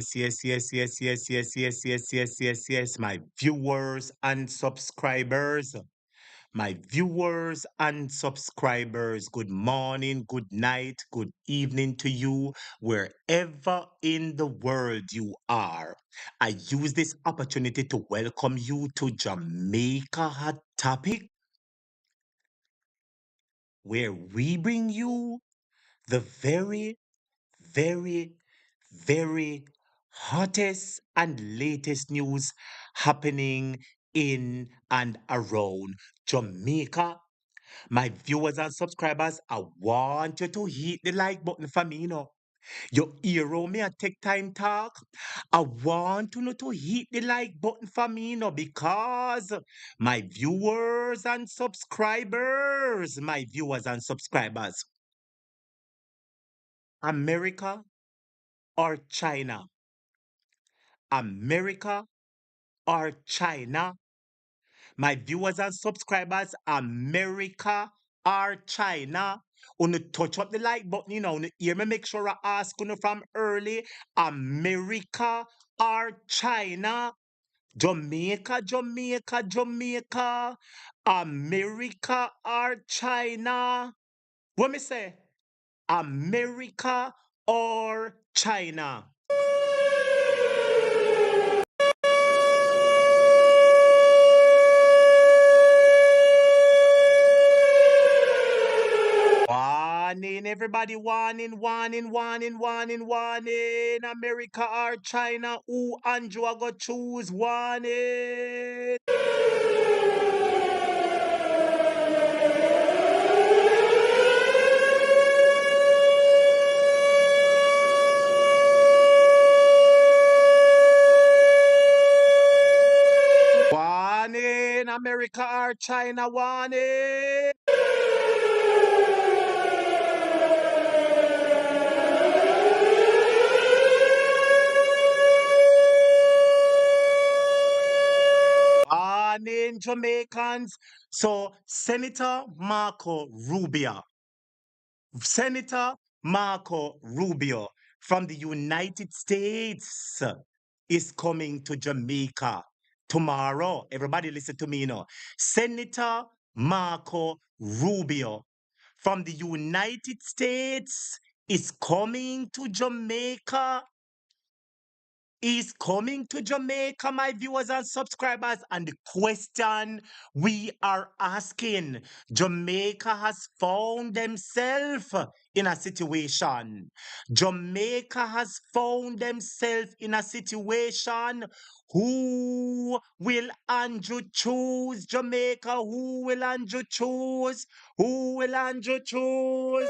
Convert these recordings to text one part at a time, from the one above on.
Yes, my viewers and subscribers. My viewers and subscribers, good morning, good night, good evening to you, wherever in the world you are. I use this opportunity to welcome you to Jamaica Hot Topic, where we bring you the very, very hottest and latest news happening in and around Jamaica. My viewers and subscribers, I want you to hit the like button for me, You hear me a take time talk. I want you to hit the like button for me, because my viewers and subscribers, America or China, America or China, my viewers and subscribers, America or China. When you touch up the like button, when you hear me, make sure I ask you from early, America or China, Jamaica, America or China. What me say? America or China. Warning, everybody, warning. America or China, who Andrew I go choose? Warning. Warning, America or China, warning. Warning, Jamaicans. So, Senator Marco Rubio from the United States is coming to Jamaica tomorrow. Everybody listen to me, Senator Marco Rubio from the United States is coming to Jamaica, is coming to Jamaica, my viewers and subscribers. And the question we are asking, Jamaica has found themselves in a situation. Jamaica has found themselves in a situation. Who will Andrew choose? Jamaica, who will Andrew choose? Who will Andrew choose?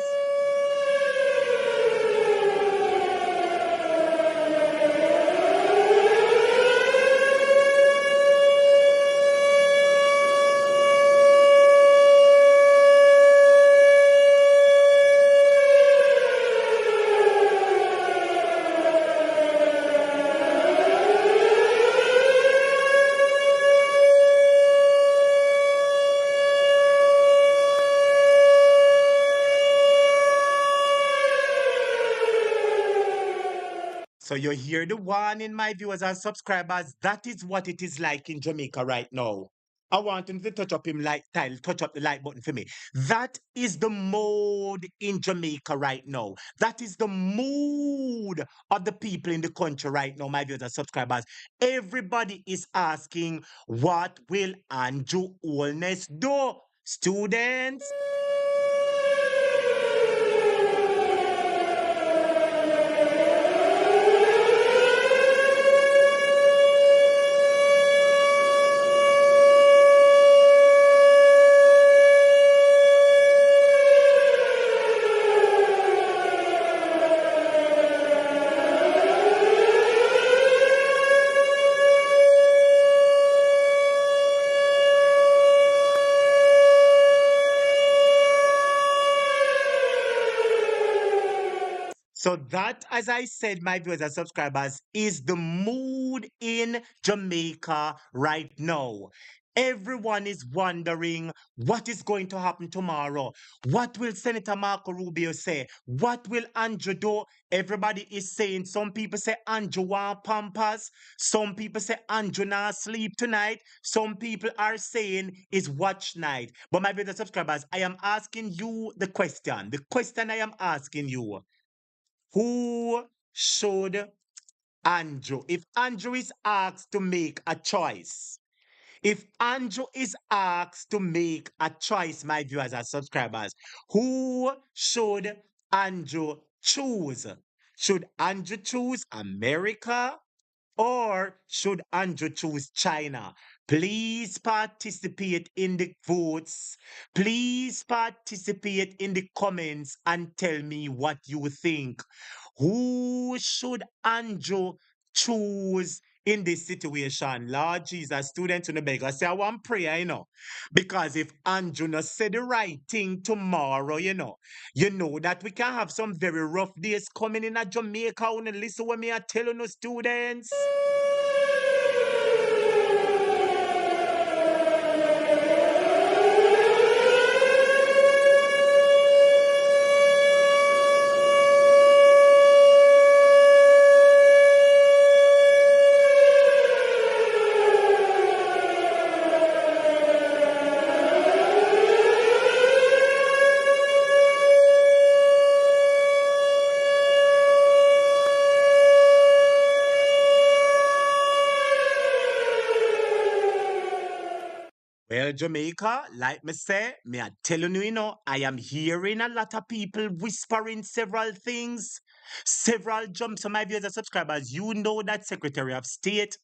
So you hear the warning, my viewers and subscribers. That is what it is like in Jamaica right now. I want him to touch up touch up the like button for me. That is the mode in Jamaica right now. That is the mood of the people in the country right now, my viewers and subscribers. Everybody is asking, what will Andrew Holness do? Students, so that, as I said, my viewers and subscribers, is the mood in Jamaica right now. Everyone is wondering what is going to happen tomorrow. What will Senator Marco Rubio say? What will Andrew do? Everybody is saying, some people say Andrew want pampas. Some people say Andrew not sleep tonight. Some people are saying it's watch night. But my brother subscribers, I am asking you the question. The question I am asking you, who should Andrew, if Andrew is asked to make a choice, if Andrew is asked to make a choice, my viewers and subscribers, who should Andrew choose? Should Andrew choose America or should Andrew choose China? Please participate in the votes. Please participate in the comments and tell me what you think. Who should Andrew choose in this situation? Lord Jesus, students in the beg, I say I want prayer, because if Andrew not say the right thing tomorrow, you know that we can have some very rough days coming in at Jamaica. Wanna listen what me are telling the students? Well, Jamaica, like me say, me are telling you, I am hearing a lot of people whispering several things, several jumps. So my viewers and subscribers, you know that Secretary of State,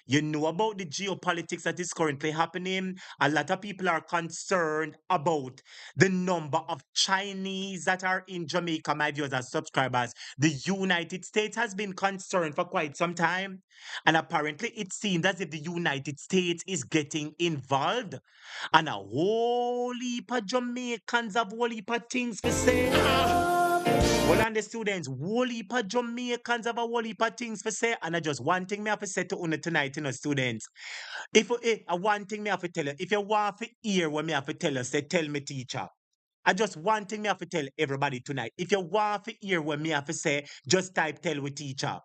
you know about the geopolitics that is currently happening. A lot of people are concerned about the number of Chinese that are in Jamaica, my viewers and subscribers. The United States has been concerned for quite some time. And apparently it seems as if the United States is getting involved. And a whole heap of Jamaicans have a whole heap of things to say. Well, and the students, whole heap of Jamaicans have a whole heap of things to say. And I just one thing me have to say to you tonight, students. If one thing me have to tell you, if you want to hear what me have to tell you, say, tell me, teacher. I just one thing me have to tell everybody tonight. If you want to hear what me have to say, just type tell me, teacher.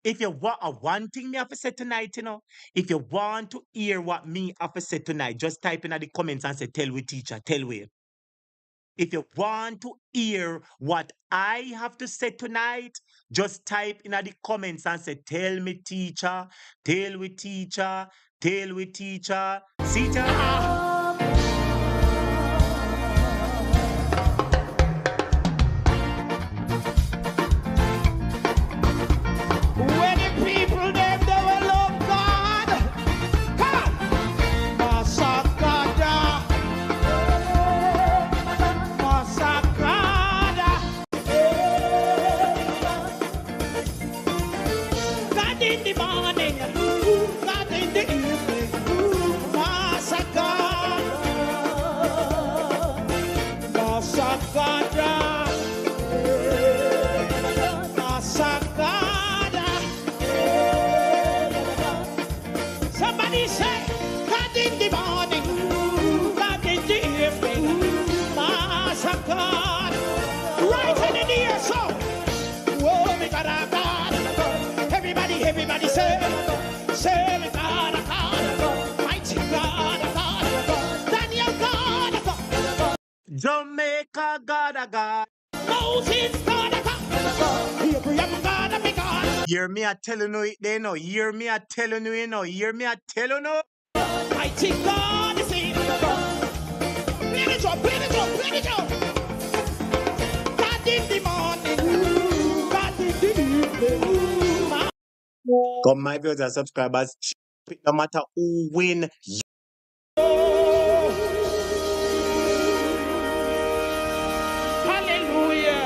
If you want one thing me have to say tonight, if you want to hear what me have to say tonight, just type in the comments and say, tell we, teacher, tell we. If you want to hear what I have to say tonight, just type in the comments and say, tell me, teacher, tell we, teacher, tell we, teacher. See, Everybody say, God, mighty God, Daniel God, Jamaica, God. Moses God, Abraham God, me God. Hear me, I telling you it there, no. Hear me, I telling you, Hear me, I telling you. Mighty God is in play the drum, play the drum, play the drum. God in the morning, God in the evening. Come, my viewers and subscribers, no matter who win. Hallelujah.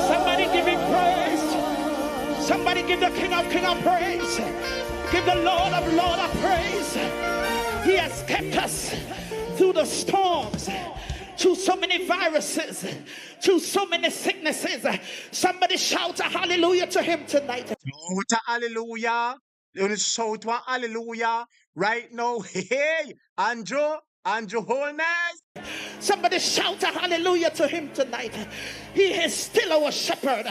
Somebody give him praise. Somebody give the King of praise. Give the Lord of praise. He has kept us through the storms, through so many viruses, through so many sicknesses. Somebody shout a hallelujah to him tonight. Shout a hallelujah. You want to shout one hallelujah right now. Hey, Andrew Holness. Somebody shout a hallelujah to him tonight. He is still our shepherd.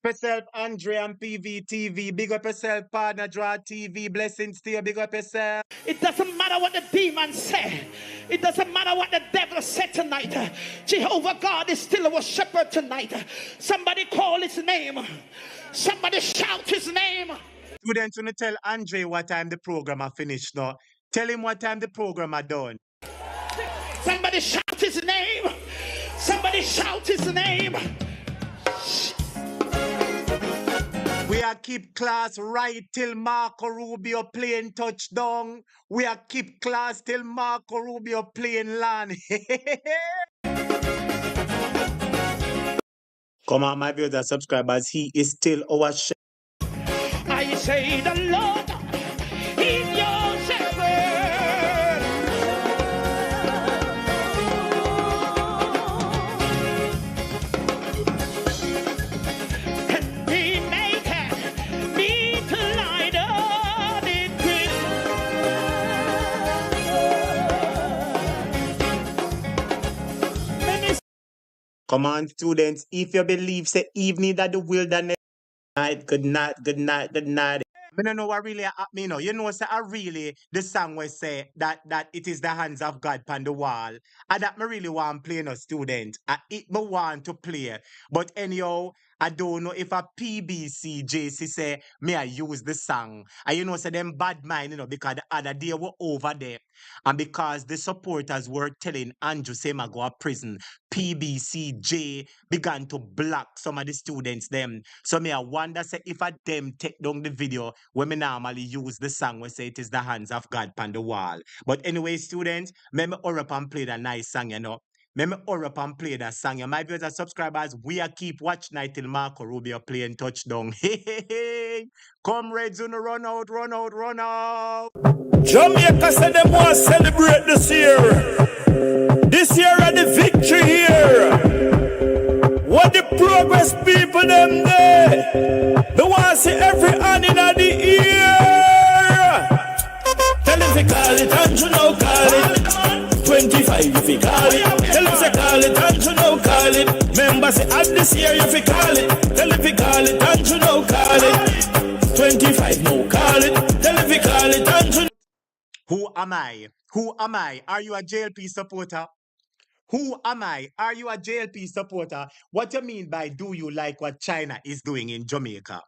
Yourself, Andre and PVTV. Big up yourself, partner, Draw TV. Blessings to you. Big up yourself. It doesn't matter what the demons say. It doesn't matter what the devil said tonight. Jehovah God is still our shepherd tonight. Somebody call his name. Somebody shout his name. Students, want to tell Andre what time the program are finished now. Tell him what time the program are done. Somebody shout his name. Somebody shout his name. We are keep class right till Marco Rubio playing touchdown. We are keep class till Marco Rubio playing land. Come on, my viewers and subscribers. He is still our shepherd. I say the Lord is your shepherd. And he maketh me to lie down in green. Come on, students. If you believe, say evening that the wilderness. Good night. I don't know what really happened, you know. You know, say I really the song will say that it is the hands of God upon the wall. And that me really want to play, no student. It me want to play. But anyhow, I don't know if a PBC JC say may I use the song. And you know, say them bad mind, you know, because the other day were over there. And because the supporters were telling Andrew say I go to prison, PBCJ began to block some of the students them. So me I wonder say if I them take down the video when me normally use the song we say it is the hands of God upon the wall. But anyway, students, me hurry up and play that nice song, you know. Me hurry up and play that song. My viewers and subscribers, we are keep watch night till Marco Rubio playing touchdown. Hey. Comrades, on run out. Jamaica said them want to celebrate this year. This year are the victory here. What the progress people them there? They want to see every hand in the ear. Tell them to call it and you know call it. 25 if you call it. Tell them to call it and you know call it. Members say at this year if you call it. Tell them to call it and you know call it. 25 no call it. Tell them to call it and you know. Who am I? Are you a JLP supporter? Who am I? Are you a JLP supporter? What do you mean by do you like what China is doing in Jamaica?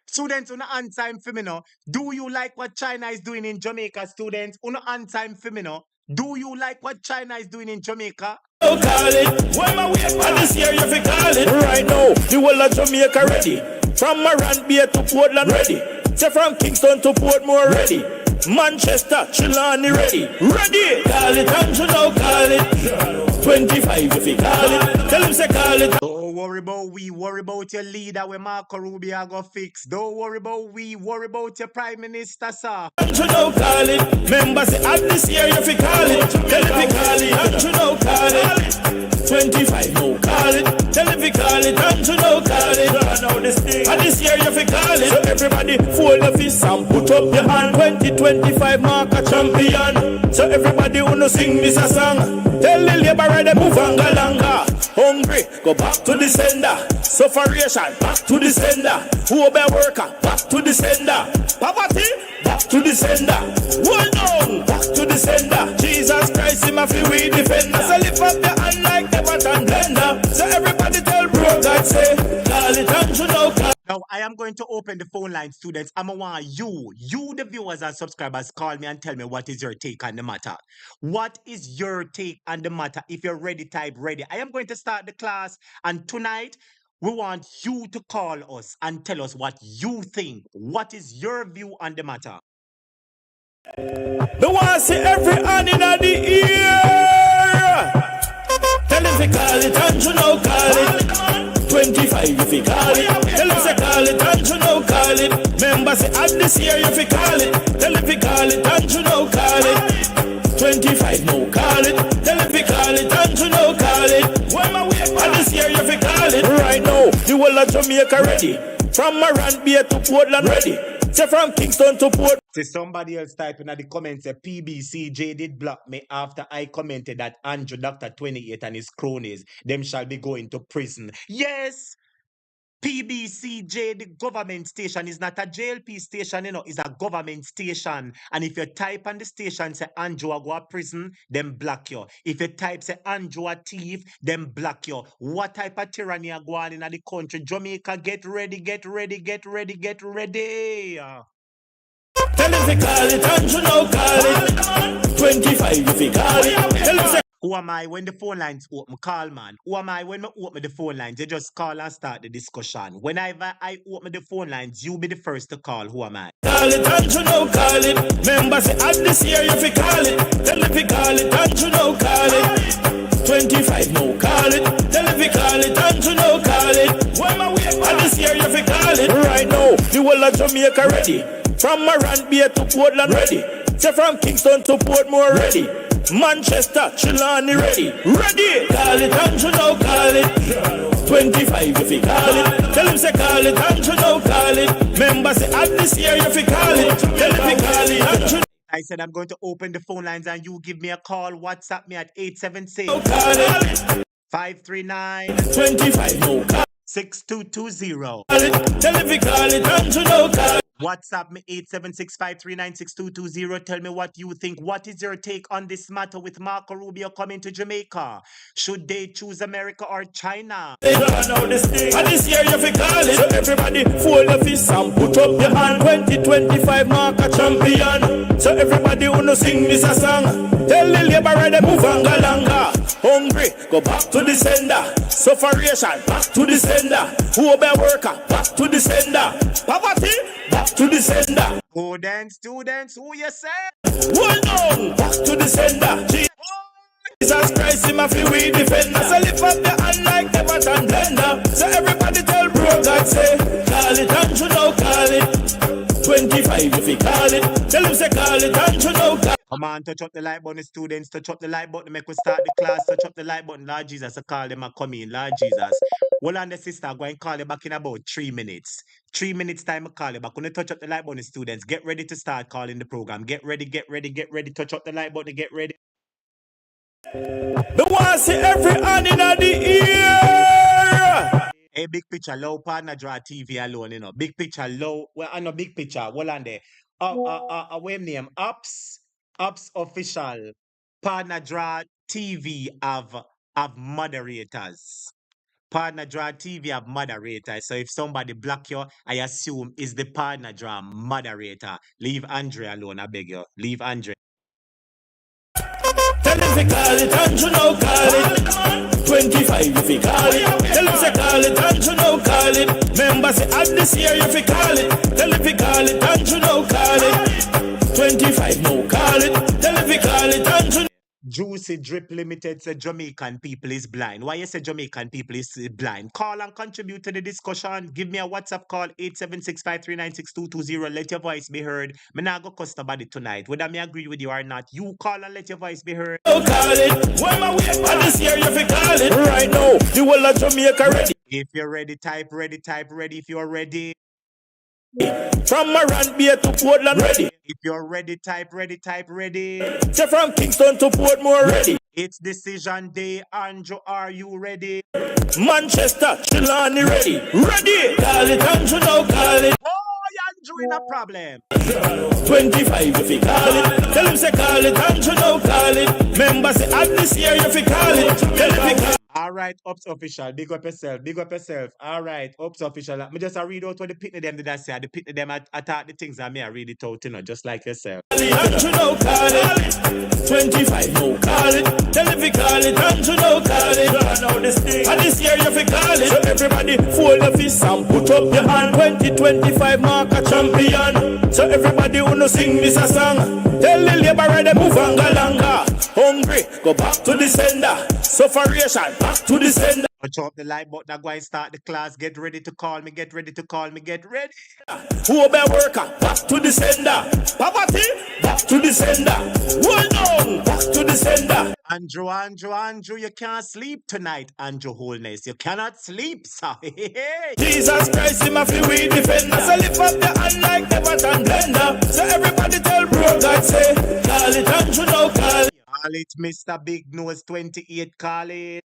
Students, una answer him for me now. Do you like what China is doing in Jamaica, students? Una answer him for me now. Do you like what China is doing in Jamaica? Call it. Why am I waiting for this year? You fi call it. Right now, the whole of Jamaica ready. From Moran Bay to Portland ready. Say from Kingston to Portmore ready. Manchester, Trelawney ready. Ready. Call it and you know call it. 25 if you call it. Tell him say call it. Don't worry about we, worry about your leader where Marco Rubio go fix. Don't worry about we, worry about your prime minister, sir. And you know call it. Members say at this year you fi call it. Tell him fi call it and you know call it. 25 no call it. Tell him fi call it and you know call it. And this year you fi call it. So everybody fold your fist and put up your hand. 2025 mark a champion. So everybody wanna sing this a song. Tell the laborer they move on galanga. Hungry, go back to the sender. Sufferation, back to the sender. Who be worker, back to the sender. Poverty, back to the sender. Hold on, back to the sender. Jesus Christ, him a free we defender. So lift up your hand like the button blender. So everybody tell bro God say, call it and you know call. Now, I am going to open the phone line, students. I'm going to want you, the viewers and subscribers, call me and tell me what is your take on the matter. What is your take on the matter? If you're ready, type ready. I am going to start the class, and tonight, we want you to call us and tell us what you think. What is your view on the matter? They want to see every hand in the ear. Tell him to call it and you know call it. 25 if you call it. Tell him to call it and you know call it. Members say at this year if you call it. Tell him to call it and you know call it. 25 no call it. Tell him to call it and you know call it. Why am I waiting for this year if you call it? Right now, the whole of Jamaica ready. From Moran Bay to Portland ready. Say from Kingston to Port. See somebody else typing at the comments, say PBCJ did block me after I commented that Andrew Dr. 28 and his cronies, them shall be going to prison. Yes, PBCJ, the government station, is not a JLP station, it's a government station. And if you type on the station, say Andrew a go to prison, them block you. If you type, say Andrew a thief, them block you. What type of tyranny are going on in the country? Jamaica, get ready, get ready, get ready, get ready. Tell him to call it, Andrew now call it. 25 if he call it. Tell him say, who am I when the phone lines open? Call, man. Who am I when I open the phone lines? You just call and start the discussion. Whenever I open the phone lines, you be the first to call. Who am I? call it, Andrew now call it. Members say at this year if he call it. Tell him to call it, Andrew now call it. 25 now call it. Tell him to call it, Andrew now call it. Why am I waiting? At this year if he call it. Right now, the whole of Jamaica ready. From Moran Bay to Portland ready. Say from Kingston to Portmore ready. Manchester, Trelawney ready. Ready. Call it, Andrew now call it. 25 if he call it. Tell him say call it, Andrew now call it. Members say at this year if he call it. Tell him to call it, Andrew. I said I'm going to open the phone lines and you give me a call. WhatsApp me at 876 539 25 no call 6220. it. Tell him to call it, Andrew now call it. WhatsApp me 876-539-6220. Tell me what you think. What is your take on this matter with Marco Rubio coming to Jamaica? Should they choose America or China? They don't know this thing. And this year you fi call it. So everybody fold the fist and put up your hand. 2025 Marco champion. So everybody wanna sing this a song. Tell the laborer they move and go longer. Hungry, go back to the sender. Sufferation, back to the sender. Who be worker, back to the sender. Poverty, back to the sender. Students, who you say? Hold on, back to the sender. Jesus Christ, him a fi we defender. So lift up the hand like the button blender. So everybody tell bro God say, call it, Andrew now call it. 25 if he call it. Tell him say call it, Andrew now call it. Come on, touch up the like button, students. Touch up the like button, make we start the class. Touch up the like button, Lord Jesus. I call them a come in, Lord Jesus. Well, and the sister, go and call you back in about 3 minutes. 3 minutes time, I call you back. When you touch up the like button, students, get ready to start calling the program. Get ready, get ready, get ready. Touch up the like button, get ready. The one see every hand in the ear. Hey, big picture, low partner draw TV alone, Big picture, low. Well, I know big picture. Well, on there. Where name? Ups official. Partner draw TV have moderators. Partner draw TV have moderators. So if somebody block you, I assume is the partner draw moderator. Leave Andre alone, I beg you. Leave Andre. Tell him to call it, Andrew now call it. 25 if he call it. Tell him to call it, Andrew now call it. Members say at this year if he call it. Tell him to call it, Andrew now call it. 25 now call it. Tell him to call it, Andrew. Juicy Drip Limited said Jamaican people is blind. Why you say Jamaican people is blind? Call and contribute to the discussion. Give me a WhatsApp call 876-539-6220. Let your voice be heard. Me nah go cuss nobody tonight. Whether me agree with you or not, you call and let your voice be heard. Call it. Why am I waiting for this year? You fi call it right now. The whole of Jamaica ready. If you're ready, type ready, type ready. If you're ready. From Moran Bay to Portland ready. If you're ready, type ready, type ready. Say from Kingston to Portmore ready. It's decision day. Andrew, are you ready? Manchester, Trelawney ready. Ready. Call it, Andrew now call it. Oh, Andrew in a problem. 25 if he call it. Tell him say call it, Andrew now call it. Members say at this year if he call it. Tell him to call it. All right, Ups official, big up yourself, big up yourself. All right, Ups official. Me just read out what the pitney them did I say. The pitney them attack the things and me I read it out, just like yourself. Andrew now call it. 25 now call it. Tell him to call it, Andrew now call it. Now this thing. And this year you fi call it. So everybody fold the fist and put up your hand. 2025 Marco champion. So everybody wanna sing this a song. Tell the laborer they move and go longer. Hungry, go back to the sender. Sufferation, back to the sender. Touch up the like button, go and start the class. Get ready to call me, get ready to call me, get ready. Who be worker, back to the sender. Poverty, back to the sender. Hold on, back to the sender. Andrew, you can't sleep tonight, Andrew Holness. You cannot sleep, sir. Hey. Jesus Christ, him a free we defender. So lift up the hand like Everton blender. So everybody tell bro God say, call it Andrew now, call it. Call it Mr. Big Nose 28, call it.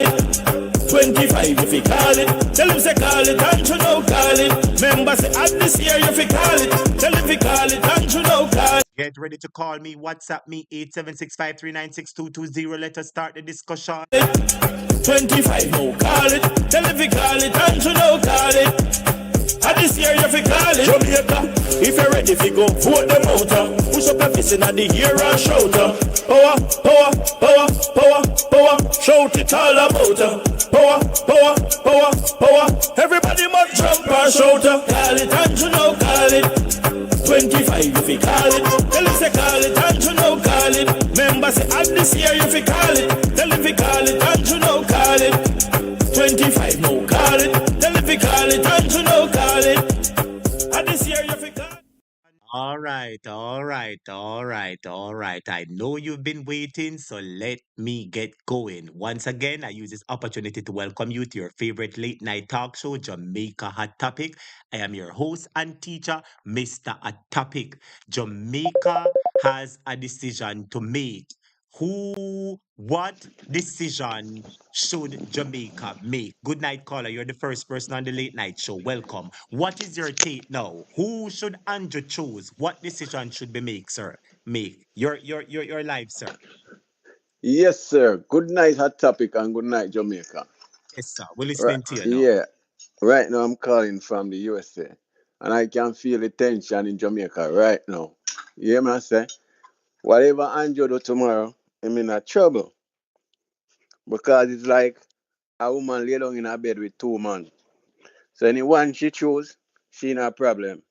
25 if you call it. Tell him say call it, Andrew now call it. Members say at this year if you call it. Tell him if you call it, Andrew now call it. Get ready to call me. WhatsApp me 87653962220. Let us start the discussion. 25 no call it. Tell him if you call it, Andrew now call it. At this year if you call it. Jamaica, if you're ready if you go vote them out. Push up your fist in the air and shout. Power, power, power, power, power. Shout it all about. Power, power, power, power. Everybody must jump and shout. Call it, Andrew now call it. 25 if you call it. Tell him say call it, Andrew now call it. Members say at this year if you call it. Tell him if you call it, Andrew now call it. 25 no call it. Tell him if you call it, Andrew now call it. At this year if you call it. All right. I know you've been waiting, so let me get going. Once again, I use this opportunity to welcome you to your favorite late night talk show, Jamaica Hot Topic. I am your host and teacher, Mr. Hot Topic. Jamaica has a decision to make. What decision should Jamaica make? Good night, caller. You're the first person on the late night show. Welcome. What is your take now? Who should Andrew choose? What decision should be made, sir? Make your life, sir. Yes, sir. Good night, Hot Topic, and good night, Jamaica. Yes, sir. We're Right, listening to you now. yeah. Right now, I'm calling from the USA, and I can feel the tension in Jamaica right now. You hear me I say? Whatever Andrew do tomorrow, I'm in a trouble because it's like a woman lay down in a bed with two men. So anyone she choose, she in a problem.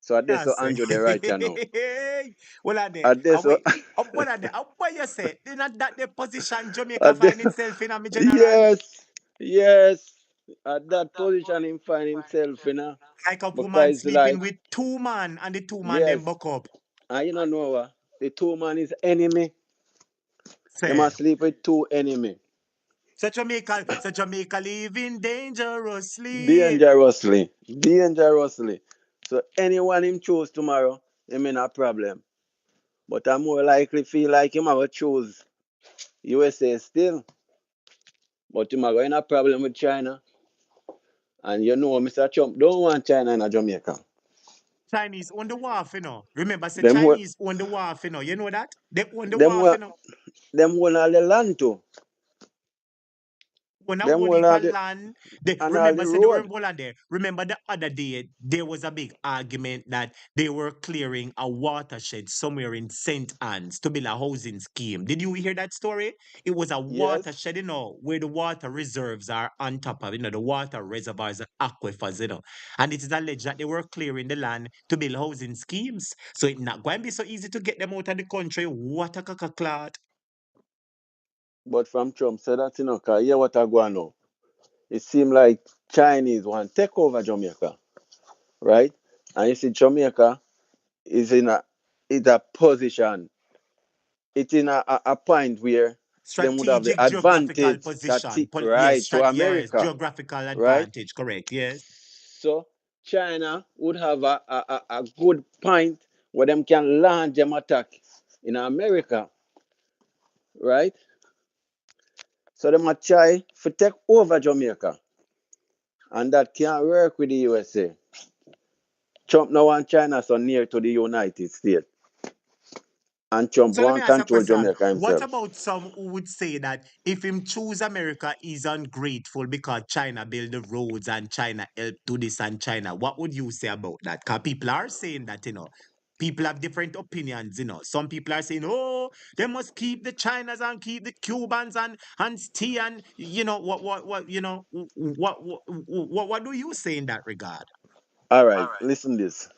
So I Yeah, guess what say. Andrew there right here now. Well, are there? I guess what What are there? What you say? Not that the position I Jamaica find guess, itself in, a general. yes, yes. At that position, him find himself, Like a woman because it's sleeping like, with two man and the two man them yes, buck up. and you don't know what the two man is enemy. They Say. must sleep with two enemy. So Jamaica living dangerously. Dangerously. Dangerously. So anyone him choose tomorrow, him in a problem. But I more likely feel like him have choose USA still. But him have in a problem with China. And you know Mr. Trump don't want China in a Jamaica. Chinese own the wharf, you know. Remember, say Them will Chinese own the wharf, you know. You know that? They own the them wharf, will you know. them will all the land too. When a Them whole will heap all of the land, they and all remember the said they were road. involved there. Remember the other day there was a big argument that they were clearing a watershed somewhere in St. Anne's to build a housing scheme. Did you hear that story? It was a Yes. watershed, you know, where the water reserves are on top of, you know, the water reservoirs and aquifers, you know. And it is alleged that they were clearing the land to build housing schemes. So it's not going to be so easy to get them out of the country. What a cacaclot. But from Trump said that cause hear what I go on now. It seemed like Chinese want to take over Jamaica, right? And you see Jamaica is in a position, it's in a point where them would have the Strategic geographical advantage position. Yes, right to yes, America, geographical right? advantage. Correct. Yes. So China would have a good point where them can launch them attack in America, right? So them a try to take over Jamaica. And that can't work with the USA. Trump now want China so near to the United States. And Trump So let me want ask you a control question. Jamaica What himself. about some who would say that if him choose America is ungrateful because China build the roads and China help do this and China? What would you say about that? Because people are saying that, you know, people have different opinions, you know. Some people are saying, oh, they must keep the Chinas and keep the Cubans and stay and you know you know what do you say in that regard? All right, listen this.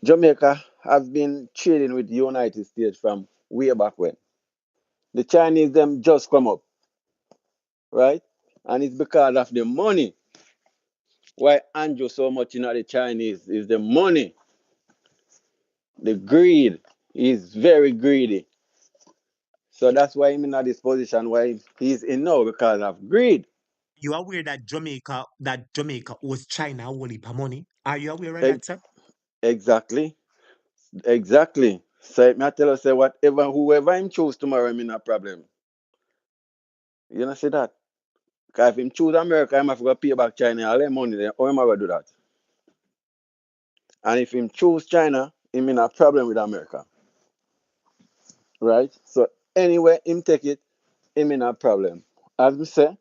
Jamaica has been trading with the United States from way back when. The Chinese them just come up, right? And it's because of the money. Why Andrew so much in the Chinese is the money, the greed. He's very greedy. So that's why I'm in this position where he's in now because of greed. You are aware that Jamaica owes China a whole heap of money? Are you aware of E- that, sir? exactly. Exactly. So me I tell you, say whatever whoever him choose tomorrow, I'm in a problem. You know see that? Because if him choose America, I'm have to go pay back China all their money then. How am I gonna do that? And if him choose China, him in a problem with America. Right? So anyway, him take it, him in a problem. As we say,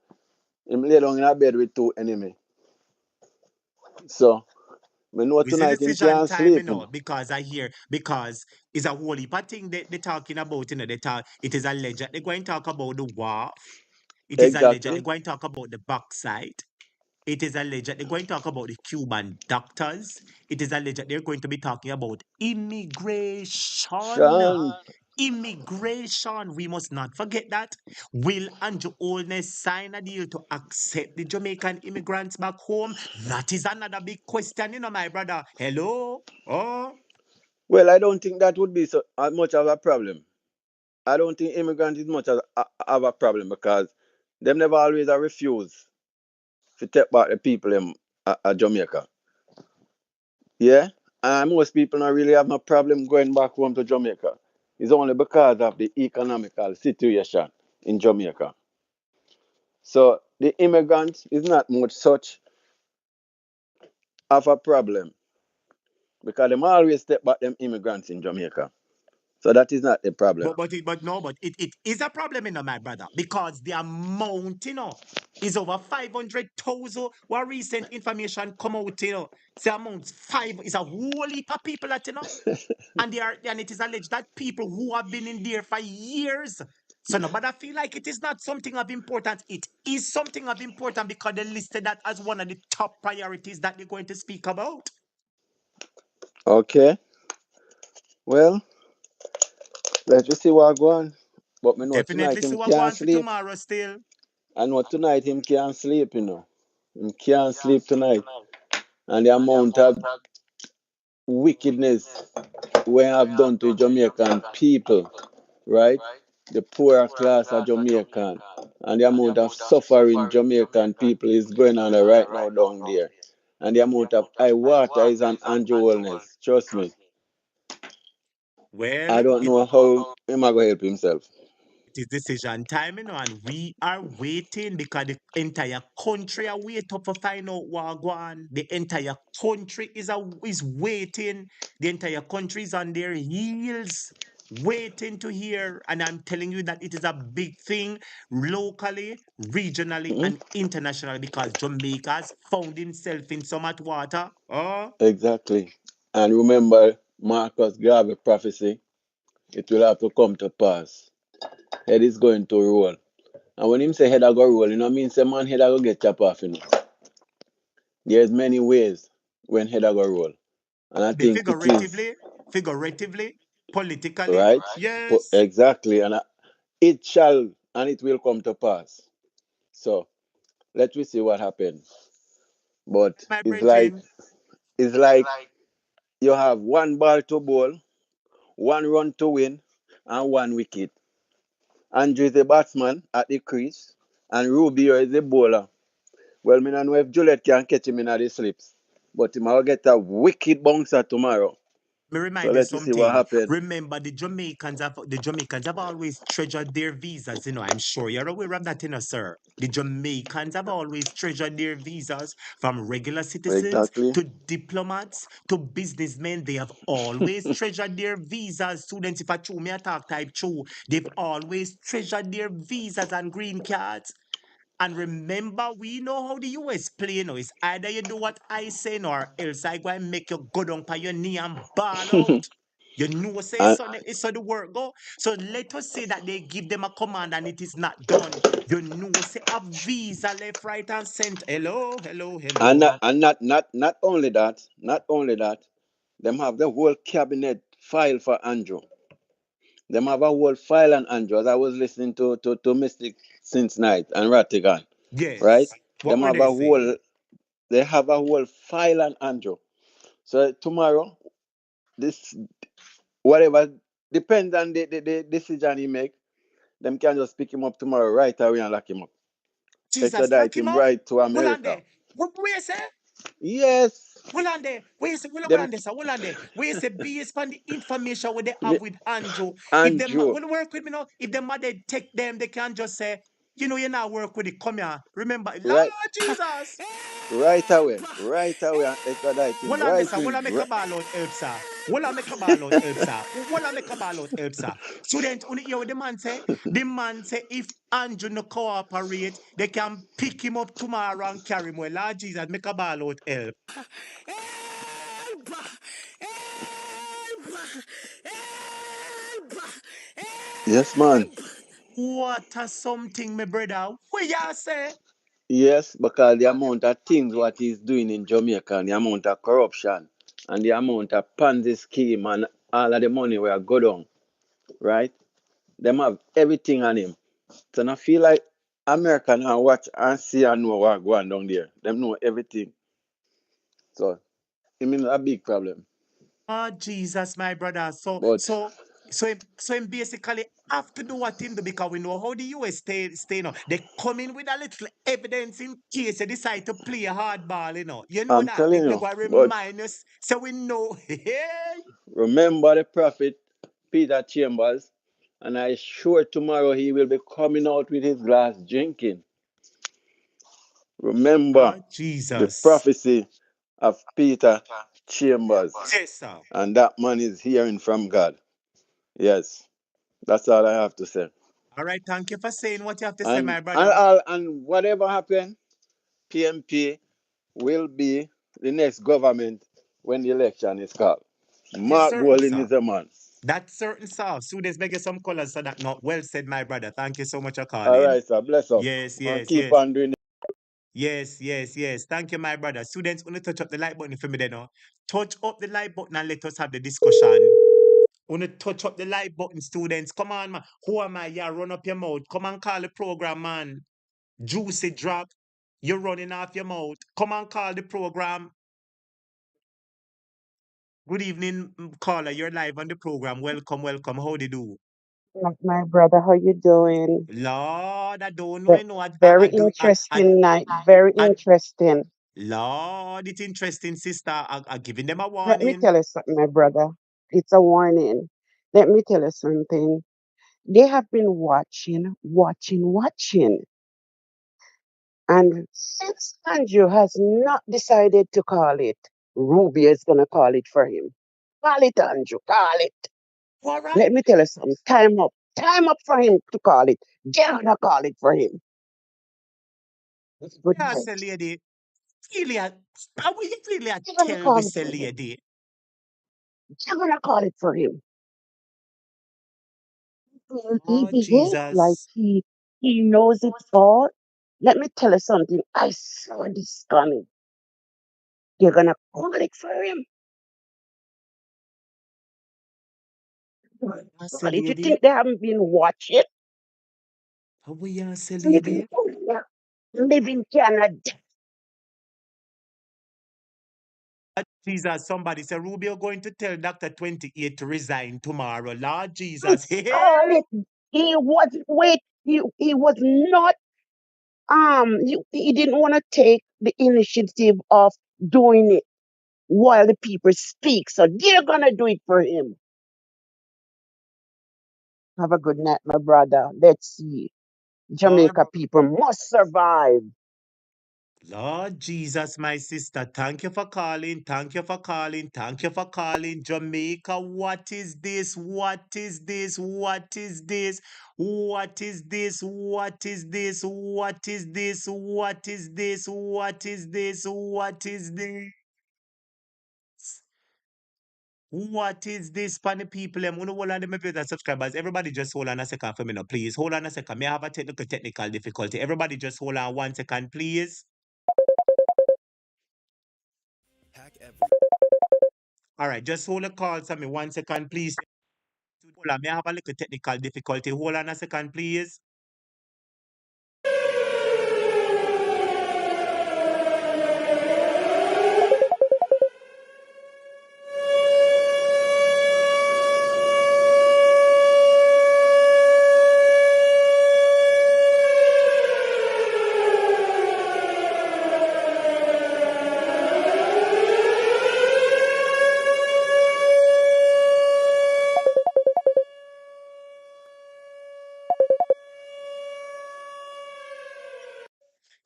him lay down in a bed with two enemy. So we know It's a tonight him decision can't time, sleep. because I hear, because it's a whole heap of thing they're talking about, it is alleged they're going to talk about the wharf. It is alleged they're Exactly. going to talk about the backside. It is alleged they're going to talk about the Cuban doctors. It is alleged they're going to be talking about immigration. Sean. Immigration. We must not forget that. Will Andrew Holness sign a deal to accept the Jamaican immigrants back home? That is another big question, my brother. Hello? Oh, Well, I don't think that would be so much of a problem. I don't think immigrants is much of a problem because them never always a refuse to take back the people in Jamaica. Yeah? And most people don't really have no problem going back home to Jamaica. It's only because of the economical situation in Jamaica. So the immigrants is not much such of a problem because them always take back them immigrants in Jamaica. So that is not the problem. but it is a problem, my brother, because the amount, is over 500,000. What recent information come out, the amount five is a whole heap of people that, and it is alleged that people who have been in there for years. So nobody feel like it is not something of importance. It is something of importance because they listed that as one of the top priorities that they're going to speak about. Okay. Well, let's just see what go on. But me know tonight Definitely see him what can't going for sleep. tomorrow still. I know tonight him can't sleep, Him can't sleep tonight. And the amount of wickedness we have done to Jamaican people, right? The poorer class of Jamaican. And the amount of suffering Jamaican people is going on right now down there. And the amount of high water is on Andrew Wellness. Trust me. I Well, don't know how him going to help himself. it is decision time, and we are waiting because the entire country are waiting for find out what go on. The entire country is waiting. The entire country is on their heels, waiting to hear. And I'm telling you that it is a big thing locally, regionally, Mm-mm. and internationally because Jamaica has found himself in so much water. Oh, Exactly. And remember Marcus Garvey prophecy, it will have to come to pass. Head is going to roll. And when him say head a go roll, mean say man head a go get chop off. There's many ways when head a go roll. And I be think it is figuratively, politically, right. yes. Exactly. And it shall and it will come to pass. So let we see what happens. But My it's like brethren, it's like you have one ball to bowl, one run to win, and one wicket. Andrew is the batsman at the crease, and Rubio is the bowler. Well, me don't know if Juliet can catch him in the slips, but he might get a wicked bouncer tomorrow. me So remind you let's see what something. happens. Remember, the Jamaicans have always treasured their visas. I'm sure you're aware of that, sir. The Jamaicans have always treasured their visas from regular citizens Exactly. to diplomats to businessmen. They have always treasured their visas. Students, if I true me attack type true, they've always treasured their visas and green cards. And remember, we know how the US play, It's either you do what I say or else I go and make you go down by your knee and ball out. You know, say and, it's how the work go. So let us say that they give them a command and it is not done. You know, say a visa left, right, and center. Hello, hello, and, hello. not only that, them have the whole cabinet file for Andrew. Them have a whole file on Andrew. As I was listening to Mystic since night and Ratigan, right? Yes. What Them were have they a saying? whole they have a whole file on Andrew. So tomorrow, this whatever depends on the decision he make. them can just pick him up tomorrow right away and lock him up. Jesus, lock Extradite him him up. right to Hold on America. there. What you say? Yes. Hold on there. Where you say, hold Them on there, sir. Hold on there. Where you say, based on the information what they have the with Andrew, if them Andrew. will work with me now, if them mother take them, they can just say, you know, you not work with it. Come here. Remember, Lord Right Jesus. right away. Right away and extradite him Hold on there, right sir. Hold to on, make a ball out help, sir. Hold on, make a ball out help, sir. Hold on, make a ball out help, sir. Student, you hear what the man say? The man say if Andrew no cooperate, they can pick him up tomorrow and carry him. Well, Lord Jesus, make a ball out help. Yes, man. What a something, my brother. What y'all say? Yes, because the amount of things what he's doing in Jamaica and the amount of corruption and the amount of Ponzi scheme and all of the money where go down, right? Them have everything on him. So I feel like America now watch and see and know what going down there. Them know everything. So it means a big problem. Oh, Jesus, my brother. So, But so, so him basically have to do what him do because we know how the US stay now. They come in with a little evidence in case they decide to play a hardball, you know. You know I'm that. They telling you, go but remind us so we know. Hey, remember the prophet Peter Chambers, and I sure tomorrow he will be coming out with his glass drinking. Remember oh, the Jesus. prophecy of Peter Chambers, Yes, sir. and that man is hearing from God. Yes, that's all I have to say. All right. Thank you for saying what you have to say, And my and brother. all and whatever happen, PMP will be the next government when the election is called. That is Mark certain, Bolin sir. is a man. That's certain, sir. Students make you some colors so that not well said, my brother. Thank you so much for All calling. right, sir. Bless up. Yes, And yes, keep yes. on doing it. Yes, yes, yes. Thank you, my brother. Students, want to touch up the like button for me then. Touch up the like button and let us have the discussion. Want to touch up the like button, students. Come on, man. Who am I? Yeah, run up your mouth. Come and call the program, man. Juicy drop. You're running off your mouth. Come and call the program. Good evening, caller. You're live on the program. Welcome, welcome. How do you do? My brother, how you doing? Lord, I don't know. Ve- You know, I Very do. interesting night. Very I, interesting. Lord, it's interesting, sister. I giving them a Let me warning. tell you something, my brother. It's a warning. Let me tell you something. They have been watching. And since Andrew has not decided to call it, Rubio is going to call it for him. Call it, Andrew. Call it. All right. Let me tell you something. Time up. Time up for him to call it. They're going to call it for him. Good Yeah, say night. lady. Really, are we really They're going to tell we call it say for him. lady? They're going to call it for him. He Oh, behaved like Jesus. he knows it all. Let me tell you something. I saw this coming. They're gonna call it for him. I say God, if you lady. think they haven't been watching, How we are say living lady? live in Canada. Jesus, somebody say Rubio going to tell Dr. 28 to resign tomorrow. Lord Jesus. Let's call it. He was wait. He was not he didn't want to take the initiative of doing it while the people speak. So they're gonna do it for him. Have a good night, my brother. Let's see. Lord, Jamaica people must survive. Lord Jesus, my sister, thank you for calling. Thank you for calling. Thank you for calling. Jamaica, what is this? What is this? What is this? What is this? What is this? What is this? What is this? What is this? What is this? What is this, funny people? I'm gonna hold on to my viewers and subscribers. Everybody just hold on a second for me now, please. Hold on a second. May I have a technical difficulty? Everybody just hold on 1 second, please. All right, just hold the call for me 1 second, please. Hold on, may I have a little technical difficulty? Hold on a second, please.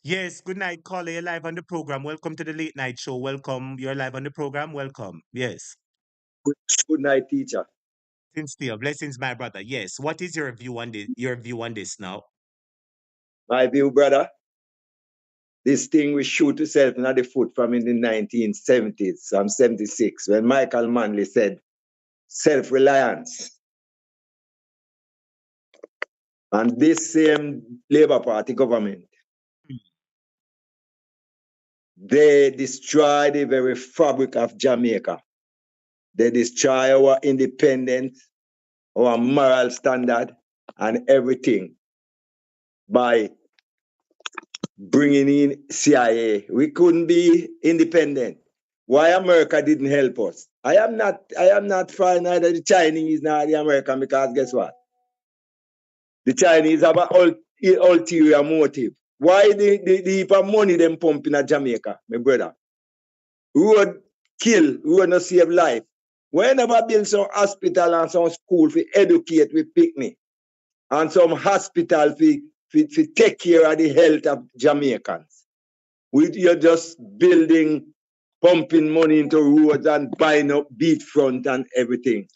Yes, good night, caller. You're live on the program. Welcome to the late night show. Welcome. You're live on the program. Welcome. Yes. Good night, teacher. Sincere blessings, my brother. Yes. What is your view on this? Your view on this now? My view, brother, this thing we shoot itself in the foot from in the 1970s, some 76, when Michael Manley said self-reliance. And this same Labour Party government, they destroy the very fabric of Jamaica. They destroy our independence, our moral standard, and everything by bringing in CIA. We couldn't be independent. Why America didn't help us? I am not for neither the Chinese nor the American, because guess what? The Chinese have an ulterior motive. Why the heap of money them pumping at Jamaica, my brother? Road kill, road not save life. Why never build some hospital and some school for educate with picnic and some hospital for take care of the health of Jamaicans? You're just building, pumping money into roads and buying up beachfront and everything.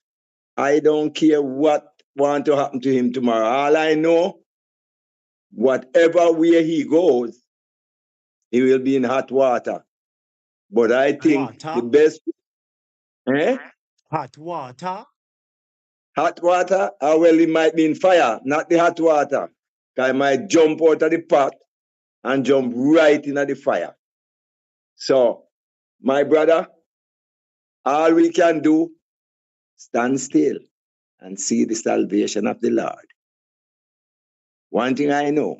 I don't care what want to happen to him tomorrow. All I know, whatever way he goes, he will be in hot water. But I think Water? the best... Hot water? Hot water? Well, he might be in fire, not the hot water. I might jump out of the pot and jump right into the fire. So, my brother, all we can do, stand still and see the salvation of the Lord. One thing I know,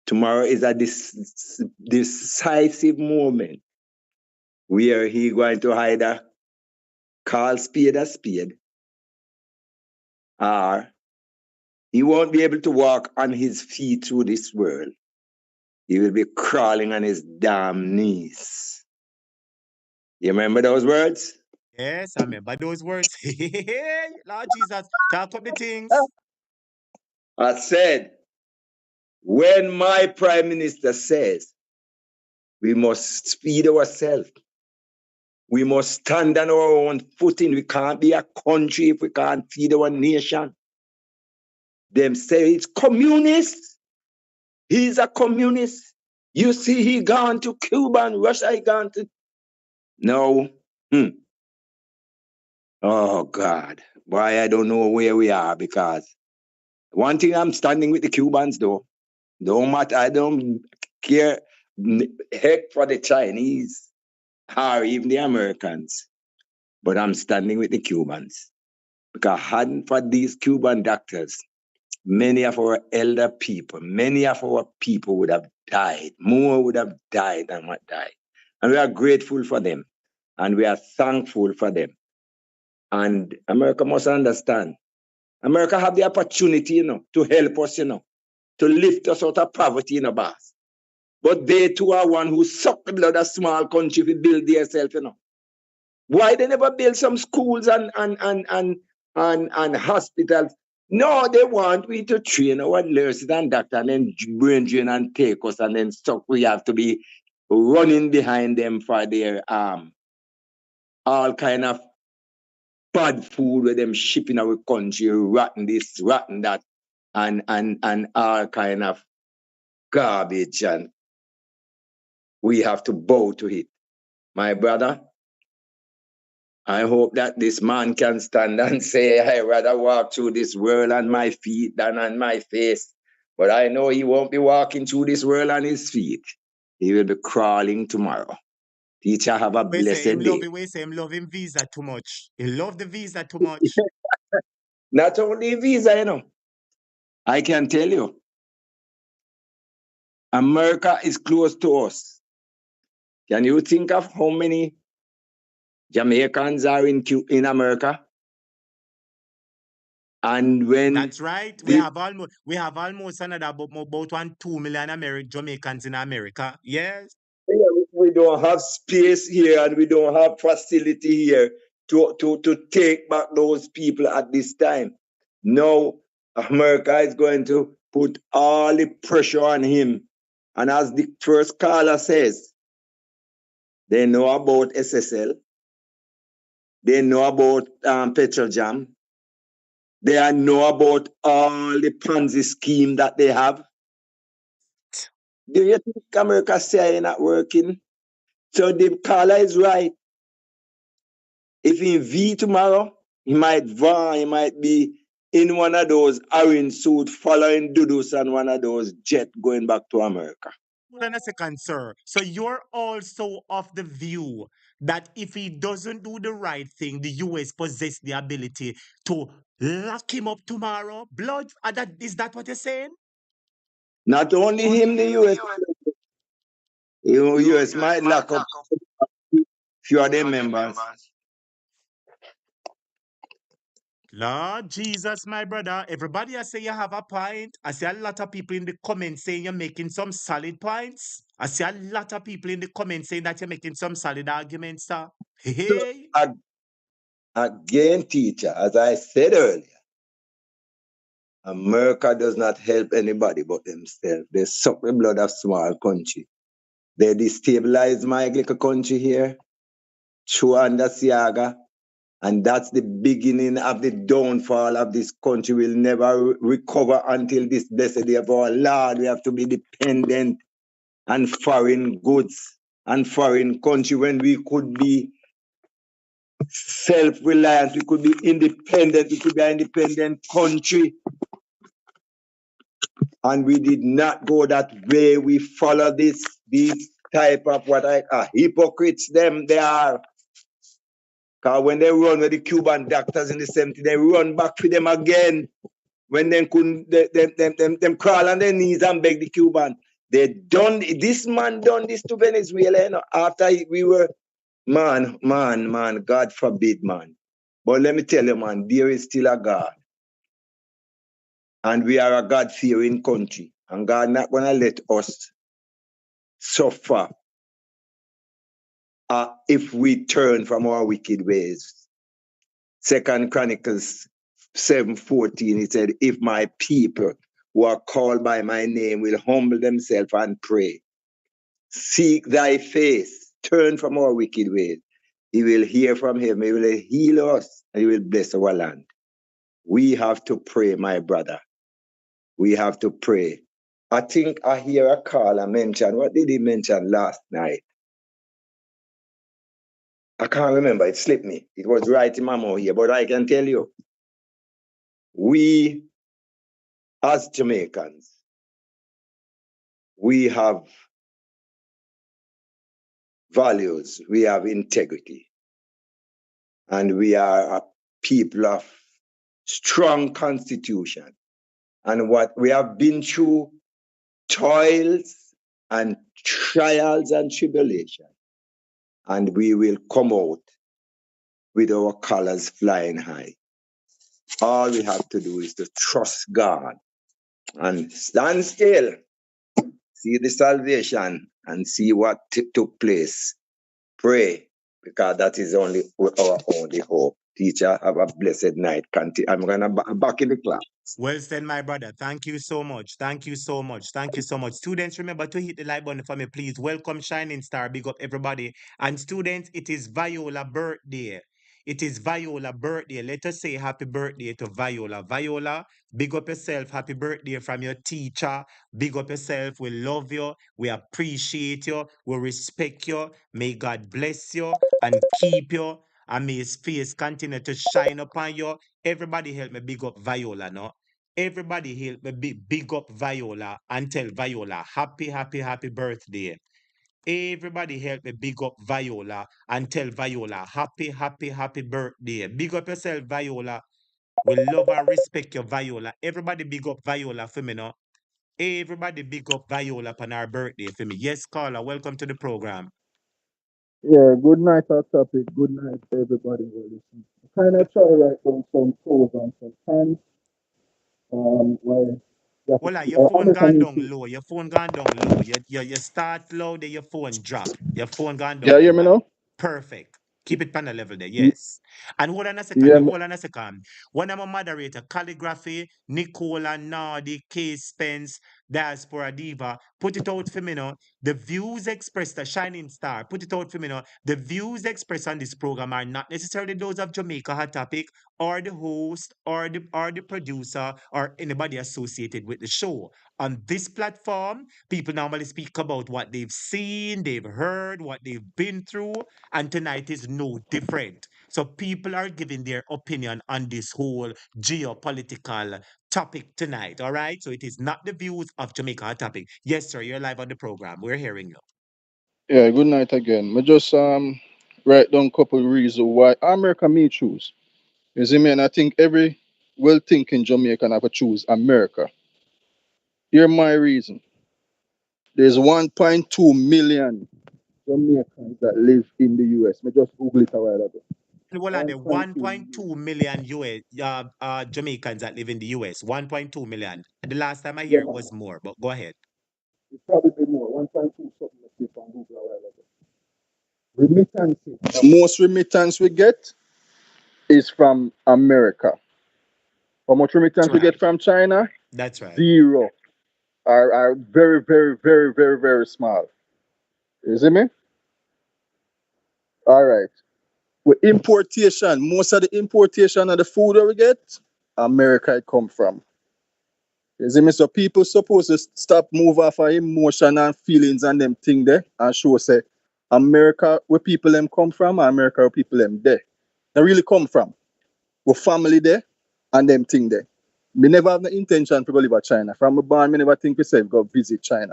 tomorrow is a decisive moment where he going to either call spade a spade, or he won't be able to walk on his feet through this world. He will be crawling on his damn knees. You remember those words? Yes, I remember those words. Lord Jesus, talk up the things. I said, when my prime minister says we must feed ourselves, we must stand on our own footing, we can't be a country if we can't feed our nation. Them say it's communist. He's a communist. You see, he gone to Cuba and Russia, he gone to... No. Oh, God. Why I don't know where we are, because one thing, I'm standing with the Cubans, though. Don't matter, I don't care heck for the Chinese or even the Americans. But I'm standing with the Cubans. Because hadn't for these Cuban doctors, many of our elder people, many of our people would have died. More would have died than what died. And we are grateful for them. And we are thankful for them. And America must understand. America have the opportunity, to help us, to lift us out of poverty, boss. But they too are one who suck the blood of small country to build themselves, Why they never build some schools and hospitals? No, they want we to train our nurses and doctors and then brain drain and take us, and then stuff we have to be running behind them for their all kind of bad food with them shipping our country, rotten this, rotten that, and all kind of garbage, and we have to bow to it. My brother, I hope that this man can stand and say, I'd rather walk through this world on my feet than on my face. But I know he won't be walking through this world on his feet. He will be crawling tomorrow. Teacher, have a blessed day. We say him love him visa too much. He love the visa too much. Not only visa, I can tell you, America is close to us. Can you think of how many Jamaicans are in America? And when... That's right. We have almost another about 2 million Jamaicans in America. Yes. We don't have space here, and we don't have facility here to take back those people at this time. No, America is going to put all the pressure on him. And as the first caller says, they know about SSL, they know about Petrojam, they know about all the Ponzi scheme that they have. Do you think America CIA not working? So the caller is right. If he V tomorrow, he might be in one of those orange suit following Dudus and one of those jet going back to America. Hold on a second, sir. So you're also of the view that if he doesn't do the right thing, the US possess the ability to lock him up tomorrow? Blood? Is that what you're saying? Not only him, the US, US might lock up few of their members. Lord Jesus, my brother. Everybody I say you have a point. I see a lot of people in the comments saying you're making some solid points. I see a lot of people in the comments saying that you're making some solid arguments, sir. Hey. Again, teacher, as I said earlier, America does not help anybody but themselves. They suck the blood of small country. They destabilize my little country here through under Siaga. And that's the beginning of the downfall of this country. We'll never recover until this blessed day of our Lord. We have to be dependent on foreign goods and foreign country when we could be self-reliant, we could be independent, we could be an independent country. And we did not go that way. We follow these type of what hypocrites they are. Because when they run with the Cuban doctors in the 70s, they run back for them again. When they couldn't, them crawl on their knees and beg the Cuban. This man done this to Venezuela, you know, after we were, man, God forbid, man. But let me tell you, man, there is still a God. And we are a God-fearing country. And God not going to let us suffer if we turn from our wicked ways. 2 Chronicles 7:14, it said, if my people who are called by my name will humble themselves and pray, seek thy face, turn from our wicked ways, he will hear from heaven, he will heal us, and he will bless our land. We have to pray, my brother. We have to pray. I think I hear a caller mention, what did he mention last night? I can't remember, it slipped me. It was right in my mouth here, but I can tell you, we as Jamaicans, we have values, we have integrity, and we are a people of strong constitution. And what we have been through, toils and trials and tribulation, and we will come out with our colors flying high. All we have to do is to trust God and stand still, see the salvation and see what took place. Pray, because that is only our only hope. Teacher, have a blessed night. I'm going to back in the class. Well said, my brother. Thank you so much. Thank you so much. Thank you so much. Students, remember to hit the like button for me, please. Welcome, Shining Star. Big up everybody. And students, it is Viola birthday. It is Viola birthday. Let us say happy birthday to Viola. Viola, big up yourself. Happy birthday from your teacher. Big up yourself. We love you. We appreciate you. We respect you. May God bless you and keep you. And may his face continue to shine upon you. Everybody help me big up Viola, no? Everybody help me big up Viola and tell Viola happy birthday. Everybody help me big up Viola and tell Viola happy birthday. Big up yourself, Viola. We love and respect your Viola. Everybody big up Viola for me now. Everybody big up Viola on our birthday for me. Yes, caller, welcome to the program. Yeah, good night, our topic. Good night to everybody who listens. Kind of try to write down some pros and some cons. Where Well, your phone gone American down low. Your phone gone down low. You start low, then your phone drop. Your phone gone Yeah, down hear low. me now? Perfect. Keep it on the level there. Ye- Yes. And hold on a second, Yeah, hold on a second. When I'm a moderator, calligraphy, Nicola, Nardi, K. Spence, Diaspora Diva, put it out for me now. The views expressed, the Shining Star, put it out for me now. The views expressed on this program are not necessarily those of Jamaica Hot Topic or the host or the producer or anybody associated with the show. On this platform, people normally speak about what they've seen, they've heard, what they've been through, and tonight is no different. So people are giving their opinion on this whole geopolitical topic tonight. All right. So it is not the views of Jamaica Hot Topic. Yes, sir. You're live on the program. We're hearing you. yeah, good night again. Me just write down couple reasons why America me choose. You see me, and I think every well thinking Jamaican have to choose America. Here my reason. There's 1.2 million Jamaicans that live in the US. Me just Google it a while ago. Well, are there 1.2 1.2 million. million Jamaicans that live in the US? 1.2 million. The last time I Yeah, hear it man. was more, but go ahead. It's probably more. 1.2 something I see from Google a while ago. Remittances. The most remittance we get is from America. How much That's remittance we get right. from China? That's right. Zero. Are very, very, very, very, very small. You see me? All right. With importation, most of the importation of the food that we get, America it come from. You see me? So people supposed to stop move off of emotion and feelings and them thing there and show say America where people them come from, America where people them there. They really come from. With family there and them thing there. Me never have no intention to go live at China. From a born, me never think we say go visit China.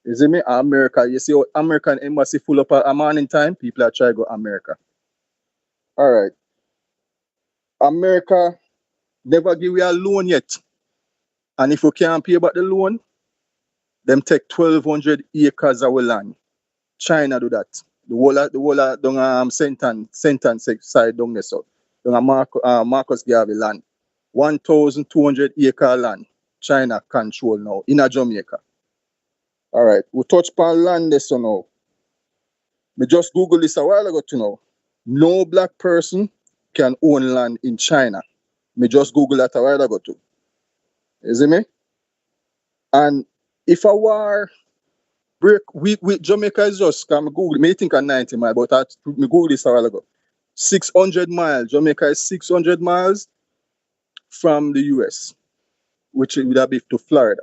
You see me? America, you see how American embassy full up at a morning time, people are trying to go America. All right. America never give you a loan yet. And if you can't pay back the loan, them take 1,200 acres of our land. China do that. The whole of down sentence side down there so. Down Marcus Garvey land. 1,200 acre land. China control now in a Jamaica. All right. We touch upon land this so now. Me just Google this a while ago to know. No black person can own land in China. Me just Google that a while ago too. You see me? And if a war break, we Jamaica is just, can me Google, me think at 90 miles, but me Google this a while ago. 600 miles. Jamaica is 600 miles from the US, which would have been to Florida.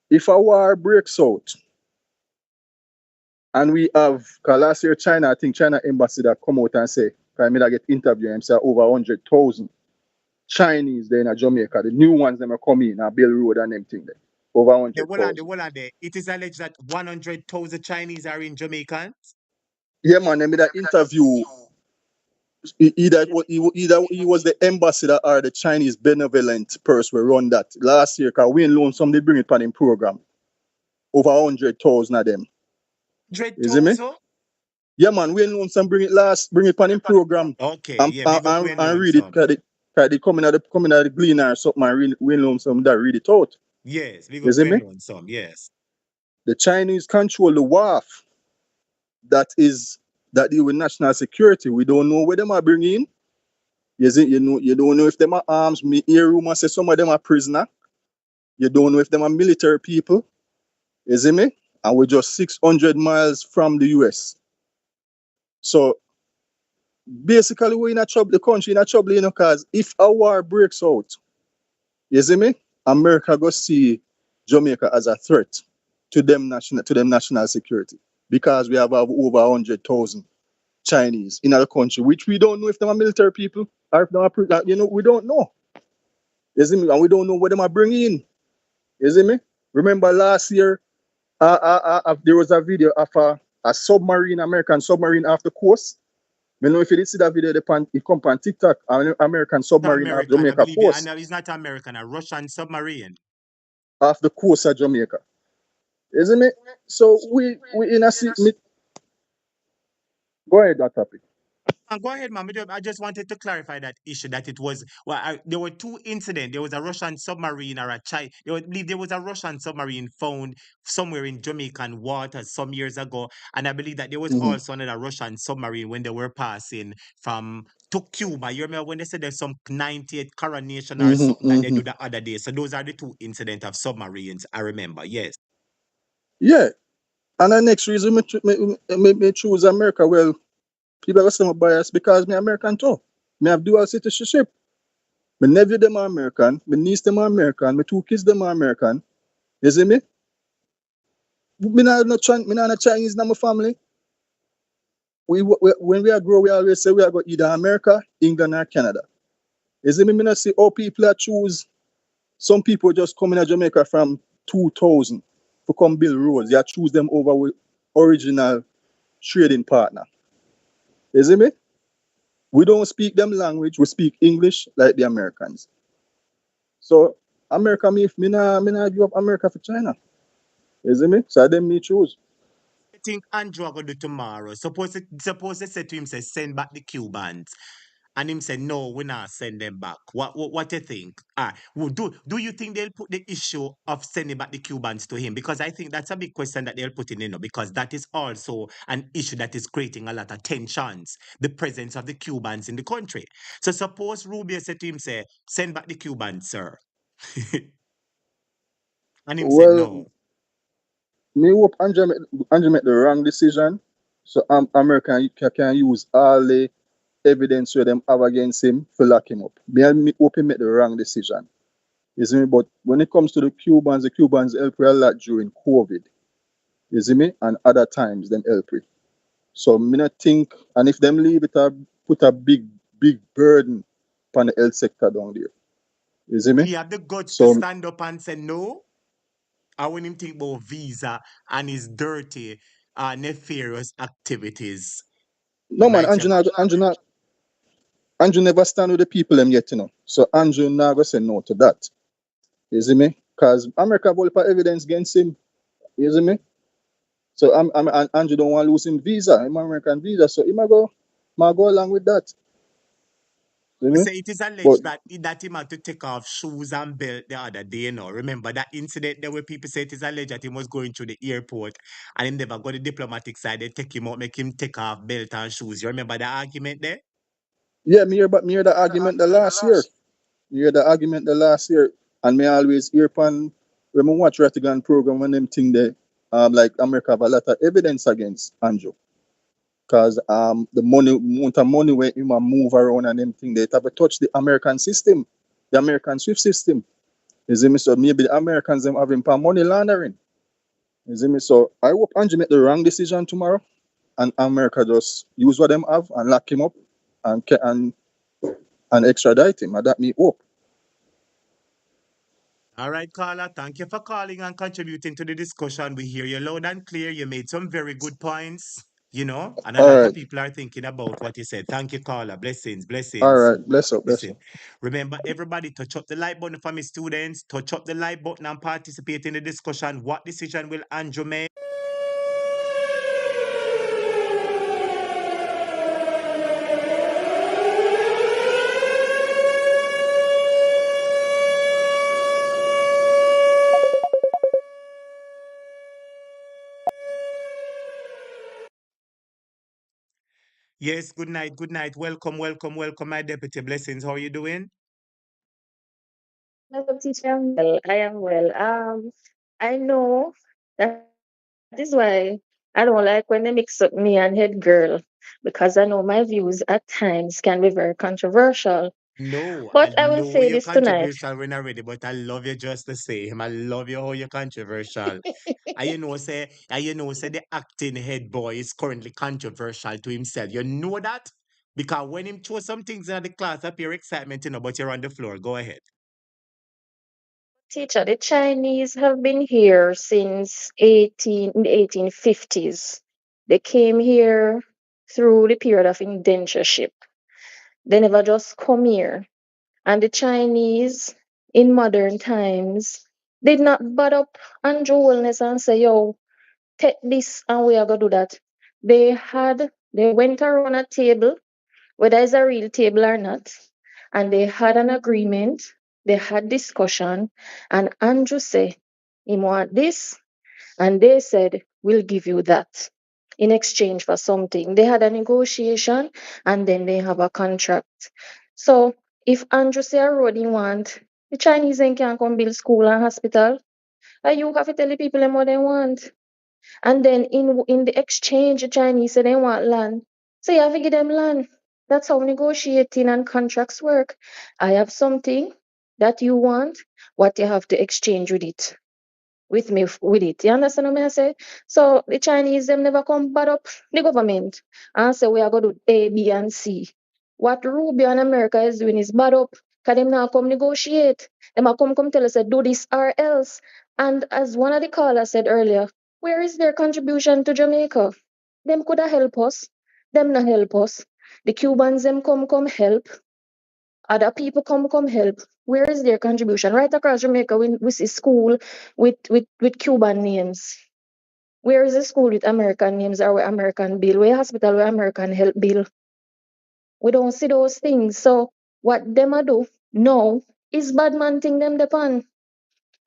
If a war breaks out, and we have, because last year China, I think China embassy that come out and say, because I mean I get interviewed and say over 100,000 Chinese there in Jamaica. The new ones them are coming in, Bill Road and them thing there. Over The one on the 100,000. one on there. It is alleged that 100,000 Chinese are in Jamaica. Yeah, man, them that interview. Either he was the ambassador or the Chinese benevolent person who run that last year. Because we loan some, they bring it on in program. Over 100,000 of them. You see me? 100,000? Yeah, man, we loan some, bring it on in program. Okay, yeah, big up when And loan read it. some. Because they coming out the gleaner or something, and we loan some that read it out. Yes, big You up see when me? loan some. Yes. The Chinese control the wharf that deal with national security. We don't know where them are bringing in. You see, you don't know if them are arms. Me hear rumor say some of them are prisoner. You don't know if them are military people. You see me? And we're just 600 miles from the US. So basically we're in a trouble, the country in a trouble, because if a war breaks out, you see me? America go see Jamaica as a threat to them national security. Because we have over 100,000 Chinese in our country, which we don't know if they are military people or if they are, we don't know. You see me? And we don't know what them are bringing in. You see me? Remember last year, there was a video of a submarine, American submarine off the coast. I don't know if you did see that video, it come on TikTok, an American Not submarine off American, I Jamaica believe it. And coast, it's not American, a Russian submarine. off the coast of Jamaica. Isn't it? So we in a go ahead that topic. Go ahead, ma'am. I just wanted to clarify that issue that it was there were two incidents. There was a Russian submarine or a China. I believe there was a Russian submarine found somewhere in Jamaican waters some years ago, and I believe that there was Mm-hmm. also another Russian submarine when they were passing from to Cuba. You remember when they said there's some 98th coronation or something Mm-hmm. that they Mm-hmm. do the other day? So those are the two incidents of submarines. I remember. Yes. Yeah. And the next reason me choose America, well, people are some bias because me American too. Me have dual citizenship. My nephew them are American, my niece them are American, my two kids them are American. You see me? Me not no Chinese in my family. When we are grow, we always say we are go either America, England, or Canada. You see me? Me not see how people are choose. Some people just come in Jamaica from 2000 to come build roads. They choose them over with original trading partner. You see me? We don't speak them language. We speak English like the Americans. So America, me nah give up America for China. You see me? So them me choose. I think Andrew gonna do tomorrow. Suppose they say to him, say, send back the Cubans. And him say, no, we not send them back. What you think? Do you think they'll put the issue of sending back the Cubans to him? Because I think that's a big question that they'll put in, because that is also an issue that is creating a lot of tensions, the presence of the Cubans in the country. So suppose Rubio said to him, say, send back the Cubans, sir. And him say, Well, no. me hope Andrew make the wrong decision. So America can use all the evidence where them have against him to lock him up. Me hope he make the wrong decision. You see me? But when it comes to the Cubans help a lot during COVID. You see me? And other times them help it. So me not think, and if them leave it, put a big burden upon the health sector down there. You see Will me? he have the guts to So stand up and say no? I want him think about visa and his dirty, nefarious activities. He no man, might say, Andrew never stand with the people them yet, you know. So Andrew never say no to that. You see me? Because America will put evidence against him. You see me? So and Andrew don't want to lose him visa, him American visa. So he might go along with that. See me? say it is But alleged that he had to take off shoes and belt the other day, Remember that incident there where people say it is alleged that he was going through the airport and he never got the diplomatic side. They take him out, make him take off belt and shoes. You remember the argument there? yeah, me hear the argument the last year. You hear the argument the last year, and me always hear pan when me watch Ratigan program when them thing there, like America have a lot of evidence against Andrew. Because the amount of money where him a move around and them thing they have to touch the American system, the American SWIFT system. You see me? So maybe the Americans them having for money laundering. You see me? So I hope Andrew make the wrong decision tomorrow and America just use what them have and lock him up and extradite him. And that me hope. All right, Carla, thank you for calling and contributing to the discussion. We hear you loud and clear. You made some very good points, and a All lot right. of people are thinking about what you said. Thank you, Carla. Blessings, All blessings. right. Bless up, bless Listen, up. remember, everybody, touch up the like button for me, students. Touch up the like button and participate in the discussion. What decision will Andrew make? Yes, good night, good night. Welcome, welcome, welcome, my deputy. Blessings. How are you doing? Hello, teacher. I am well. I know that is why I don't like when they mix up me and head girl because I know my views at times can be very controversial. No, But I I will know say you're this tonight. controversial when I'm ready, but I love you just the same. I love you how you're controversial. And the acting head boy is currently controversial to himself. You know that? Because when him throw some things in the class, appear excitement, but you're on the floor. Go ahead. Teacher, the Chinese have been here since 1850s. They came here through the period of indentureship. They never just come here. And the Chinese in modern times did not butt up Andrew Holness and say, yo, take this and we are gonna do that. They went around a table whether it's a real table or not. And they had an agreement, they had discussion, and Andrew said, he want this, and they said, we'll give you that in exchange for something. They had a negotiation, and then they have a contract. So if Andrew say a road he want, the Chinese then can come build school and hospital, and you have to tell the people them what they want. And then in the exchange, the Chinese say they want land. So you have to give them land. That's how negotiating and contracts work. I have something that you want, what you have to exchange with it. With me with it. You understand what I say? So the Chinese them never come bad up the government and say we are gonna do A, B, and C. What Rubio and America is doing is bad up. Cause them now come negotiate. Them a come tell us say do this or else. And as one of the callers said earlier, where is their contribution to Jamaica? Them could have help us. Them not help us. The Cubans them come help. Other people come help. Where is their contribution? Right across Jamaica, we see school with Cuban names. Where is the school with American names or with American bill? Where hospital with American help bill? We don't see those things. So what them a do now is bad man thing them depend.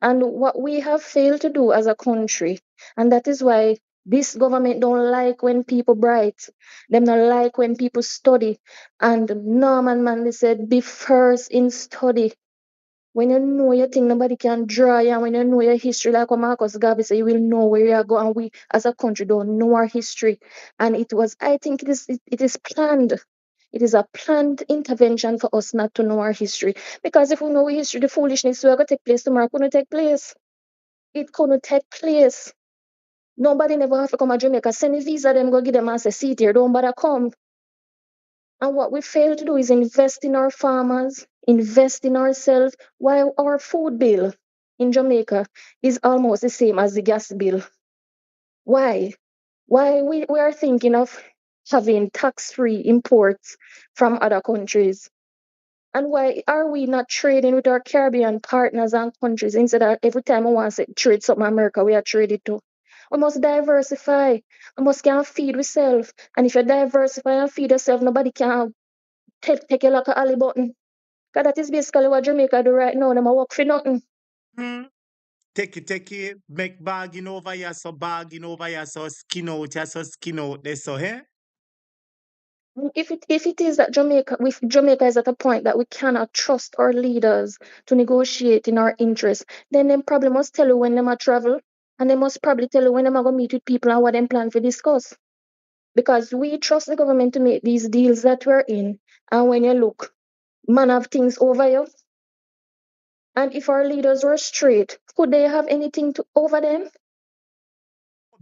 And what we have failed to do as a country, and that is why this government don't like when people bright. Them not like when people study. And Norman Manley said, be first in study. When you know your thing, nobody can draw you. And when you know your history, like what Marcus Garvey said, you will know where you are going. And we, as a country, don't know our history. And it was, I think it is planned. It is a planned intervention for us not to know our history. Because if we know our history, the foolishness we are going to take place tomorrow couldn't take place. It couldn't take place. Nobody never have to come to Jamaica. Send a visa, them go give them and say, see here, don't bother come. And what we fail to do is invest in our farmers, invest in ourselves, while our food bill in Jamaica is almost the same as the gas bill. Why? Why we are thinking of having tax-free imports from other countries? And why are we not trading with our Caribbean partners and countries instead of every time we want to trade something America, we are trading to? We must diversify. We must can feed ourselves. And if you diversify and feed yourself, nobody can take you like a alley button. Because that is basically what Jamaica do right now. Them a work for nothing. Hmm. Take it, make bargain over here, so bargain over here, so skin out here, so skin out there, so, eh? If it is that if Jamaica is at a point that we cannot trust our leaders to negotiate in our interest, then them probably must tell you when them a travel, and they must probably tell you when them a go meet with people and what them plan to discuss. Because we trust the government to make these deals that we're in, and when you look, man have things over you. And if our leaders were straight, could they have anything to over them?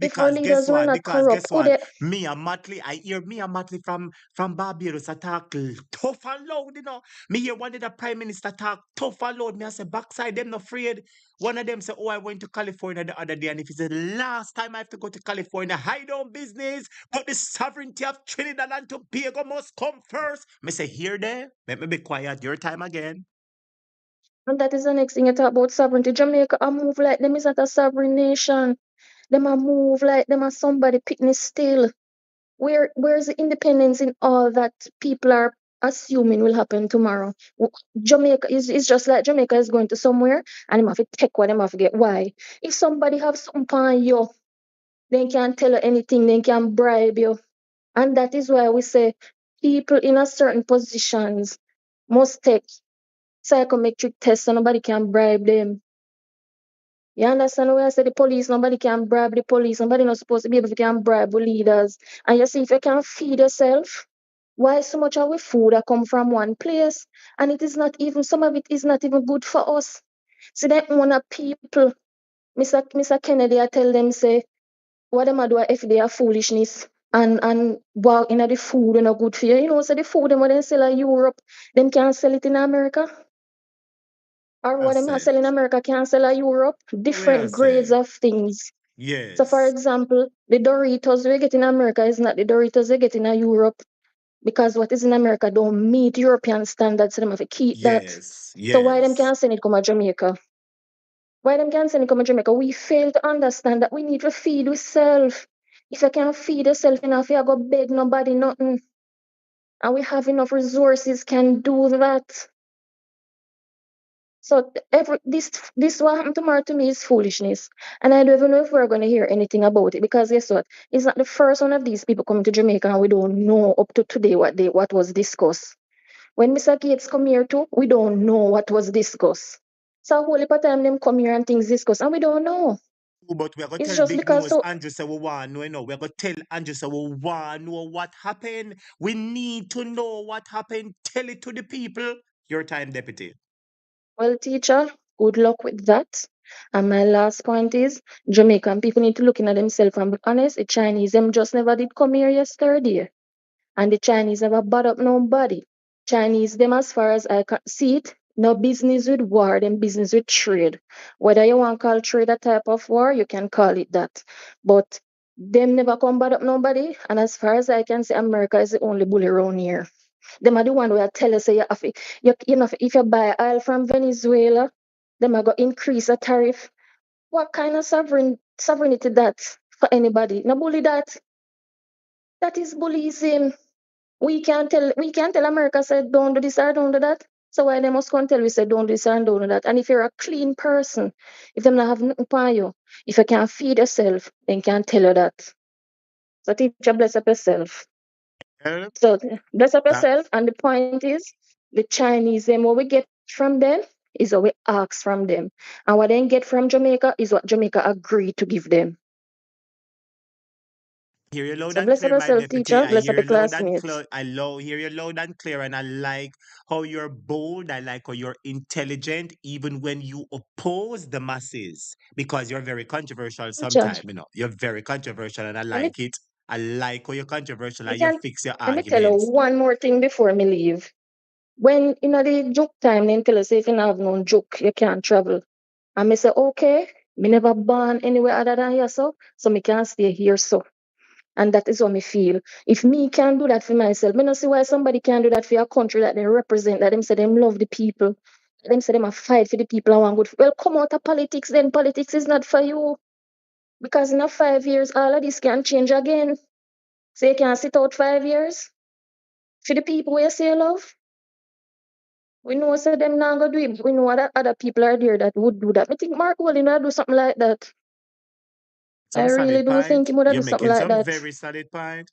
If our Because guess leaders were what? not Because corrupt, guess could what? they? Me and Matley, I hear me and Matley from Barbados I talk tough and loud, you know. Me hear one of the prime minister talk tough and loud. Me I say backside them not afraid. One of them say, oh, I went to California the other day, and if it's the last time I have to go to California, I don't business, but the sovereignty of Trinidad and Tobago must come first. Me say, here there, let me be quiet. Your time again. And that is the next thing you talk about sovereignty. Jamaica a move like them is not a sovereign nation. Them a move like them are somebody picnic still. Where's the independence in all that people are assuming will happen tomorrow? Jamaica is just like Jamaica is going to somewhere and them have to take what them have to get. Why? If somebody have something on you, they can tell you anything, they can bribe you. And that is why we say people in a certain positions must take psychometric tests so nobody can bribe them. You understand why I say the police, nobody can bribe the police, nobody not supposed to be able to can bribe the leaders. And you see, if you can feed yourself, why so much of our food that come from one place? And it is not even, some of it is not even good for us. See, they own a people. Mr. Kennedy, I tell them, say, what them a do if they are foolishness and wow, in the food and not good for you. You know, so the food them what they sell in Europe, them can't sell it in America. Or I what them say, sell in America can't sell in Europe. we are Different grades say, of things. So for yes, example, the Doritos we get in America is not the Doritos we get in Europe. Because what is in America don't meet European standards, so them have to keep that. yes, So why them yes, can't send it come to Jamaica? Why them can't send it come to Jamaica? We fail to understand that we need to feed ourselves. If you can't feed yourself enough, you go beg nobody nothing. and we have enough resources can do that. So this what happened tomorrow to me is foolishness. And I don't even know if we're gonna hear anything about it, because guess what? It's not the first one of these people coming to Jamaica and we don't know up to today what was discussed. When Mr. Gates come here too, we don't know what was discussed. So a whole heap of time them come here and things discussed and we don't know. But we're going to It's tell just big because news. so Andrew said we want to know. We're going to tell Andrew said we want to know what happened. We need to know what happened. Tell it to the people. Your time, deputy. well, teacher, good luck with that. And my last point is Jamaican people need to look in at themselves and be honest. The Chinese them just never did come here yesterday. And the Chinese never bad up nobody. Chinese them, as far as I can see it, no business with war, them business with trade. Whether you want to call trade a type of war, you can call it that. But them never come bad up nobody. And as far as I can see, America is the only bully around here. Them are the one who tell us say you have to, you know, if you buy oil from Venezuela, them are going to increase a tariff. What kind of sovereignty that for anybody? No bully that. That is bullyism. We can tell America said don't do this or don't do that. So why they must come tell we say don't do this and don't do that? And if you're a clean person, if them not have nothing for you, if you can't feed yourself, then can tell you that. So teacher bless up yourself. Well, So bless up that, yourself. And the point is the Chinese them what we get from them is what we ask from them. And what they get from Jamaica is what Jamaica agreed to give them. hear you loud So and bless up clear, my yourself, deputy. teacher. I Bless up hear your you loud and classmates. clear. Hear you loud and clear, and I like how you're bold. I like how you're intelligent, even when you oppose the masses, because you're very controversial. Teacher, Sometimes, you're very controversial, and I let me like it. I like how you're controversial you and you can fix your let me tell you arguments. one more thing before me leave. When the joke time, then tell us if you have no joke, you can't travel. And me say, okay, me never born anywhere other than here, so me can't stay here, so. And that is what me feel. If me can do that for myself, me not see why somebody can do that for a country that they represent, that them say them love the people, them say them a fight for the people and want good. Well, come out of politics then. Politics is not for you. Because in a 5 years, all of this can change again. So you can sit out 5 years for the people where you say you love. We know so them not gonna do it. We know that other people are there that would do that. I think Mark will do something like that. I Some really solid do point. think he would You're do something making like some that. very solid point.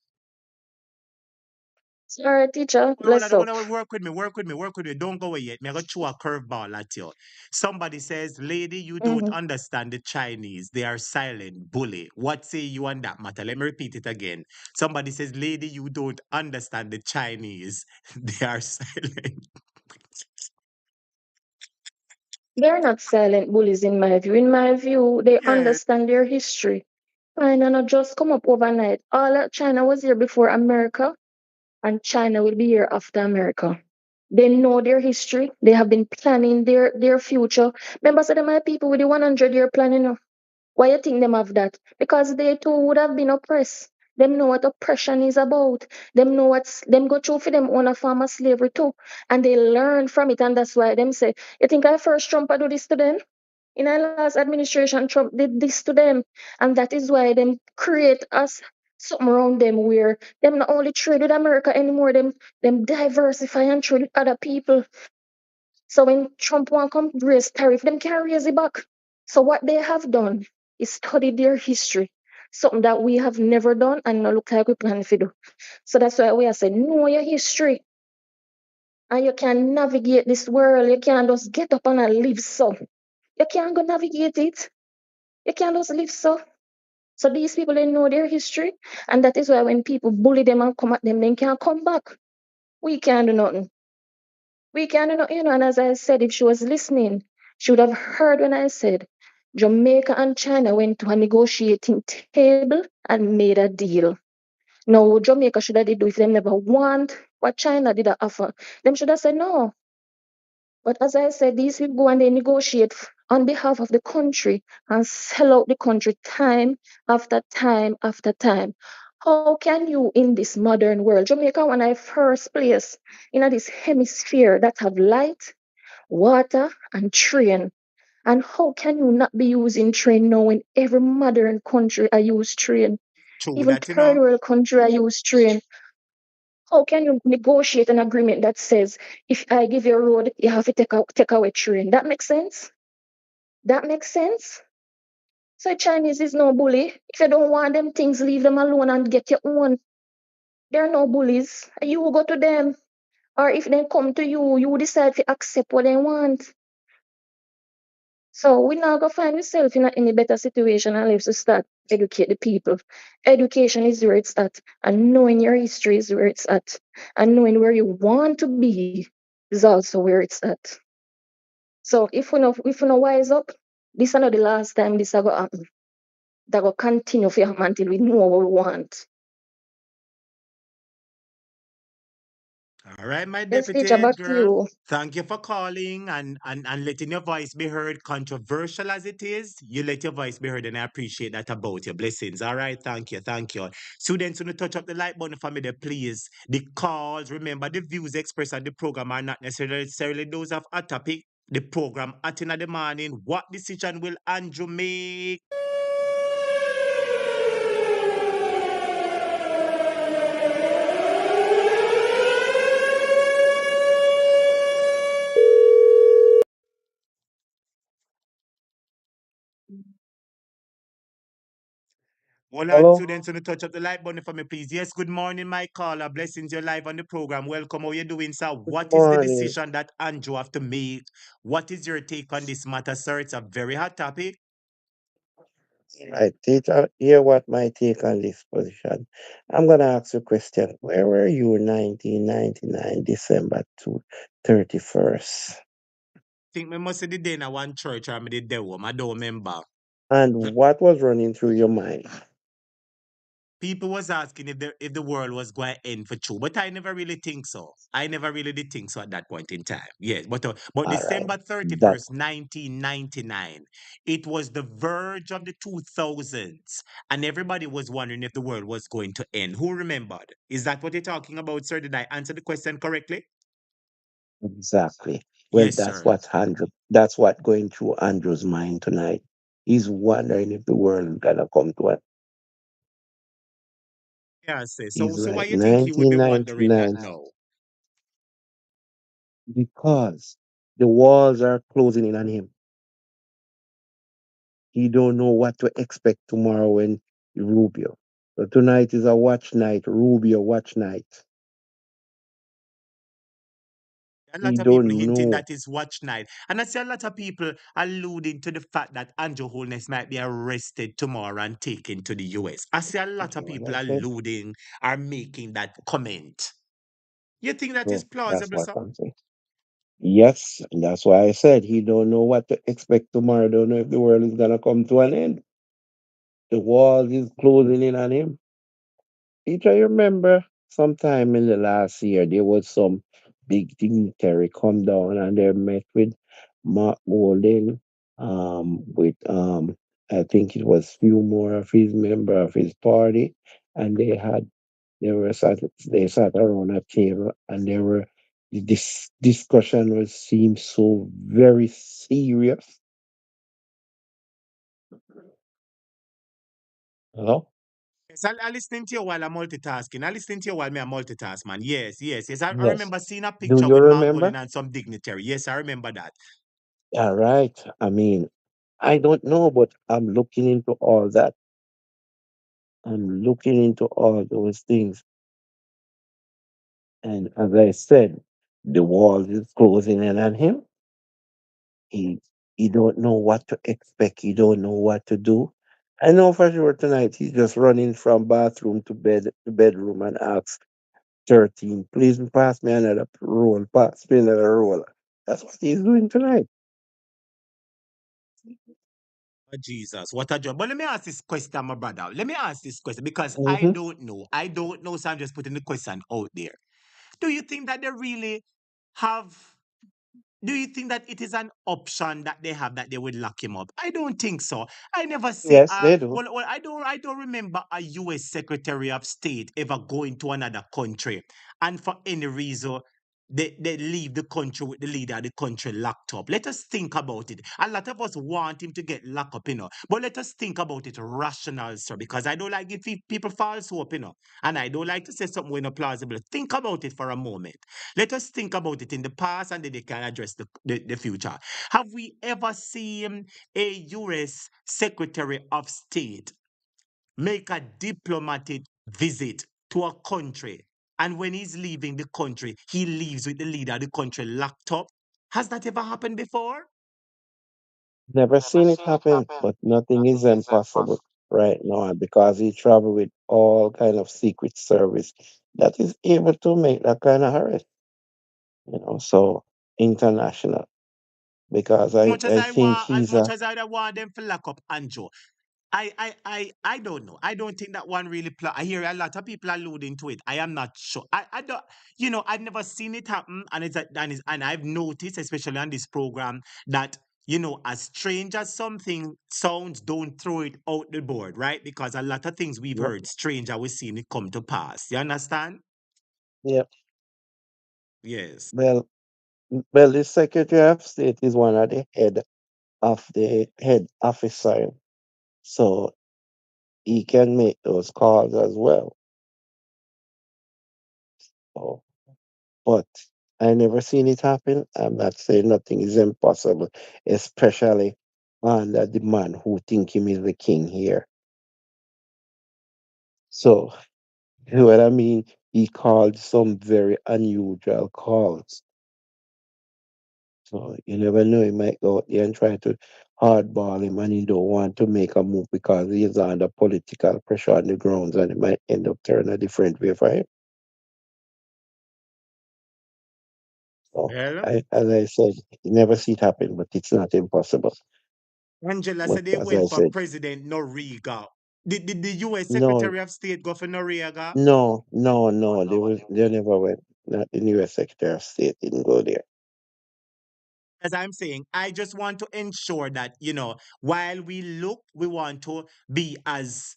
Sorry, teacher. Bless up. Work with me, work with me, work with me. Don't go away yet. Me I go throw a curveball at you. Somebody says, lady, you don't Mm-hmm. understand the Chinese. They are silent, bully. What say you on that matter? Let me repeat it again. Somebody says, lady, you don't understand the Chinese. They are silent. They're not silent bullies in my view. In my view, they Yeah. understand their history. China not just come up overnight. All of China was here before America, and China will be here after America. They know their history. They have been planning their future. Remember, so them are people with the 100-year plan, Why you think them have that? Because they too would have been oppressed. Them know what oppression is about. Them know what's them go through for them own a form of slavery too. And they learn from it. And that's why them say, you think I first Trump I do this to them? In our last administration, Trump did this to them. And that is why them create us something around them where them not only trade with America anymore, them diversify and trade with other people. So when Trump want come raise tariff, them can't raise it back. So what they have done is study their history, something that we have never done and not look like we plan to do. So that's why we are saying, know your history. And you can navigate this world. You can't just get up and live so. You can't go navigate it. You can't just live so. So these people, they know their history. And that is why when people bully them and come at them, they can't come back. We can't do nothing. We can, and as I said, if she was listening, she would have heard when I said Jamaica and China went to a negotiating table and made a deal. Now, Jamaica should have did do if they never want what China did offer. Them should have said no. But as I said, these people go and they negotiate on behalf of the country and sell out the country time after time after time. How can you in this modern world, Jamaica, when I first place in this hemisphere that have light, water, and train. And how can you not be using train now when every modern country I use train? True Even that, third world country I use train. How can you negotiate an agreement that says if I give you a road, you have to take away train? That makes sense? That makes sense? So Chinese is no bully. If you don't want them things, leave them alone and get your own. They're no bullies. You go to them. Or if they come to you, you decide to accept what they want. So we now go find ourselves in any better situation unless we start educate the people. Education is where it's at, and knowing your history is where it's at, and knowing where you want to be is also where it's at. So if we no wise up, this is not the last time this will happen. That will continue for happen until we know what we want. All right, my Yes, teacher, deputy back to girl. you. Thank you for calling and letting your voice be heard. Controversial as it is, you let your voice be heard, and I appreciate that about your blessings. All right, thank you, thank you. Students, when you touch up the like button for me, there, please. The calls, remember, the views expressed on the program are not necessarily those of a topic. The program at in the morning. What decision will Andrew make? Hold on, Hello. students, when you touch up the like button for me, please. Yes, good morning, my caller. Blessings, you're live on the program. Welcome. How you doing, sir? Good What is the morning. decision that Andrew have to make? What is your take on this matter, sir? It's a very hot topic. Right, teacher, hear what my take on this position. I'm gonna ask you a question. Where were you in 1999, December 31st? Think me must say the day in a one church or me the day home. I don't remember. And what was running through your mind? People was asking if the world was going to end for true, but I never really think so. I never really did think so at that point in time. Yes, but All right. December That 31st, 1999, it was the verge of the 2000s, and everybody was wondering if the world was going to end. Who remembered? Is that what you're talking about, sir? Did I answer the question correctly? exactly. Well, Yes, sir. that's what going through Andrew's mind tonight. He's wondering if the world is gonna come to an. Yeah, sir. He's So why like you think he would be wondering that 1999 now? because the walls are closing in on him. He don't know what to expect tomorrow when Rubio. So tonight is a watch night, Rubio watch night. A He lot of people don't hinting know. that it's watch night. And I see a lot of people alluding to the fact that Andrew Holness might be arrested tomorrow and taken to the US. I see a You lot see of what people I said? alluding or making that comment. You think that is So that's plausible, what sir? I'm saying. Yes, and that's why I said he don't know what to expect tomorrow. Don't know if the world is gonna come to an end. The wall is closing in on him. If I remember sometime in the last year there was some big dignitary come down and they met with Mark Walden, with I think it was few more of his member of his party, and they sat around a table and this discussion was seemed so very serious. Hello? Yes, I listening to you while I'm multitasking. I listening to you while me I'm multitask, man. Yes, yes, yes. I Yes. remember seeing a Do picture you with Mark remember? Wolin and some dignitary. Yes, I remember that. All right. I mean, I don't know, but I'm looking into all that. I'm looking into all those things. And as I said, the wall is closing in on him. He he don't know what to expect. He don't know what to do. I know for sure tonight he's just running from bathroom to bedroom and asks 13, please pass me another roll, pass me another roll. That's what he's doing tonight. Oh, Jesus, what a job. But let me ask this question, my brother. Let me ask this question because I Hmm. don't know. I don't know, so I'm just putting the question out there. Do you think that they really have do you think that it is an option that they have that they would lock him up? I don't think so. I never see Yes, they do. well, I don't remember a US Secretary of State ever going to another country and for any reason they leave the country with the leader of the country locked up. Let us think about it. A lot of us want him to get locked up, but let us think about it rational, sir, because I don't like if people false hope, and I don't like to say something when not plausible. Think about it for a moment. Let us think about it in the past, and then they can address the future. Have we ever seen a U.S. Secretary of State make a diplomatic visit to a country, and when he's leaving the country, he leaves with the leader of the country locked up? Has that ever happened before? Never seen it happen, but nothing is impossible right now because he travel with all kind of secret service that is able to make that kind of arrest. So international because As I much as I I think want, as he's much a as I don't want them to lock up Anjo, I don't know. I don't think that one really. I hear a lot of people alluding to it. I am not sure. I don't. I've never seen it happen, and and I've noticed, especially on this program, that as strange as something sounds, don't throw it out the board, right? Because a lot of things we've yep, heard strange, we've seen it come to pass. You understand? yep. Yes. Well, well, the Secretary of State is one of the head officer, so he can make those calls as well. So, but I never seen it happen. I'm not saying nothing is impossible, especially under the man who think him is the king here. So, you know what I mean? He called some very unusual calls. So you never know, he might go out there and try to hardball him and he don't want to make a move because he's under political pressure on the grounds and it might end up turning a different way for him. So Well, as I said, you never see it happen, but it's not impossible. Angela But said they as I went for said, President Noriega. Did the U.S. no, Secretary of State go for Noriega? no, they never went. Not the US Secretary of State didn't go there. As I'm saying, I just want to ensure that, while we look, we want to be as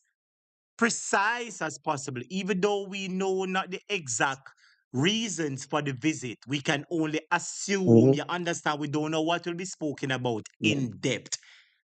precise as possible, even though we know not the exact reasons for the visit. We can only assume, Hmm. you understand, we don't know what will be spoken about Yeah. in depth,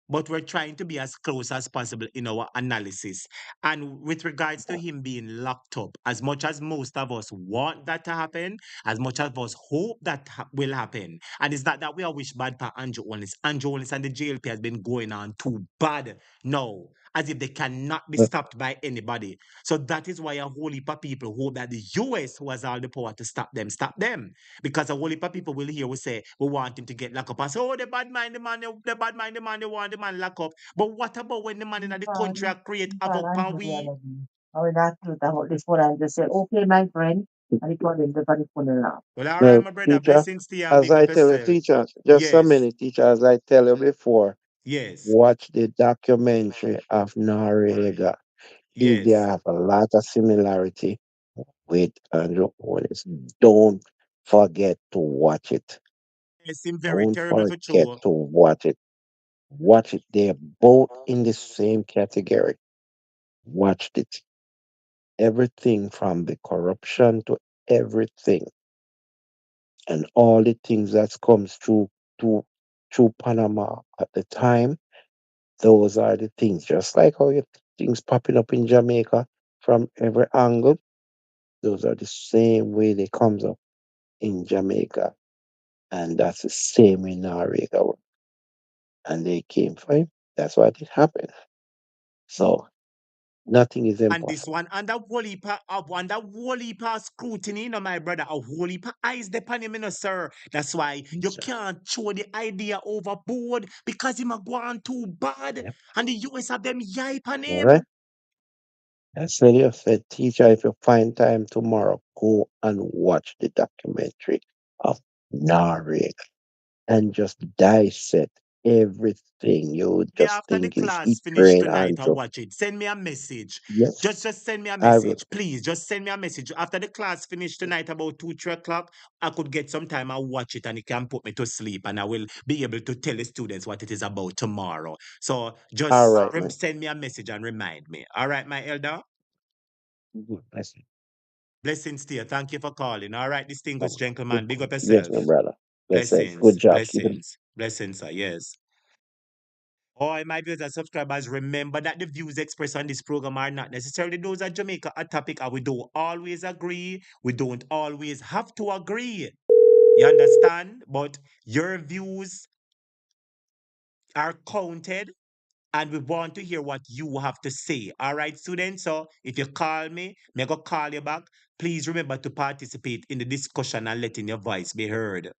but we're trying to be as close as possible in our analysis. And with regards to him being locked up, as much as most of us want that to happen, as much as us hope that will happen, and it's not that we are wish bad for Andrew Holness. Andrew Holness and the JLP has been going on too bad now, as if they cannot be But, stopped by anybody. So that is why a whole heap of people hope that the US, who has all the power to stop them. Because a whole heap of people will hear we say we want him to get locked up and say, oh, the bad mind the man, the bad mind the man, they want the man locked up. But what about when the man in the country create havoc pan we? Or that truth about this one and just say, okay, my friend, and it was the very funeral. Well, all right, well, my brother. teacher, Blessings to you and as big I up tell you, yourself. teacher, just a Yes, minute, teacher, as I tell you before, yes, watch the documentary of Noriega. They yes. have a lot of similarity with Andrew Holness. Don't forget to watch it. It seems very Don't terrible for forget true. to watch it. Watch it. They're both in the same category. Watch it. Everything from the corruption to everything and all the things that comes to through Panama at the time. Those are the things. Just like how you things popping up in Jamaica from every angle. Those are the same way they comes up in Jamaica. And that's the same in Noriega. And they came for him. That's what it happened. So nothing is And this impossible. one, under whole heap of scrutiny, my brother, a whole heap of eyes depend him, sir. That's why you Yes, sir. can't throw the idea overboard because him a go on too bad. Yep. And the US have them yipe on All him. right. That's what you said, teacher. If you find time tomorrow, go and watch the documentary of Noriega and just dissect everything. You would just After the think is class it finish great, tonight, I'll Andrew. watch it. Send me a message. Yes, Just send me a I will. message, please. Just send me a message. After the class finish tonight, about 2, 3 o'clock, I could get some time. I'll watch it and it can put me to sleep, and I will be able to tell the students what it is about tomorrow. So All just right, man. send me a message and remind me. All right, my elder. Good. I see. Blessings to you. Thank you for calling. All right, distinguished Good. gentleman. Big up Yes, yourself. my brother. Blessings. Blessings. Good job. Keep it. Blessings. Blessings, sir. Yes. All my viewers and subscribers, remember that the views expressed on this program are not necessarily those of Jamaica, a topic, and we don't always agree. We don't always have to agree. You understand? But your views are counted, and we want to hear what you have to say. All right, students? So if you call me, may I go call you back. Please remember to participate in the discussion and letting your voice be heard.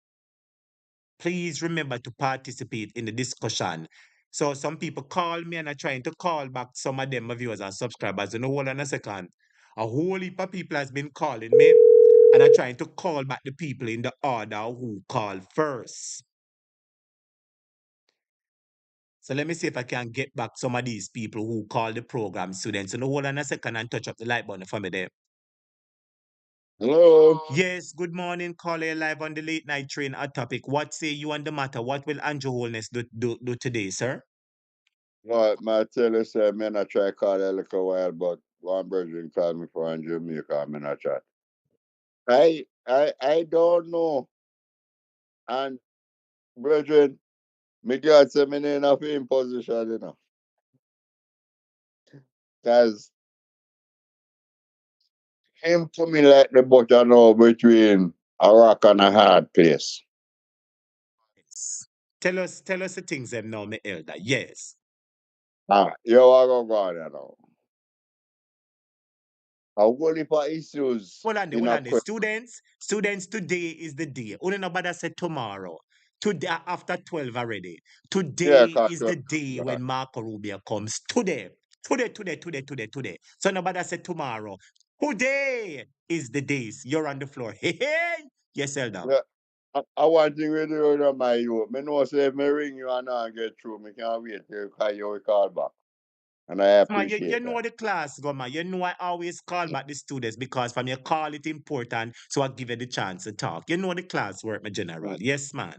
Please remember to participate in the discussion. So some people call me and are trying to call back some of them, my viewers and subscribers. You know, hold on a second. A whole heap of people has been calling me and are trying to call back the people in the order who called first. So let me see if I can get back some of these people who call the program students. So no, hold on a second and touch up the light button for me there. Hello. Yes, good morning, caller live on the late night train. A topic. What say you on the matter? What will Andrew Holness do today, sir? Right, my tell you, say, me not try call a little while, but one brethren called me from Jamaica, me not chat. I don't know. And brethren, me God say me in enough in position, you know. Cause him coming like the butter now between a rock and a hard place. Yes. Tell us the things them now, my elder. Yes. You are go on, you know. A whole heap of issues in Hold a on there. question. Students, today is the day. Only nobody said tomorrow. Today after 12 already. Yeah, Today cause is the day when Marco Rubio comes. Today. Today. So nobody said tomorrow. Today is the days. You're on the floor. Hey, hey. Yes, elder. yeah, I want thing with you on my you. Me know say if me ring you and I get through, me can't wait till you call back. And I Man, you appreciate that. know the class go, man. You know I always call back the students because from you call it important, so I give you the chance to talk. You know the class work, my general. Yes, man.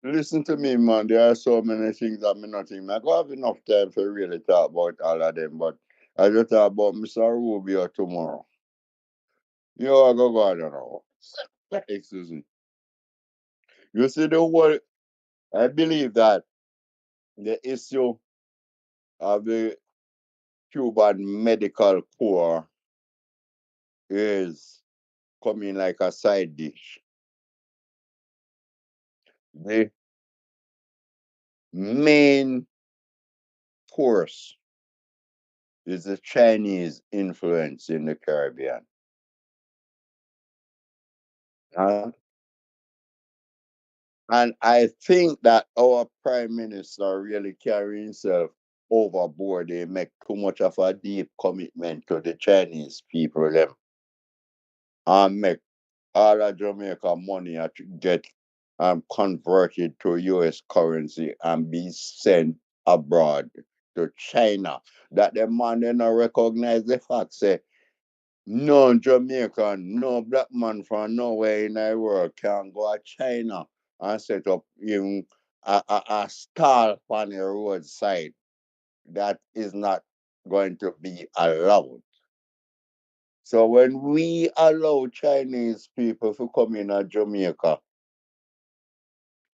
Listen to me, man. There are so many things that me not think. I go have enough time to really talk about all of them, but I just talk about Mr. Rubio tomorrow. You know, I go on now. Excuse me. You see the whole, I believe that the issue of the Cuban medical corps is coming like a side dish. The main course is the Chinese influence in the Caribbean. Uh, and I think that our prime minister really carry himself overboard. They make too much of a deep commitment to the Chinese people them and make all of Jamaica money to get converted to US currency and be sent abroad to China. That the man they not recognize the fact say no Jamaican, no black man from nowhere in the world can go to China and set up even a stall on the roadside. That is not going to be allowed. So when we allow Chinese people to come in Jamaica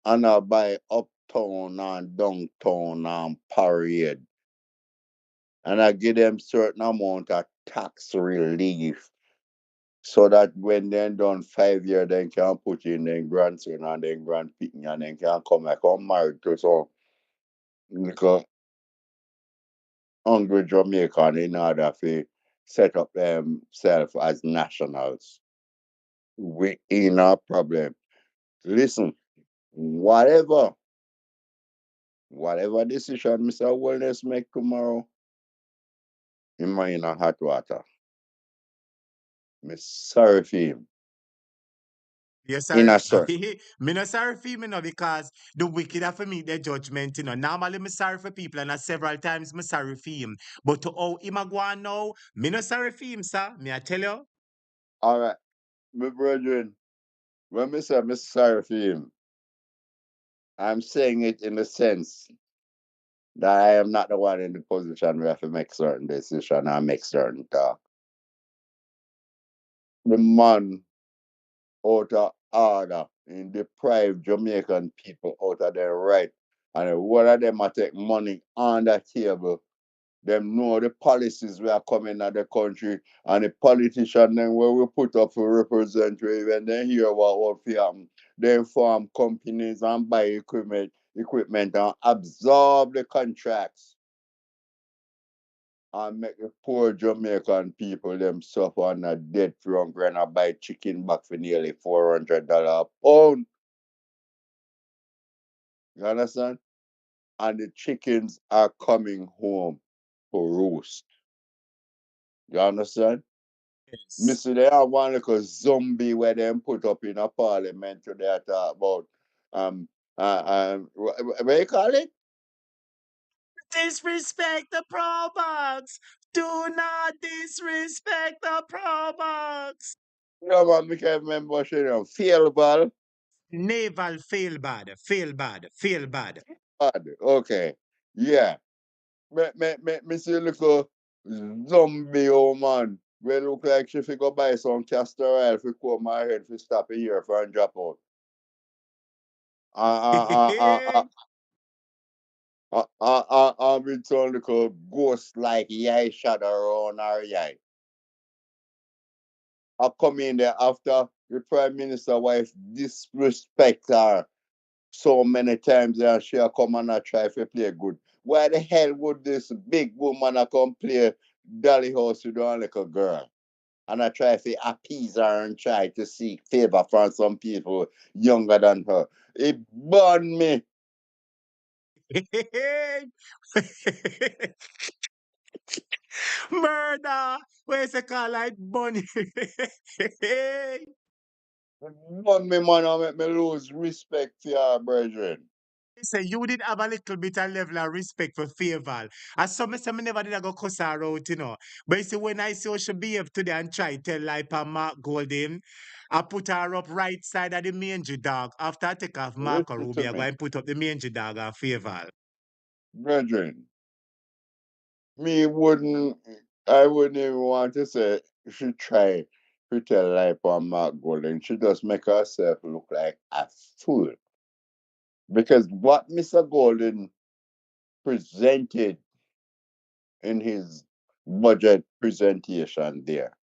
and buy uptown and downtown and parade, and I give them certain amount of tax relief so that when they're done 5 years, they can put in their grandson and their grandpicking and they can come back and married to some little hungry Jamaican in order to set up themselves as nationals. We ain't a problem. Listen, whatever, whatever decision Mr. Wellness make tomorrow, he might in a hot water. Me sorry for him. Yes, In sorry. a sir. Me not sorry for me, no, because the wicked have to meet their judgment, you know. Normally, me sorry for people, and several times me sorry for him. But to how him a go on now, me not sorry for him, sir. Me I tell you. All right, my brethren, when me say me sorry for him, I'm saying it in the sense that I am not the one in the position where I have to make certain decision and make certain talk. the man out of order and deprive Jamaican people out of their right. And one of them are take money on the table. Them know the policies we are coming at the country and the politician then where we put up for representative and then hear what happen. They form companies and buy equipment and absorb the contracts and make the poor Jamaican people them suffer on a dead hunger and I buy chicken back for nearly $400 a pound. You understand? And the chickens are coming home for roast. You understand? Me Yes. see they have one little zombie where them put up in a parliament today talk about what you call it? Disrespect the Pro Box. Do not disrespect the Pro Box. No man, me can't remember what you know. Fail ball. Naval feel bad, feel bad, feel bad. Bad. Okay. Yeah. Me see a little zombie old man. We look like she fi go buy some castor oil fi comb my head fi stop a year for and drop out. With some little ghost like eye shadow around her eye. I come in there after the Prime Minister wife disrespect her so many times and she'll come and I try to play good. Why the hell would this big woman a come play Dolly House with one little girl? And I try to appease her and try to seek favor from some people younger than her. It burned me. Murder. Where's the call like bunny? It burned me, man, and make me lose respect for your brethren. Say you did have a little bit of level of respect for Faval. As some say me never did I go cuss her out, you know. But you see, when I see how she behave today and try tell like a Mark Golden, I put her up right side of the mangy dog. After I take off Marco Listen to Rubio, I go me, and put up the mangy dog and Faval. brethren. Me wouldn't, I wouldn't even want to say she try to tell lie on Mark Golden. She just make herself look like a fool. Because what Mr. Golden presented in his budget presentation there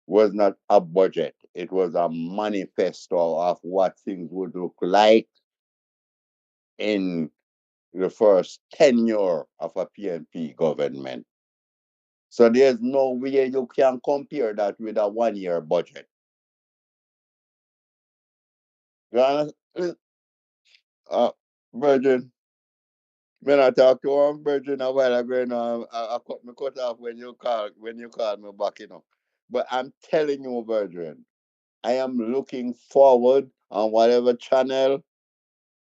was not a budget. It was a manifesto of what things would look like in the first tenure of a PNP government. So there's no way you can compare that with a 1 year budget. You understand? Virgin, when I talk to one Virgin a while ago, you know, I cut me cut off when you call me back, you know. But I'm telling you, Virgin, I am looking forward on whatever channel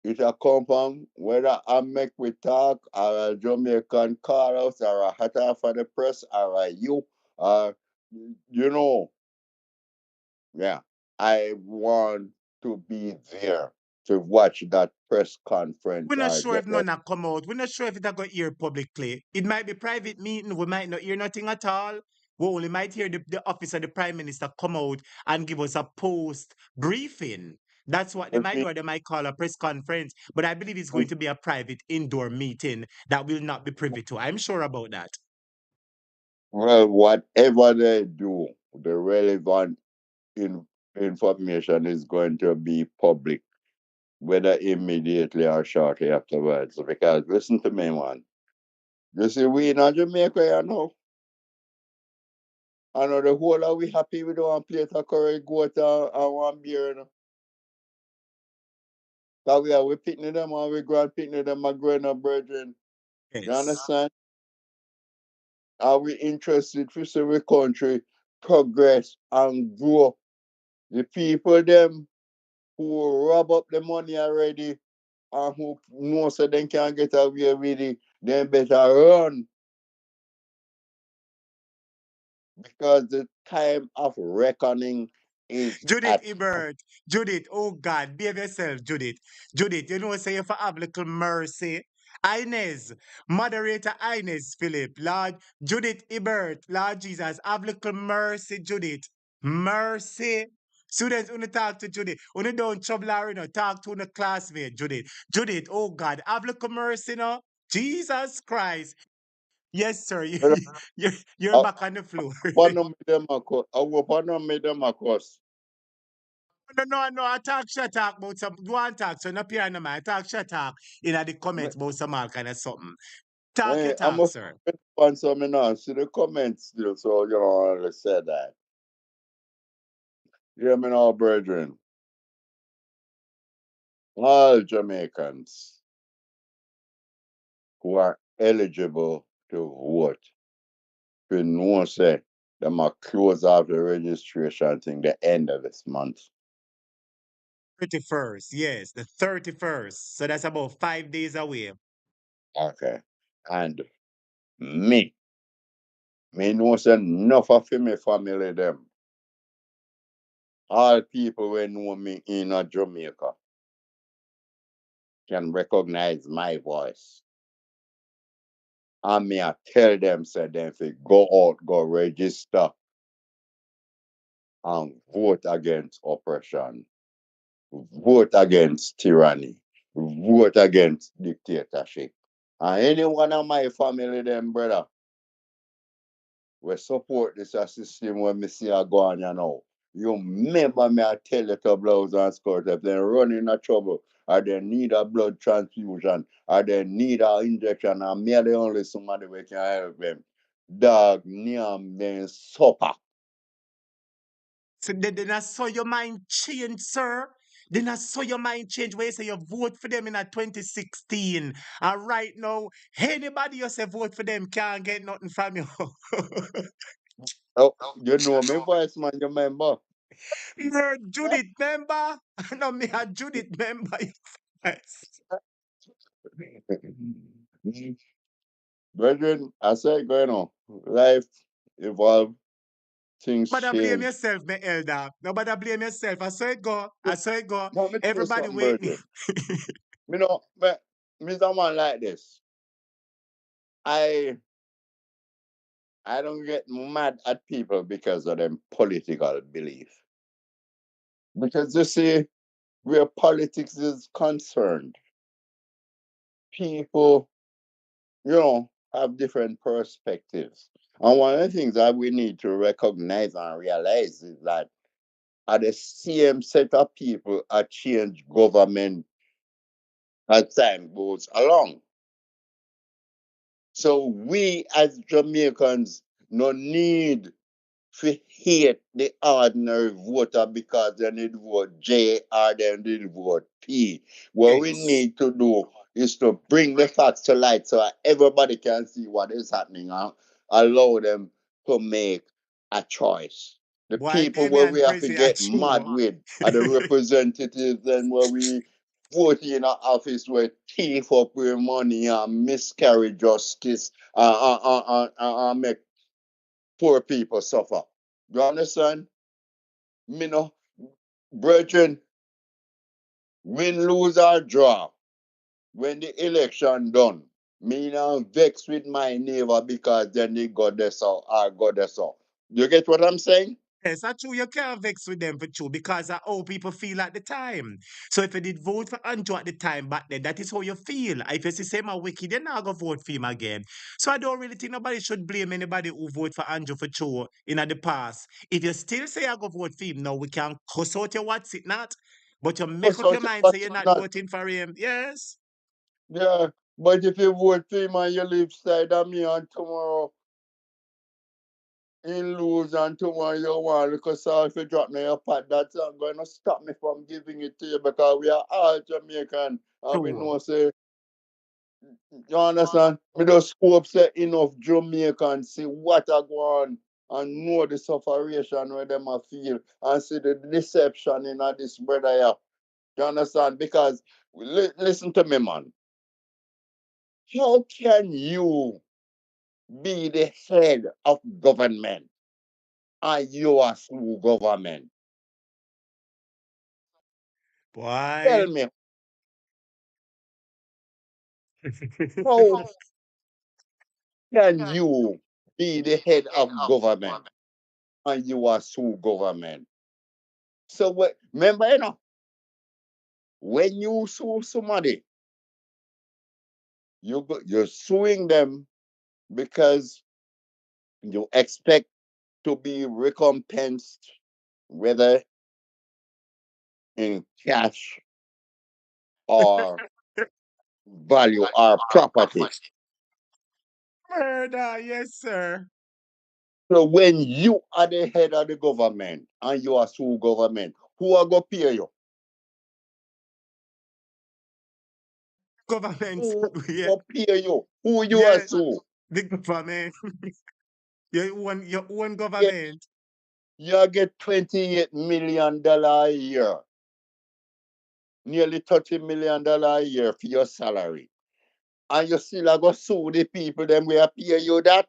it will come from, whether I make we talk or a Jamaican call us or a hot off for the press or a you or you know. Yeah, I want to be there to watch that press conference We're not or sure get if that. none have come out. We're not sure if it got hear publicly. It might be private meeting. We might not hear nothing at all. We only might hear the office of the Prime Minister come out and give us a post briefing. That's what they I might mean, do, or they might call a press conference. But I believe it's going to be a private indoor meeting that will not be privy to. I'm sure about that. well, whatever they do, the relevant in, information is going to be public, whether immediately or shortly afterwards. Because listen to me, man. You see, we in Jamaica, you know. I know the whole of we happy with one plate of curry goat and one beer, you know. That we picnic them and we grand picnic them and growing up, brethren. You Yes. understand? Are we interested to see the country progress and grow? The people them who rob up the money already and who know so they can get away with it, they better run because the time of reckoning is Judith at hand. Ebert, Judith, oh God, behave yourself, Judith. Judith, you know, say if I have little mercy. Inez, moderator Inez Philip, Lord Judith Ebert, Lord Jesus, have little mercy, Judith. Mercy. Students, only talk to Judith. Only don't trouble her, talk to the classmate, Judith. Judith, oh God, have look of mercy, Jesus Christ. Yes, sir. But You're I back on the floor. upon them a course. I upon them a course. No. I talk shit talk about some. You want talk, so no peer no man. I talk shit talk in the comments about some all kind of something. Talk your I'm talk, a sir. sponsor me now. See the comments still, so you know I said that. Hear me now, brethren. All Jamaicans who are eligible to vote should know say them are close off the registration thing the end of this month. 31st, yes, the 31st. So that's about 5 days away. Okay. And me know say enough of my family them. All people who know me in Jamaica can recognize my voice. And me I tell them say them if go out, go register and vote against oppression, vote against tyranny, vote against dictatorship. And any one of my family them, brother, we support this a system when me see a go on you know. You remember me I tell you to blouse and skirt if they run in a trouble or they need a blood transfusion or they need an injection and me are the only somebody we can help them. Dog, name them supper. So then I saw your mind change, sir. Then I saw your mind change where you say you vote for them in a 2016. And right now, anybody you say vote for them can't get nothing from you. Oh, you know me voice man, you remember? You're Judith member. No, me a Judith member. Yes. Brethren, I say going on. Life evolve, things But I blame change. yourself, my elder. Nobody blame yourself. I saw it go. I saw it go. Let me tell you Everybody something, waiting. brethren. Me know, me someone like this. I I don't get mad at people because of them political belief. Because you see, where politics is concerned, people, have different perspectives. And one of the things that we need to recognize and realize is that are the same set of people that change government as time goes along. So we as Jamaicans no need to hate the ordinary voter because they need vote J or they need vote P. What we Yes. need to do is to bring the facts to light so that everybody can see what is happening and allow them to make a choice. The Boy, people where Damien we have to Prezi a get mad true. with are the representatives and where we vote in an office where thief up with money and miscarry justice and make poor people suffer. You understand? Me know, brethren, win, lose or draw, when the election done, me now vex with my neighbor because then they got this or I got this or. You get what I'm saying? Yes, that's true. You can't vex with them for true because of how people feel at the time. So if you did vote for Andrew at the time back then, that is how you feel. If you see same a wicked, you're not gonna vote for him again. So I don't really think nobody should blame anybody who vote for Andrew for true in the past. If you still say I go vote for him, now we can cuss out your what's it not. But you make Because up your mind so what's you're it not not? voting for him. Yes. Yeah. But if you vote for him and you live side of me and tomorrow in lose and tomorrow you want because if you drop me your pot, that's not going to stop me from giving it to you because we are all Jamaican and we True. know say you understand? Me just hope say enough Jamaicans see what are going on and know the sufferation where them a feel and see the deception in this brother here. You understand? Because listen to me, man. How can you be the head of government and you are through government? Boy. Tell me, how can you be the head of government and you are sue government. So remember, when you sue somebody, you're suing them because you expect to be recompensed, whether in cash or value or property. Murder, yes, sir. So when you are the head of the government and you are sue government, who are gonna pay you? Government, Who yeah, gonna pay you? Who you are yeah, sue? the government, your own Get government. you get $28 million a year, nearly $30 million a year for your salary, and you still are gonna sue the people. Them we are pay you that.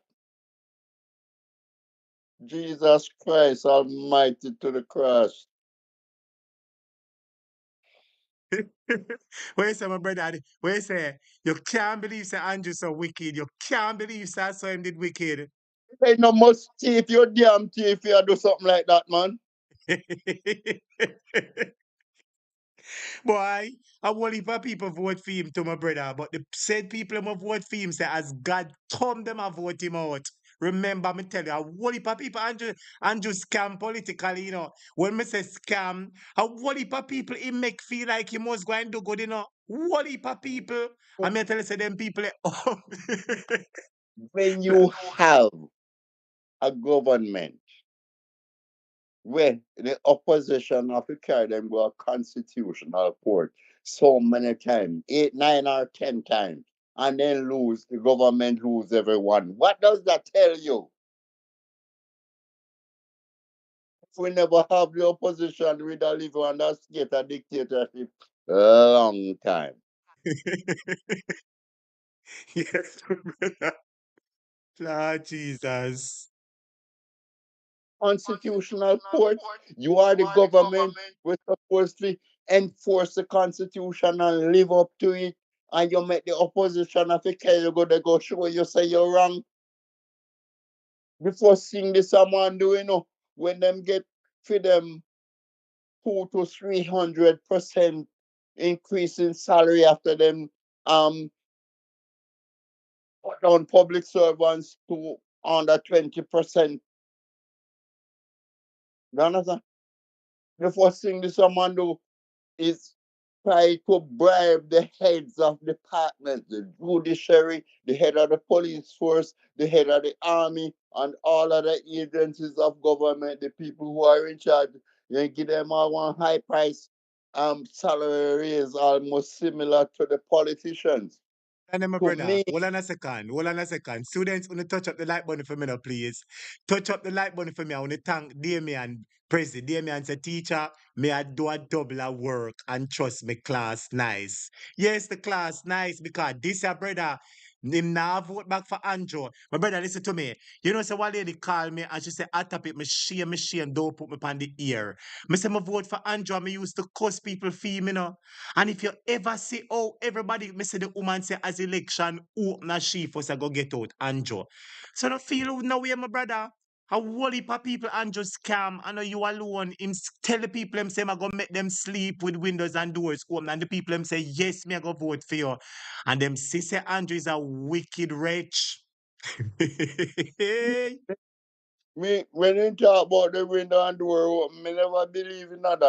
Jesus Christ Almighty to the cross. What you say, my brother? What you say? You can't believe say Andrew so wicked. You can't believe say I saw him did wicked. Ain't no must thief, you damn thief, you do something like that, man. Boy, a whole heap of people vote for him to my brother, but the said people who vote for him say as God come them a vote him out. Remember, me tell you, a whole heap of people Andrew scam politically, When me say scam, a whole heap of people he make feel like he must go and do good, Whole heap of people. I mean, tell you, say them people, oh. When you have a government where the opposition have to carry them go a constitutional court so many times, 8, 9, or 10 times, and then lose, the government lose everyone. What does that tell you? If we never have the opposition, we'd live under state a dictatorship a long time. Yes, brother. Lord Jesus. Constitutional court, you are the government. We're supposed to enforce the constitution and live up to it. And you make the opposition of a care you go they go show you say you're wrong. The first thing this someone do, when them get for them 200 to 300% increase in salary after them cut down public servants to under 20%. You understand? The first thing this someone do is try to bribe the heads of departments, the judiciary, the head of the police force, the head of the army, and all other agencies of government, the people who are in charge. You give them all one high price salary is almost similar to the politicians. And then, my To brother, me, hold on a second. Hold on a second. Students, want to touch up the like button for me now, please. Touch up the like button for me. I want to thank Damien, Prezi. Damien said, teacher, may I do a double of work and trust me, class nice. Yes, the class nice because this your brother. Him now vote back for Andrew. My brother, listen to me. You know, so one lady called me and she said, I tap it, me shame, don't put me on the ear. Me say, me vote for Andrew and me used to cuss people for him, And if you ever see how everybody, me say the woman say as election open as she first I go get out Andrew. So no feel no way, my brother. A whole heap of people Andrew scam. I know you alone. Him tell the people him say I go make them sleep with windows and doors open. And the people him say, yes, me I go vote for you. And them say Andrew is a wicked wretch. me when you talk about the window and door open, me never believe in that.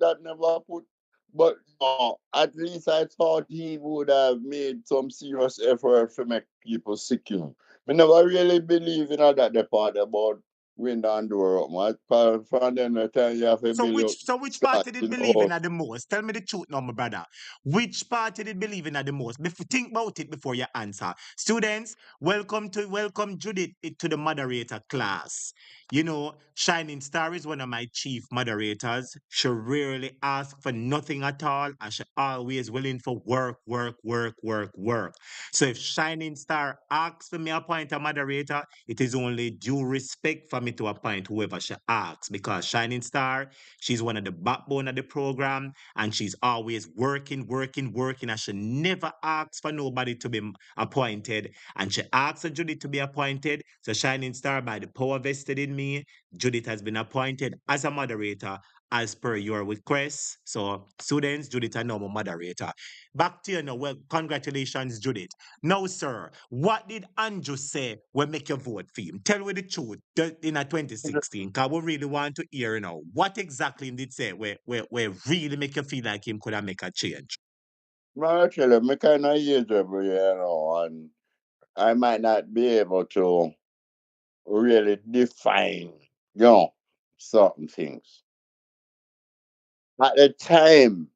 That never put. But no, at least I thought he would have made some serious effort to make people secure. Me never really believe in that part about window and door open. From then the time you have to So build which up, so which start party did in the believe in house. at the most? Tell me the truth now, my brother. Which party did believe in at the most? Think about it before you answer. Students, welcome Judith to the moderator class. Shining Star is one of my chief moderators. She rarely asks for nothing at all, and she always willing for work, work, work, work, work. So if Shining Star asks for me appoint a moderator, it is only due respect for me me to appoint whoever she asks because Shining Star, she's one of the backbone of the program and she's always working, and she never asks for nobody to be appointed. And she asks for Judith to be appointed. So Shining Star, by the power vested in me, Judith has been appointed as a moderator as per your request. So students, Judith, I know my moderator. Back to you now. Well, congratulations, Judith. Now, sir, what did Andrew say when make your vote for him? Tell me the truth in a 2016, because we really want to hear now. What exactly did say where really make you feel like him could have make a change? Well, actually, I'm kind of age every year, and I might not be able to really define, certain things. At the time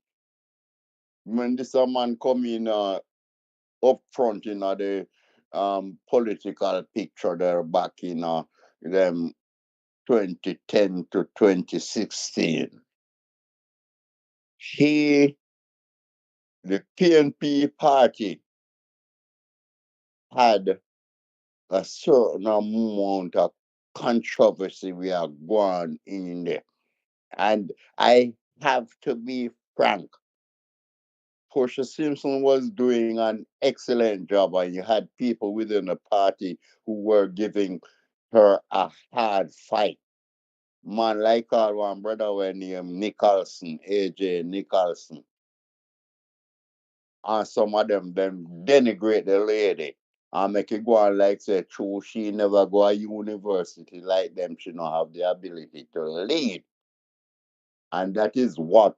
when this man come in up front in the political picture there back in them 2010 to 2016, the PNP party had a certain amount of controversy we are going in there. And I have to be frank, Portia Simpson was doing an excellent job, and you had people within the party who were giving her a hard fight. Man, like our one brother when named Nicholson, AJ Nicholson, and some of them then denigrate the lady and make it go on like say true she never go to university like them, she don't have the ability to lead. And that is what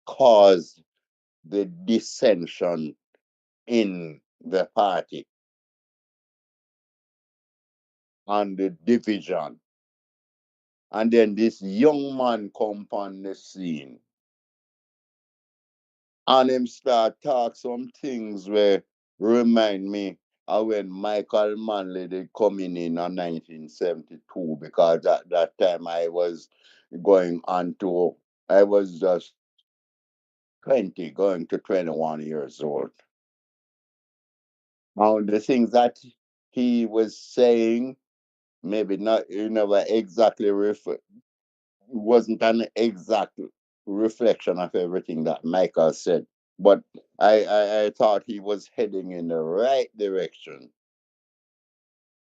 caused the dissension in the party and the division. And then this young man come on the scene and him start talk some things where remind me of when Michael Manley did coming in 1972, because at that time I was I was just 20 going to 21 years old. Now the things that he was saying, maybe not, you never exactly wasn't an exact reflection of everything that Michael said, but I thought he was heading in the right direction.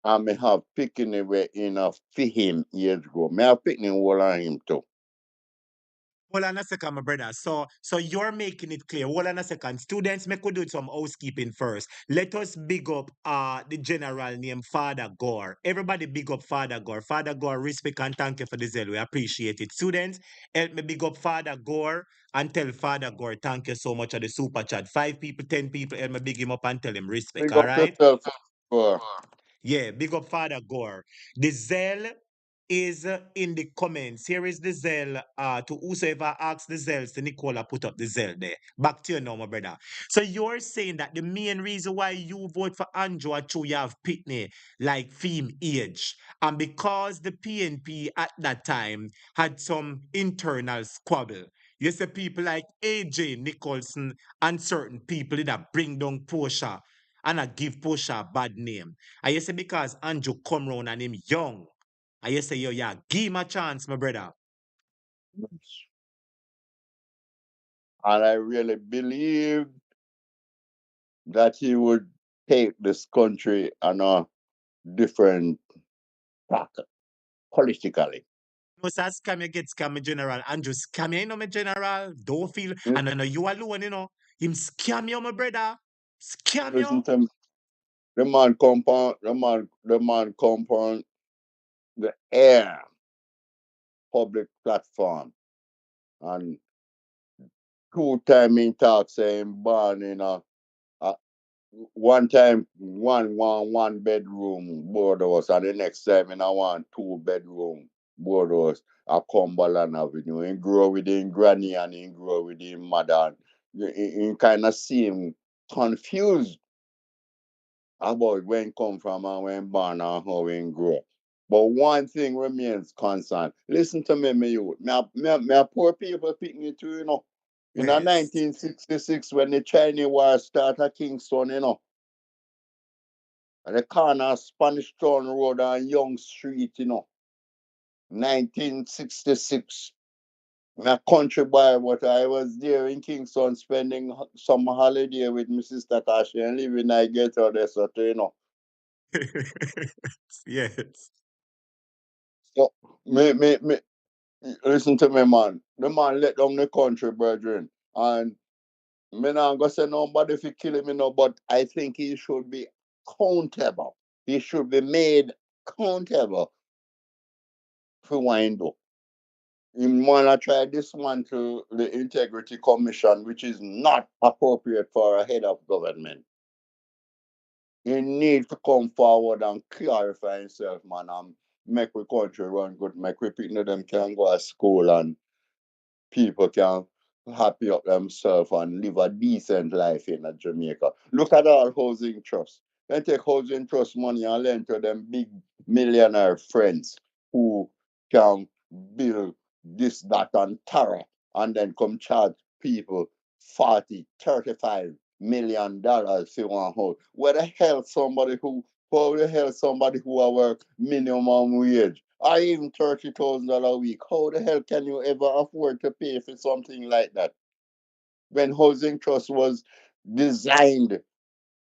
I may have picking away enough for him years ago. May have picking all on him too. Hold on a second, my brother. So you're making it clear. Hold on a second. Students, make we do some housekeeping first. Let us big up the general named Father Gore. Everybody big up Father Gore. Father Gore, respect and thank you for the zeal. We appreciate it. Students, help me big up Father Gore and tell Father Gore thank you so much for the super chat. 5 people, 10 people, help me big him up and tell him respect. Big All up right? yourself for Yeah, big up Father Gore. The Zell is in the comments. Here is the Zell. To whosoever asks the Zells, to Nicola put up the Zell there. Back to you now, my brother. So you're saying that the main reason why you vote for Andrew Achu, you have Pitney, like theme age. And because the PNP at that time had some internal squabble. You see people like AJ Nicholson and certain people that bring down Portia and I give Portia a bad name. I say because Andrew come round and him young. I say, yo, yeah, give him a chance, my brother. and I really believe that he would take this country on a different track politically. No, sir, scam you get scam, my general. Andrew scam you, my general. Don't feel, and I know you alone, Him scam you, my brother. Scam Listen you. to me. The man compound the air public platform, and 2 time in talk saying born in a one time one bedroom boardhouse, and the next time in a 2 bedroom boardhouse at Cumberland Avenue. He grow with him granny and he grow with him mother. He kind of seem confused about when come from and when born and how he grow. But one thing remains constant. Listen to me, my youth. Me a poor people pick me too, In a Yes. 1966, when the Chinese war started at Kingston, At the corner of Spanish Town Road and Young Street, 1966. I'm a country boy, but I was there in Kingston spending some holiday with Mrs. Takashi and living I get out there, Yes. So, me, listen to me, man. The man let down the country, brethren. And me not gonna say nobody if he kill him, but I think he should be accountable. He should be made accountable for what he do. He wanna try dismantle the Integrity Commission, which is not appropriate for a head of government. He need to come forward and clarify himself, man, and make the country run good, make we people them can go to school and people can happy up themselves and live a decent life in Jamaica. Look at all housing trust. They take housing trust money and lend to them big millionaire friends who can build this, that, and Tara, and then come charge people 40, $35 million for one house. Where the hell somebody who how the hell somebody who work minimum wage or even $30,000 a week? How the hell can you ever afford to pay for something like that? When housing trust was designed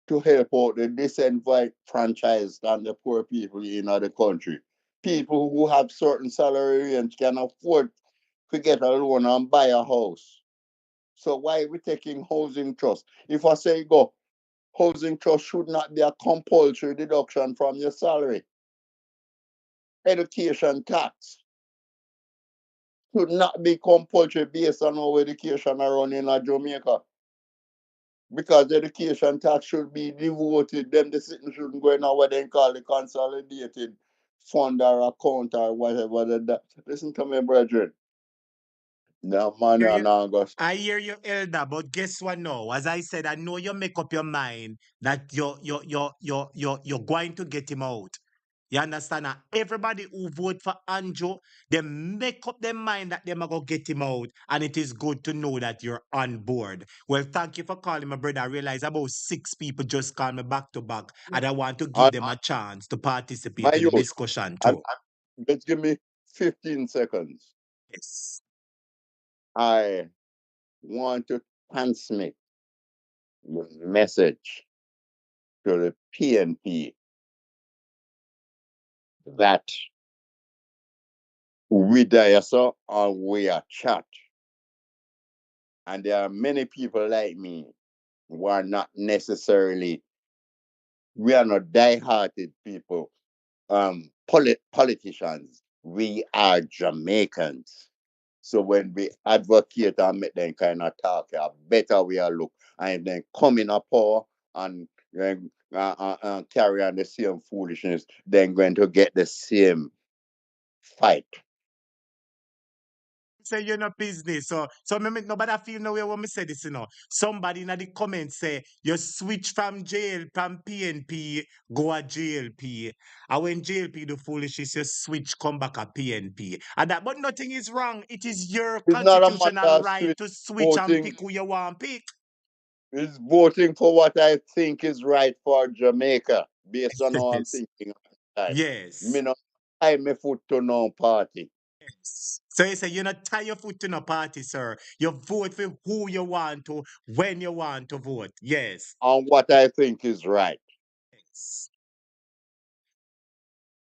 to help out the disenfranchised and the poor people in the country. People who have certain salary range can afford to get a loan and buy a house. So why are we taking housing trust? If I say go, housing trust should not be a compulsory deduction from your salary. Education tax should not be compulsory based on how education are run in Jamaica. Because education tax should be devoted, them the citizens shouldn't go in what they call the consolidated fund or account or whatever. Listen to me, brethren. The money Hear are you. not going I hear you, Elder, but guess what now? As I said, I know you make up your mind that you're going to get him out. You understand? Now, everybody who vote for Andrew, they make up their mind that they're going to get him out. And it is good to know that you're on board. Well, thank you for calling my brother. I realize about 6 people just called me back to back. And I want to give and them a chance to my participate in the youth, discussion and too. just give me 15 seconds. Yes. I want to transmit the message to the PNP that we there so and we are chat. And there are many people like me who are not necessarily, we are not die-hearted people, politicians. We are Jamaicans. So when we advocate and make them kind of talk, a better we are look. And then come in a power and carry on the same foolishness, then going to get the same fight. Say you're not business. So me make nobody feel no way when me say this, Somebody in the comments say you switch from PNP, go a JLP. And when JLP do foolishness, you switch, come back a PNP. And that, but nothing is wrong. It is your It's not a constitutional matter of right switch to switch and voting. pick who you want to pick. It's voting for what I think is right for Jamaica, based on how I'm Yes. thinking at the time. Me Yes. not tie my foot to no party. Yes. So you say you're not tie your foot to no party, sir. You vote for who you want to, when you want to vote. Yes. On what I think is right. Yes.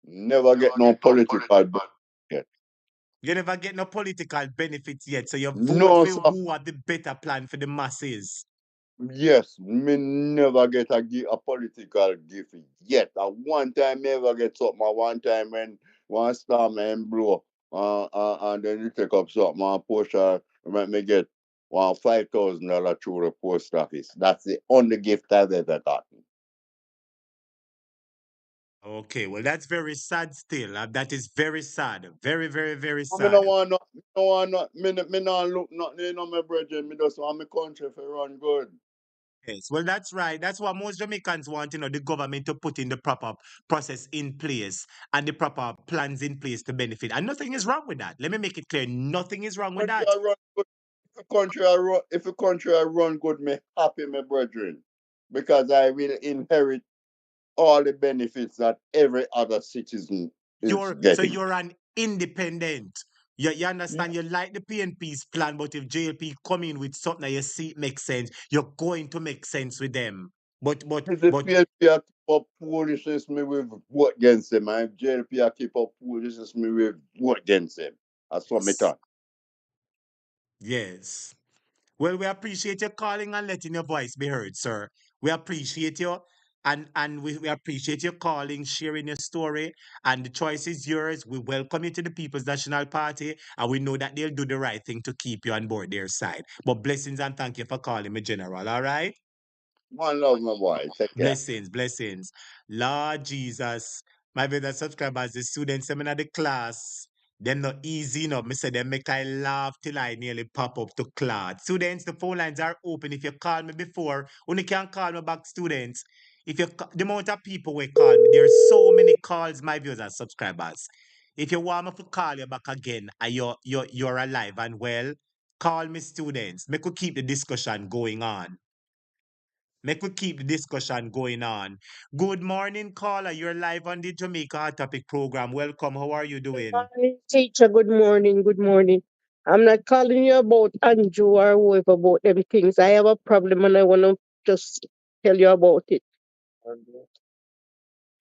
Never get no political benefit. You never get no political benefits yet, so you vote No, for sir. who have the better plan for the masses. Yes, me never get a political gift yet. At one time, me ever get something. At one time when one storm and blow, and then you take up something and push make me get $5,000 through the post office. That's the only gift I've ever gotten. Okay, well, that's very sad still. That is very sad. Very, very, very I mean, no sad. want no, no want no, me not look nothing in my brethren. Me just want my country to run good. Yes, well, that's right. That's what most Jamaicans want, the government to put in the proper process in place and the proper plans in place to benefit. And nothing is wrong with that. Let me make it clear. Nothing is wrong with Country that. I run good. If a country I run good, me happy, my brethren, because I will inherit all the benefits that every other citizen is getting. You're an independent. You understand, you like the PNP's plan, but if JLP come in with something that you see makes sense, you're going to make sense with them. If the PNP keep up foolishness, me will vote against them. And if JLP keep up foolishness, me will vote against them. That's what me thought. yes. Well, we appreciate you calling and letting your voice be heard, sir. We appreciate you. And we appreciate you calling, sharing your story, and the choice is yours. We welcome you to the People's National Party, and we know that they'll do the right thing to keep you on board their side. But blessings and thank you for calling me, General. All right? One love, my boy. Take care. Blessings, blessings. Lord Jesus, my brother subscribers, the students, them in the class, them not easy enough. Me say them make I laugh till I nearly pop up to class. Students, the phone lines are open. If you call me before, only can call me back, students. If you the amount of people will call me, there's so many calls, my viewers and subscribers. If you want me to call you back again and you're alive and well, call me, students. Make we keep the discussion going on. Make we keep the discussion going on. Good morning, caller. You're live on the Jamaica Hot Topic program. Welcome. How are you Good doing? morning, teacher. Good morning. Good morning. I'm not calling you about Andrew or whoever about them things. I have a problem and I want to just tell you about it.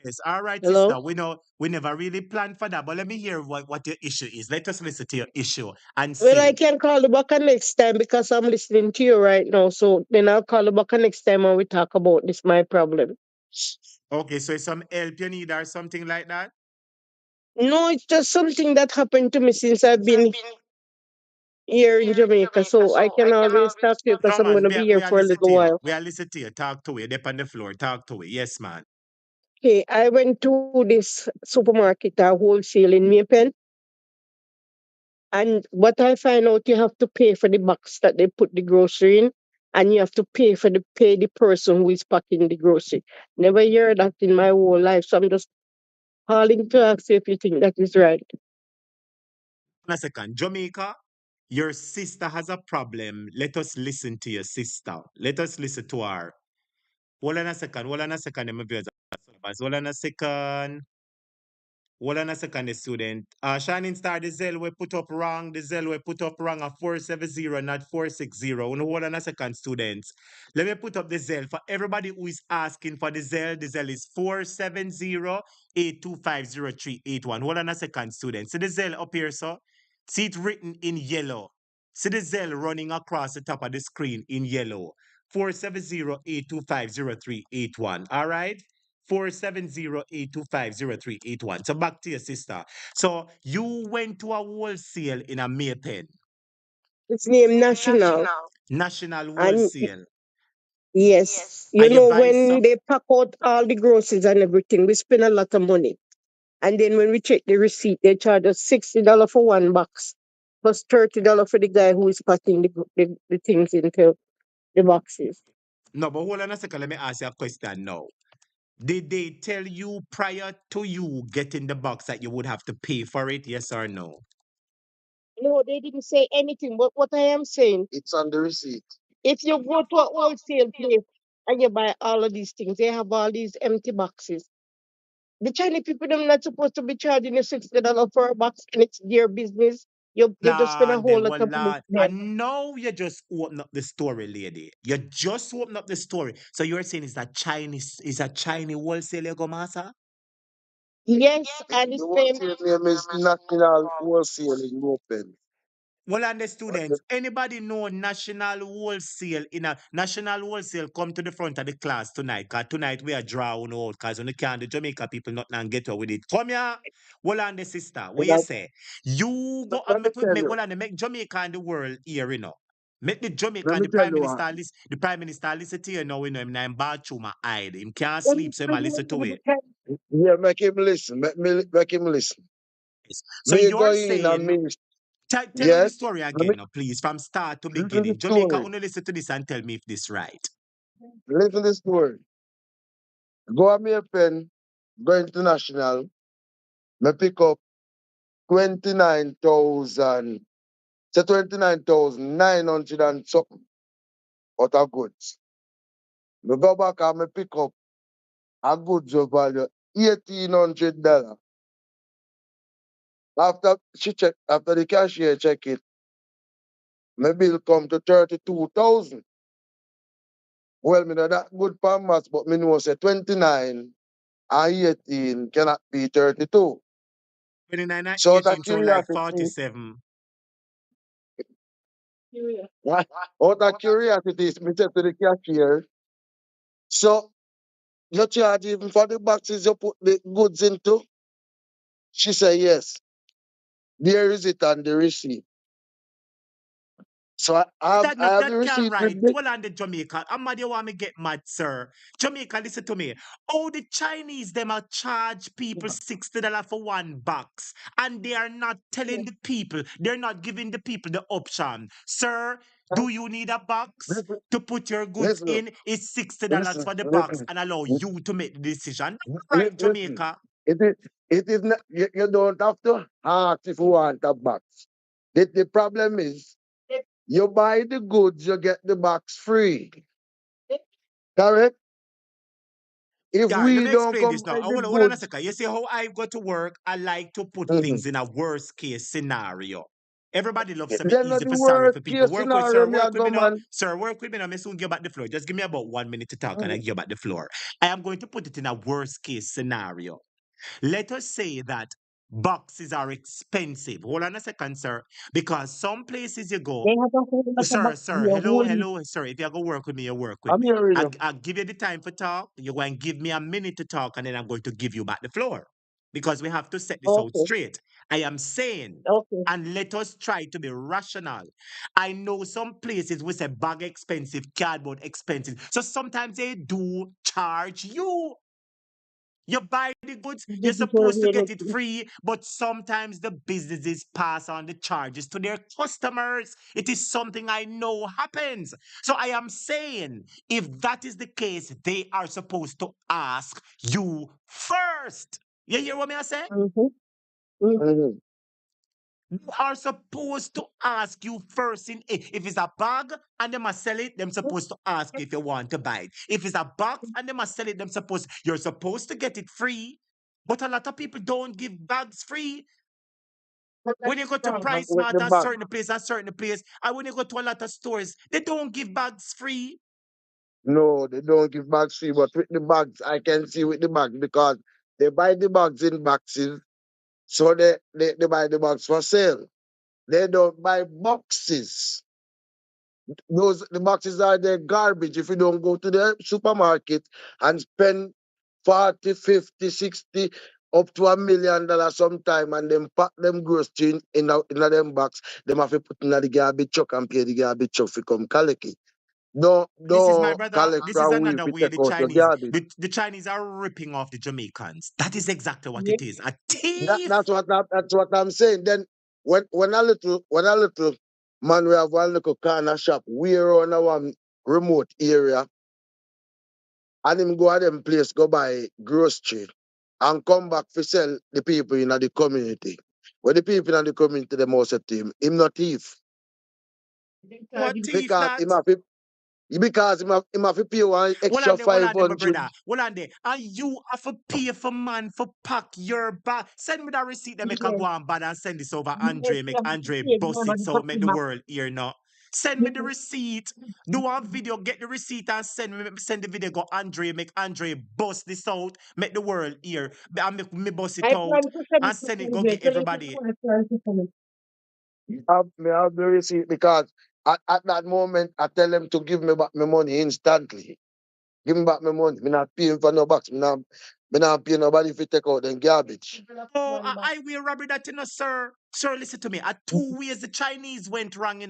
Yes, all right, Hello? sister. We know we never really planned for that, but let me hear what your issue is. Let us listen to your issue and Well, I see. can call you back next time because I'm listening to you right now. So then I'll call you back next time and we talk about this, my problem. Okay, so it's some help you need or something like that? No, it's just something that happened to me since I've been here in Jamaica. So I can always talk to you because Come I'm going on, to be here we are for a listening little to you. while. We are listening to you. Talk to you. Dip on the floor. Talk to you. Yes, man. Okay, I went to this supermarket or wholesale in Maypen. And what I find out, you have to pay for the box that they put the grocery in, and you have to pay the person who is packing the grocery. Never heard that in my whole life, so I'm just calling to ask you if you think that is right. A second. Jamaica, your sister has a problem. Let us listen to your sister. Let us listen to her. Hold on a second. Hold on a second. My viewers and subscribers. Hold on a second. Hold on a second, the student. Shining Star, the Zell we put up wrong. The Zell we put up wrong at 470, not 460. No, hold on a second, students. Let me put up the Zell. For everybody who is asking for the Zell is 470-825-0381. Hold on a second, students. See the Zell up here, sir? See it written in yellow. See the Zell running across the top of the screen in yellow. 470-825-0381. All right? 470-825-0381. So back to your sister. So you went to a wholesale in a Maypen. It's named National. National And wholesale. yes, you And you know, buy when some they pack out all the groceries and everything, we spend a lot of money. And then when we check the receipt, they charge us $60 for one box, plus $30 for the guy who is packing the things into the boxes. no, but hold on a second. Let me ask you a question now. Did they tell you prior to you getting the box that you would have to pay for it? Yes or no? No, they didn't say anything. But what I am saying, it's on the receipt. If you go to a wholesale place and you buy all of these things, they have all these empty boxes. The Chinese people, them not supposed to be charging you $60 for a box, and it's their business. You just spend a Lord, whole them, lot well, of money Lord. there. And now you just open up the story, lady. You just open up the story. So you're saying is a Chinese wholesale you go, master? Yes, and it's same. The wholesale name is National Wholesaling Open. Well, and the students, anybody know national wholesale come to the front of the class tonight? Cause tonight we are drawing out because when you can't the Jamaica people not and get away with it. Come here. Well, and the sister, what you say? You go and Let me tell make you. well and make Jamaica and the world here, you know. Make the Jamaica Let and me tell you what. the prime minister listen to you now, you know, him in bathroom and hide. Him can't sleep, so him a listen to it. Yeah, make him listen. Make him listen. Yes. So Me you're go in and saying me tell me the yes. story Let me again, now, please, from start to listen to the beginning. Jamaica, story. only listen to this and tell me if this right. Listen to the story. Go on me a pen, go international. Me pick up 29,000. Say 29,900 and something out of goods. Me go back and me pick up a goods of value $1,800. After the cashier check it, my bill come to 32,000. Well, me know that good for maths, but me know say 29 and 18 cannot be 32. 29 and So out of 18 sound like curiosity, 47. out of curiosity, me said to the cashier, so you charge even for the boxes you put the goods into? She said, yes. There is it on the receipt. So I have the That can receipt with right. me. Well, on the Jamaica. I'm mad you want me get mad, sir. Jamaica, listen to me. Oh, the Chinese, them are charge people $60 for one box. And they are not telling the people, they're not giving the people the option. Sir, do you need a box Listen, to put your goods listen, in? It's $60 listen, for the box listen, and allow you to make the decision. Right, listen. Jamaica. It is not, you don't have to ask if you want a box. The problem is, you buy the goods, you get the box free. Correct? If Yeah, let we me don't explain come this now. buy the Hold on a goods, second. You see how I go to work? I like to put mhm, things in a worst case scenario. Everybody loves to be then easy the for sorry worst for people. case Work with scenario, sir, me a work with go me now. man. Sir, work with me now. Me soon give back the floor. Just give me about 1 minute to talk and I give you back the floor. I am going to put it in a worst case scenario. Let us say that boxes are expensive. Hold on a second, sir. Because some places you go, They have a whole lot of sir, box sir, here, hello, holy. hello, sir. If you go work with me, you work with I'm me. hearing you. I'll give you the time for talk. You're going to give me a minute to talk, and then I'm going to give you back the floor because we have to set this out Okay, straight. I am saying, okay. and let us try to be rational. I know some places we say bag expensive, cardboard expensive. So sometimes they do charge you. You buy the goods, you're This is where supposed to we get it free, but sometimes the businesses pass on the charges to their customers. It is something I know happens. So I am saying, if that is the case, they are supposed to ask you first. You hear what I say? Mm-hmm. Mm-hmm. Mhm. They are supposed to ask you first if it's a bag and they must sell it, them supposed to ask you if you want to buy it. If it's a box and they must sell it, you're supposed to get it free. But a lot of people don't give bags free. When you go to Price With Mart the and bag. certain place, and when you go to a lot of stores, they don't give bags free. No, they don't give bags free, but with the bags, I can see with the bags because they buy the bags in boxes, so they buy the bags for sale. They don't buy boxes. The boxes are their garbage. If you don't go to the supermarket and spend 40, 50, 60, up to $1 million sometime and then pack them groceries in a them box, them have to put in the garbage truck and pay the garbage truck to come collect it. This is my Don't brother. collect This is from we if another you way take out your garbage. The Chinese are ripping off the Jamaicans. That is exactly what Yeah. it is. A thief. That's what I'm saying. Then when a little man we have one little corner shop, we're on a one remote area, and him go to them place, go buy grocery, and come back to sell the people in the community. When the people in the community them also to him not thief. What thief Because that? him have to pay one extra Hold on there, my 500. brother. Hold on there. And you have to pay for man for pack your bag. Send me that receipt that make a Yes. go and bad and send this over Yes, Andre. we Make have to Andre pay bust it normally so for make the the box. world hear now. Send me the receipt. Do a video, get the receipt and send the video. Go Andre, make Andre bust this out, make the world hear. And make me bust it I out plan to send it and to send it, go Sunday. get Tell it to everybody. I plan to send it. Have the receipt because at that moment I tell them to give me back my money instantly. Give me back my money. Me not paying for no box. Me not paying nobody if you take out them garbage. Oh, I will robbery that, sir. Sir, listen to me. At two ways the Chinese went wrong,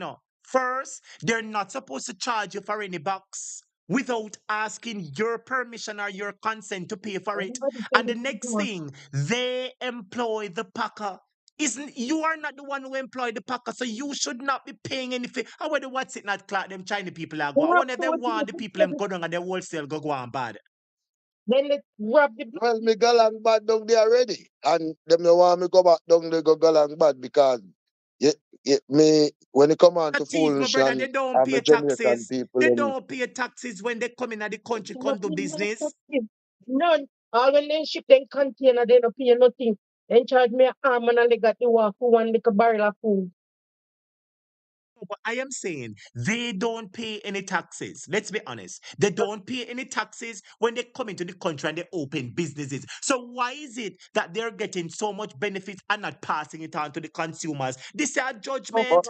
First, they're not supposed to charge you for any box without asking your permission or your consent to pay for it. Everybody send And the it to next God. thing, they employ the packer. Isn't you are not the one who employed the packer, so you should not be paying anything. I wonder what's it not Clarke, them Chinese people are They go. I have wonder if they to want the people them go down and the wholesale go on bad. then let's grab the Well, me galang bad down there already. And them no want me go back down there go galang bad because me when it come on A to thief, my foolish brother, they don't and pay the Jamaican taxes. people They them don't pay taxes when they come in the country, come cannot do be more business. effective. None. All when they ship them container, they don't pay nothing. Then charge me an arm and they got the walk for one little barrel of food. But I am saying they don't pay any taxes. Let's be honest. They don't pay any taxes when they come into the country and they open businesses. So why is it that they're getting so much benefits and not passing it on to the consumers? This is a But judgment.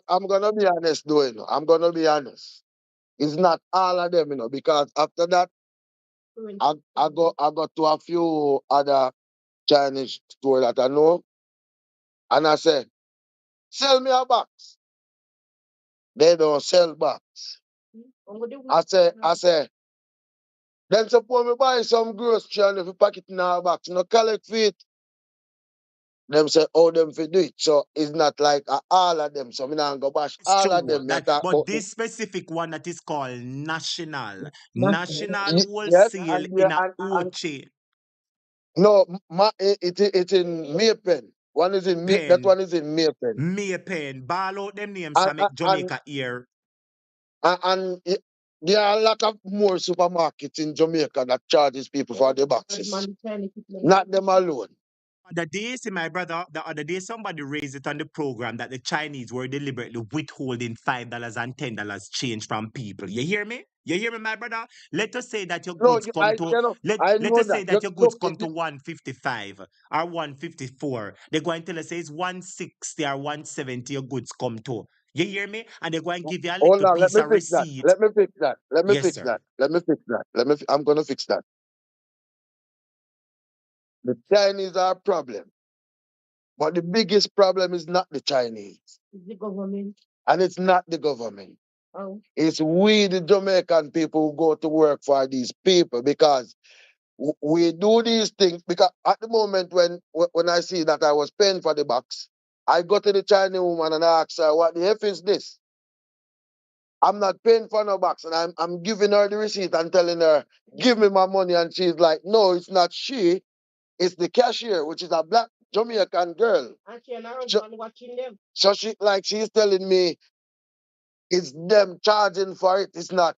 I'm gonna be honest though, I'm gonna be honest. It's not all of them, because after that I go to a few other Chinese store that I know, and I say, sell me a box. They don't sell box. I say, then suppose me buy some grocery and if you pack it in a box, collect feet. Them say, oh, them fi do it. So it's not like all of them. So me not go bash It's all of true them. Me that, talk but about this specific one that is called national yes, wholesale and in a and Oche no, it's in Maypen. One is in that pen, one is in Maypen. May pen, ball out them names to make And Jamaica here. there are a lot of more supermarkets in Jamaica that charges people for the boxes. Not them alone. The day, see my brother, the other day somebody raised it on the program that the Chinese were deliberately withholding $5 and $10 change from people. You hear me? You hear me, my brother? Let us say that your No, goods come to I let know us say that. that your goods Look, come to 155 or 154. They're going to tell us say it's 160 or 170 your goods come to. You hear me? And they're going to give you a hold little on, let piece me of fix that. receipt. Let me fix that. Let me Yes, fix sir. that. Let me fix that. I'm gonna fix that. The Chinese are a problem. But the biggest problem is not the Chinese. It's the government. And it's not the government. Oh. It's we, the Jamaican people, who go to work for these people because we do these things. Because at the moment when I see that I was paying for the box, I go to the Chinese woman and I ask her, what the F is this? I'm not paying for no box. And I'm giving her the receipt and telling her, give me my money. And she's like, no, it's not she. It's the cashier, which is a black Jamaican girl. And she and her husband watching them. So she's telling me it's them charging for it. It's not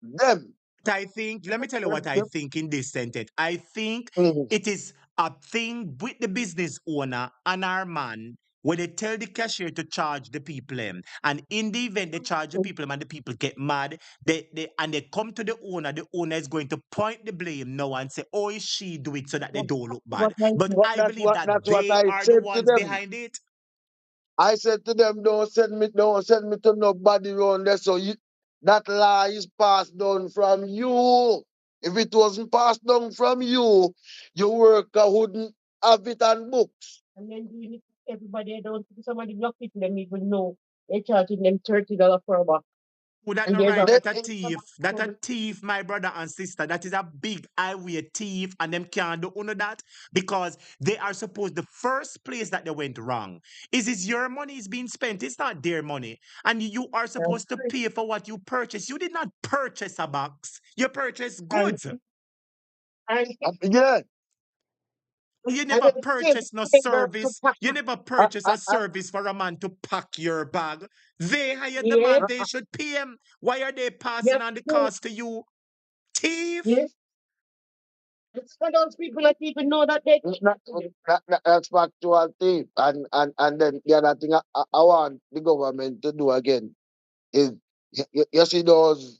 them. I think, let me tell you what I think in this sentence. I think Mhm. it is a thing with the business owner and our man where they tell the cashier to charge the people them. And in the event they charge the people and the people get mad, they come to the owner is going to point the blame now and say, oh, is she do it so that they don't look bad. But But I believe that that's what they I are the said to ones them. behind it. I said to them, don't send me to nobody around there. So that law is passed down from you. If it wasn't passed down from you, your worker wouldn't have it on books. And then doing it everybody don't somebody block it, them even know they're charging them $30 for a box. Would that And not there's right? a That a thief, my brother and sister. That is a big highway thief, and them can't do none of that because they are supposed the first place that they went wrong is your money is being spent. It's not their money, and you are supposed to pay for what you purchase. You did not purchase a box. You purchased goods. Yeah. You And never then purchase no they go to service. pack. You never purchase a service for a man to pack your bag. They hired the yeah, man. They should pay him. Why are they passing yes, on the cost to you? Thief. yes. It's for those people that even know that they That's factual thief. And then the other thing I want the government to do again is you see those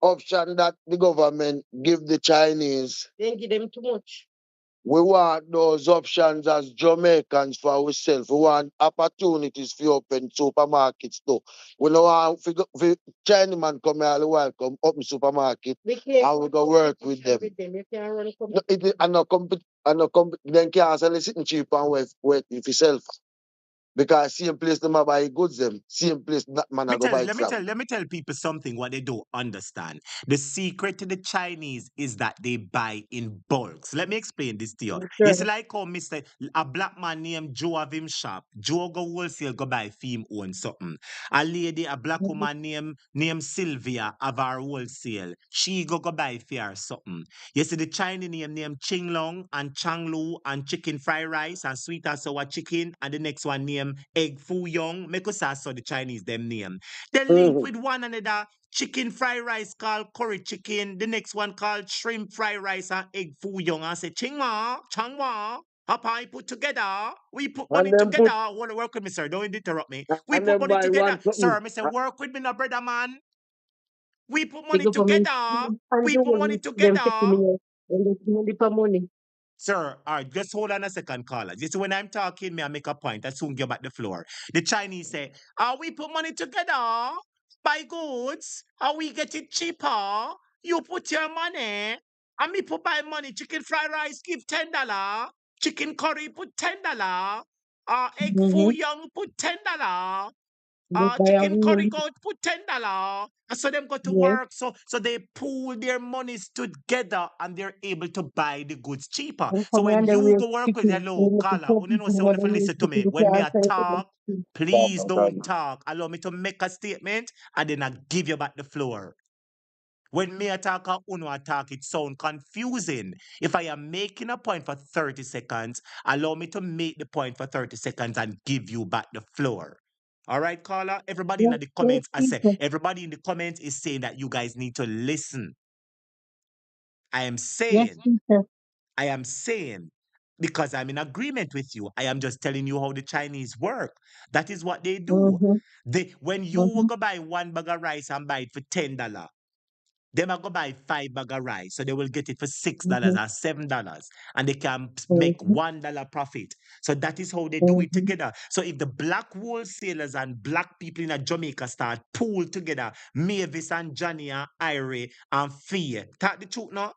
options that the government give the Chinese. they give them too much. We want those options as Jamaicans for ourselves. We want opportunities for open supermarkets too. We don't want for Chinese man come here all the while come open supermarket and we go work with them. You can't run a No, it is and no then can't sell it sitting cheap and wait if yourself. Because same place them a buy goods them, same place that man a go buy it from. Let me tell people something what they don't understand. The secret to the Chinese is that they buy in bulks. Let me explain this to you. It's sure. like how Mr. A black man named Joe have him shop. Joe go wholesale go buy film own something. A lady, a black woman named Sylvia have her wholesale. She go buy for her something. You see the Chinese named Ching Long and Chang Lu and chicken fried rice and sweet and sour chicken and the next one named Egg Foo Young. Make us ask so the Chinese them name. They link Mhm. with one another. chicken fried rice called curry chicken. The next one called shrimp fried rice and egg foo young. I say, chingwa, changwa. Papa, put together. We put money And them put together. Want to work with me, sir? Don't interrupt me. We and put them money buy together, one something. sir. Me say, work with me, no brother man. We put The money government together. and We the put money one them together. taking me and they give me for money. Sir, all right, just hold on a second, caller. Just when I'm talking, me I make a point. I soon get back the floor. The Chinese say, we put money together, buy goods, and we get it cheaper. You put your money, and me put buy money. Chicken fried rice give $10. Chicken curry put $10. Egg foo Mm-hmm. young put $10. They buy a Chicken curry whole, goat put $10. And so them go to yes. work. So they pool their monies together and they're able to buy the goods cheaper. They So come here when and they you raise go work with chicken. hello And the caller, poor you know people say want only to for raise listen to me. chicken. They When me can't I sell it to talk, them. please don't talk. Allow me to make a statement and then I give you back the floor. When me attack or uno attack, it sound confusing. If I am making a point for 30 seconds, allow me to make the point for 30 seconds and give you back the floor. All right, caller? Everybody in Yes, the yes, comments, I say, people. everybody in the comments is saying that you guys need to listen. I am Yes, saying, people. because I'm in agreement with you, I am just telling you how the Chinese work. That is what they do. Mm-hmm. When you Mm-hmm. go buy one bag of rice and buy it for $10, them are go buy 5 bag of rice, so they will get it for $6 Mm-hmm. or $7, and they can make Mm-hmm. $1 profit. So that is how they do it Mm-hmm. together. So if the black wholesalers and black people in Jamaica start pool together, Mavis and Johnny and Irie and Fee, talk the truth now.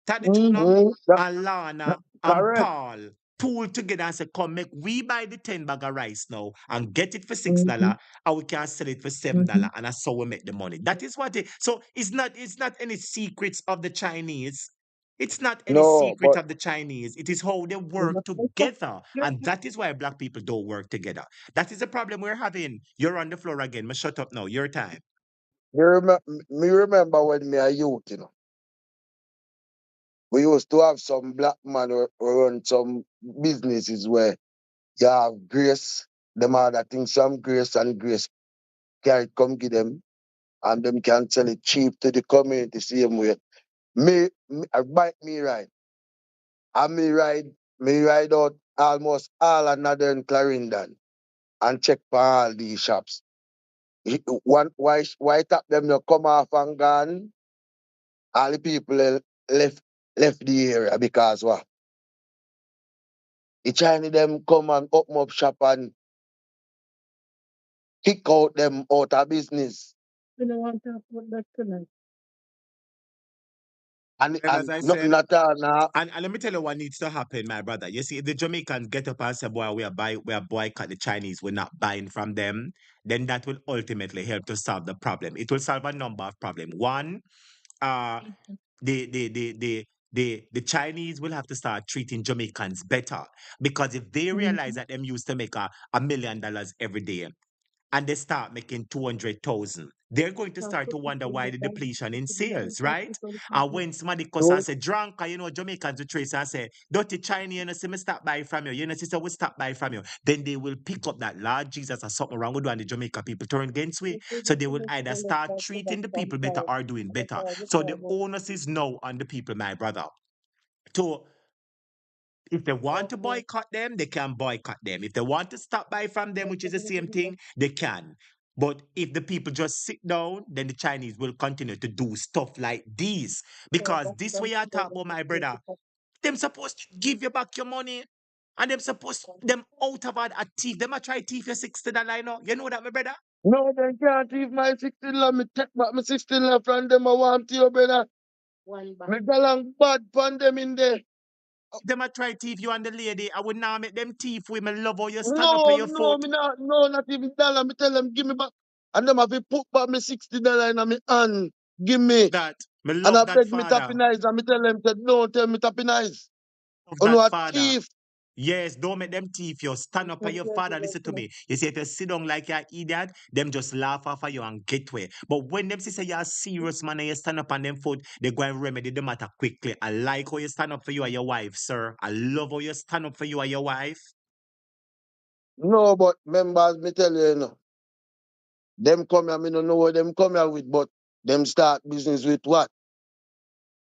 Tell the truth now. Mm-hmm. And Lana and Correct. Paul pool together and say, come, make we buy the 10 bag of rice now and get it for Mm-hmm. $6 and we can sell it for Mm-hmm. $7. And that's how we make the money. That is what it so it's not any secrets of the Chinese. It's not any No, secret but of the Chinese. It is how they work Mm-hmm. together. And that is why black people don't work together. That is the problem we're having. You're on the floor again. Me shut up now. Your time. me remember when me a youth, you know. We used to have some black man who run some businesses where you have grace, them other things, some grace and grace can come give them and them can sell it cheap to the community same way. I bike me ride. And me ride out almost all of Northern Clarendon and check for all these shops. Why tap them no come off and gone? All the people left the area because what? The Chinese them come and open up shop and kick out them out of business. We don't want to put that tonight. And as And I nothing said, at all now. and let me tell you what needs to happen, my brother. You see, if the Jamaicans get up and say, boy, we are boycott the Chinese, we're not buying from them, then that will ultimately help to solve the problem. It will solve a number of problems. One, uh the the the the the Chinese will have to start treating Jamaicans better because if they realize Mm-hmm. that them used to make $1 million every day and they start making 200,000, they're going to Can't start put to it wonder in why the the bag. depletion Put in it in the bag. sales, Can't right? put it in And the when somebody cuss and No, say drunk, Jamaicans will trace and say, dirty Chinese, see me stop by from you, sister, we stop by from you. Then they will pick up that Lord Jesus or something wrong with you and the Jamaica people turn against we. bag. Put So it they in will the either bag. start Can't put that treating the from people better side. or doing That's better. all the So the problem. onus is now on the people, my brother. To if they want to Okay. boycott them, they can boycott them. If they want to stop by from them, which is the same thing, they can. But if the people just sit down, then the Chinese will continue to do stuff like this. So Because that's this way them I talk together about to my create brother, the them supposed to give you back your money. And them supposed them out of a thief. Them a try thief your $60 now. You know that, my brother? no, they can't leave my 16 love. Me take back my 16 love from them. I want you, brother. one bag. Me go along bad from them in there. Them a try thief you and the lady. I would now make them thief with me love how you stand up on No, your no, foot. me not, no, not even dollar. Me tell them, give me back. And them have to put back me $60 in my hand. Give me. That. Me And I love that beg me father. tapping nice. And me tell them, said, don't tell me tapping nice. Love You know that a father. thief. Yes, don't make them thief you. Stand up for your father. Listen to me. You see, if you sit down like you're idiot, them just laugh off of you and get way. But when them say you're a serious man and you stand up on them foot, they go and remedy the matter quickly. I like how you stand up for you and your wife, sir. I love how you stand up for you and your wife. No, but members, me tell you, you know, Them come here, me don't know what them come here with, but them start business with what?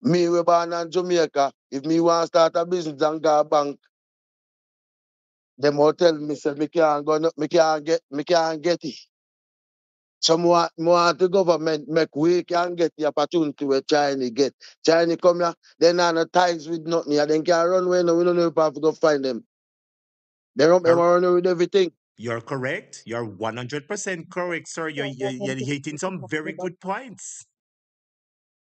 Me we born in Jamaica. If me want to start a business and go a bank, them will tell me say me can't go, me can't get it. So more the government make we can get the opportunity where China get. China come here, they not no ties with nothing. They can run away. No, we don't know if I have to go find them. They don't You're, run away with everything. you're correct. You're 100% correct, sir. You're hitting some very good points.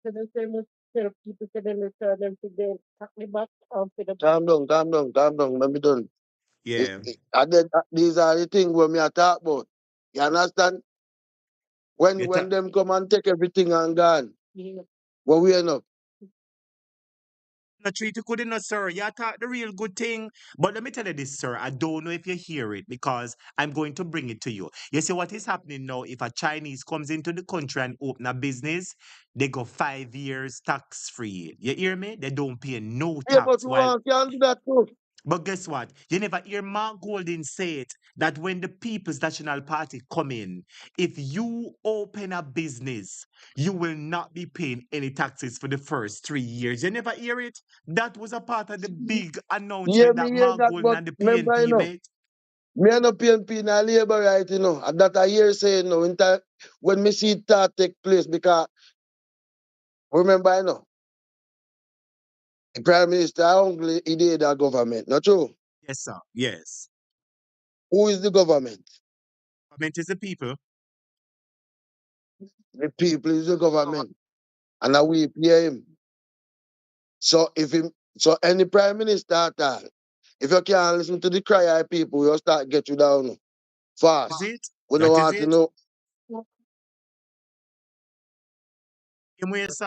So the same with tell people say them return them to them pack the back for the Calm down, calm down, calm down. Let me done. Yeah. And then, these are the things when me a talk about. You understand? You When them come and take everything and gone, yeah. what we end up? not treat you good enough, sir. You talk the real good thing. But let me tell you this, sir. I don't know if you hear it because I'm going to bring it to you. You see what is happening now? If a Chinese comes into the country and open a business, they go 5 years tax free. You hear me? They don't pay no Yeah, but tax. we While can do that too. but guess what? You never hear Mark Golding say it that when the People's National Party come in, if you open a business, you will not be paying any taxes for the first 3 years. You never hear it? That was a part of the big Yeah, announcement me that hear Mark that, Golding but and the remember, PNP made. me and the PNP na labor right, and that I hear saying, in time, when me see that take place, because remember, the Prime Minister only he did that government, not true? Yes, sir. Yes. Who is the government? Government is the people. The people is the government. And now we pay him. So so any Prime Minister at all, if you can't listen to the cry of people, you start get you down Is fast. it? We don't That is want to it. know.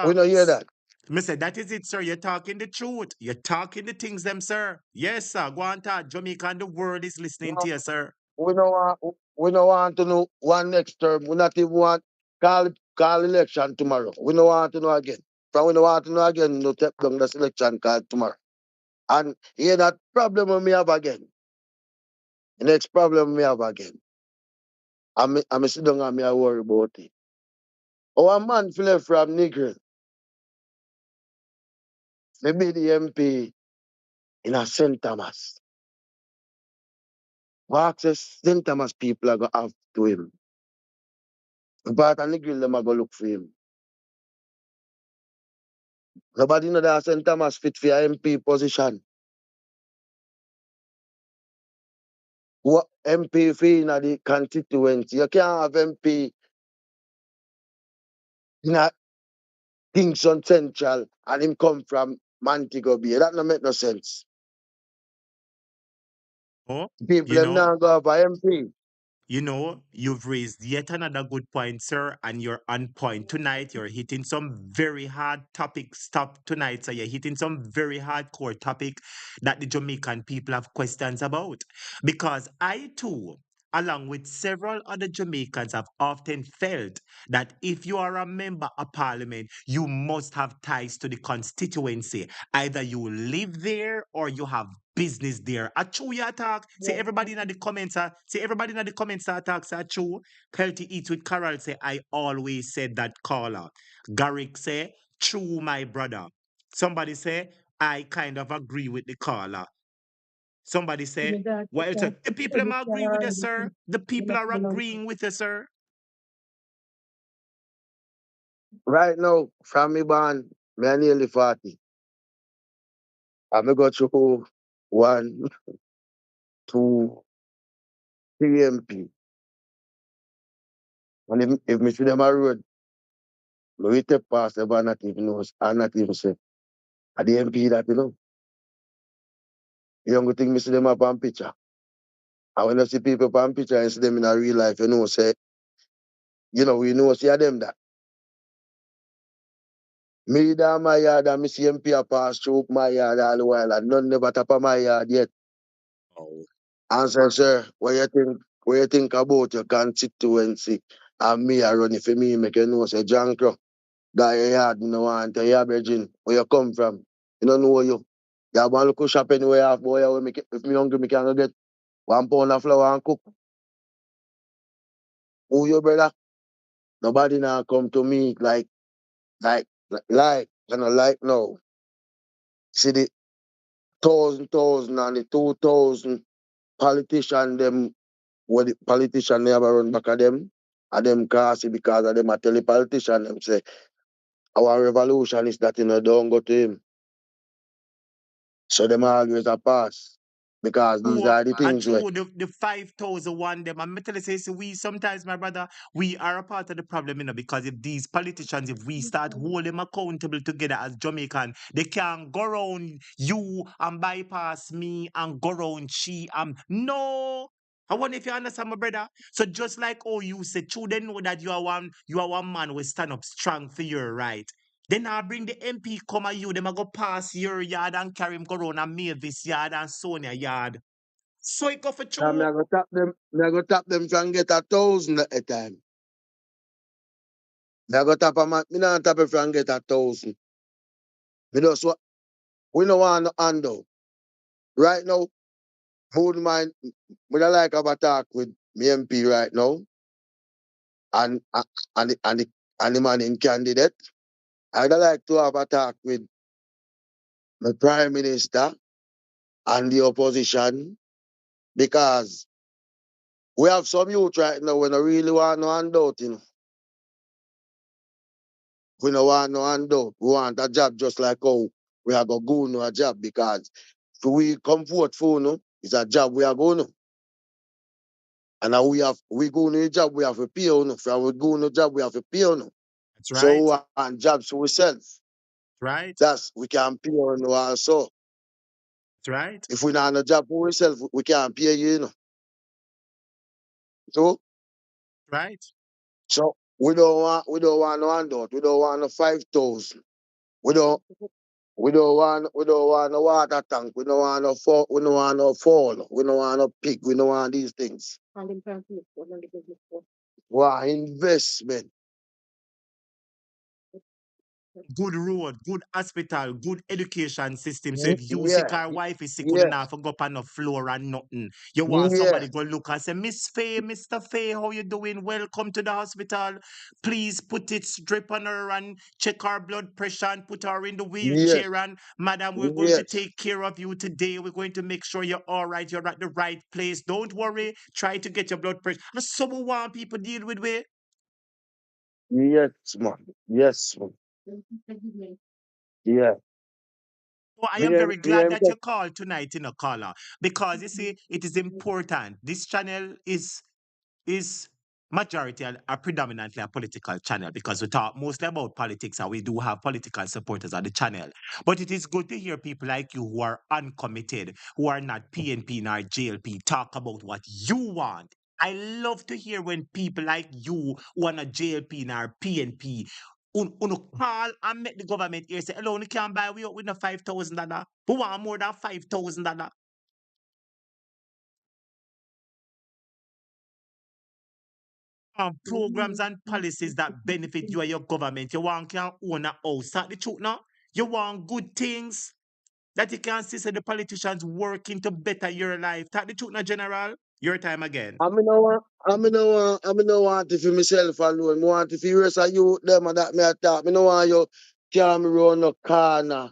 We don't hear that. Me say that is it, sir. You're talking the truth. You're talking the things them, sir. Yes, sir. Go on, talk. Jamaica and the world is listening to you, sir. We don't want to know one next term. We not even want call election tomorrow. We don't want to know again. From we don't want to know again, no take down the selection call tomorrow. And here that problem we have again. The next problem we have again. I'm sit down and me I worry about it. Our man left from Negro, maybe the MP in a St. Thomas. What access St. Thomas people are gonna have to him. But a Negro them are gonna look for him. Nobody know that St. Thomas fit for a MP position. What MP for in the constituency? You can't have MP in a Kingston Central and him come from Montego Bay. That don't make no sense. Oh, People you them know, now go for MP. you've raised yet another good point, sir, and you're on point tonight. You're hitting some very hard topics top tonight, so you're hitting some very hardcore topic that the Jamaican people have questions about. Because I too, along with several other Jamaicans, have often felt that if you are a member of parliament, you must have ties to the constituency. Either you live there or you have business there. A true ya talk. See everybody in the comments. See everybody in the comments talk. Say true. Healthy eats with Carol say I always said that caller. Garrick say true my brother. Somebody say I kind of agree with the caller. Somebody say what else? The people am agree with you, sir. The people are agreeing with you, sir. Right now, from me born, me are nearly 40. I me go through one, two, three MP. And if me see them a road, me will take past them and not even know, and not even say, are the MP that You don't think me see them up on picture. And when I see people on picture and see them in a real life, say, we know see them that. Me down my yard and me see MP a pass through my yard all the while and none never tap on my yard yet. Oh. And say, sir, what you think about your constituency? And me I run it for me, make you know, say, John Crow, guy you yard, me no want to hear virgin, where you come from. You don't know you. You have one local shop anywhere, half boy, if me hungry, me can go get 1 pound of flour and cook. Who your brother? Nobody now come to me like, and I like no. See the thousand and the 2,000 politician them, what the politician never run back at them, and them cast it because of them a tell the politician them say, our revolution is that don't go to him. So them always a pass. Because these True, are the things where true, the 5,001 them. I'm tell you, say, we sometimes, my brother, we are a part of the problem, because if these politicians, if we start hold them accountable together as Jamaican, they can go around you and bypass me and go around she. No. I wonder if you understand, my brother. So just like you said, true, they know that you are one man who stand up strong for your right. Then I bring the MP come at you, them I go pass your yard and carry him go round and Mavis yard and Sonia yard. So it go for now true. me I go tap them and get 1,000 at a time. Me I go tap a man, me not tap it and get 1,000. Me just we no want no handle. Right now, mood mind, me not like have a talk with me MP right now and and the man in candidate. I don't like to have a talk with the Prime Minister and the opposition because we have some youth right now when I really want no handout, you know. We don't want no handout. We want a job just like how we are going to go no a job because if we come vote for no, it's a job we are going to. And now we go no job we have to pay on. If we go no job we have to pay on. That's So right. we want jobs for ourselves. Right. That's we can pay on also. That's right. If we not have a job for ourselves, we can't pay you, you know. So Right. so we don't want no handout. We don't want no 5,000. We don't want no water tank. We don't want no we don't want no fall. We don't want no pig. We don't want these things. We want investment. Good road, good hospital, good education system. So if you Yeah, sick or wife is sick, couldn't yeah, have to go up on the floor and nothing. You want yeah, somebody go look and say, Miss Faye, Mr. Faye, how you doing? Welcome to the hospital. Please put it drip on her and check her blood pressure and put her in the yes, wheelchair. And madam, we're going to yes, take care of you today. We're going to make sure you're all right. You're at the right place. Don't worry. Try to get your blood pressure. And some want people deal with way. yes, man. Yes, man. Yeah. Oh, I am very glad that you called tonight in a caller because you see it is important. This channel is majority and are predominantly a political channel because we talk mostly about politics and we do have political supporters on the channel. But it is good to hear people like you who are uncommitted, who are not PNP nor JLP, talk about what you want. I love to hear when people like you who are not JLP nor PNP call and make the government here say, hello, you can't buy we up with no $5,000. We want more than $5,000. Programs and policies that benefit you and your government. You want can own a house. That's the truth now. You want good things that you can see so the politicians working to better your life. That's the truth now, General. Your time again. I mean, no want it for myself alone. I want it for the rest of you, them and that me attack. Me no want you carry me round no corner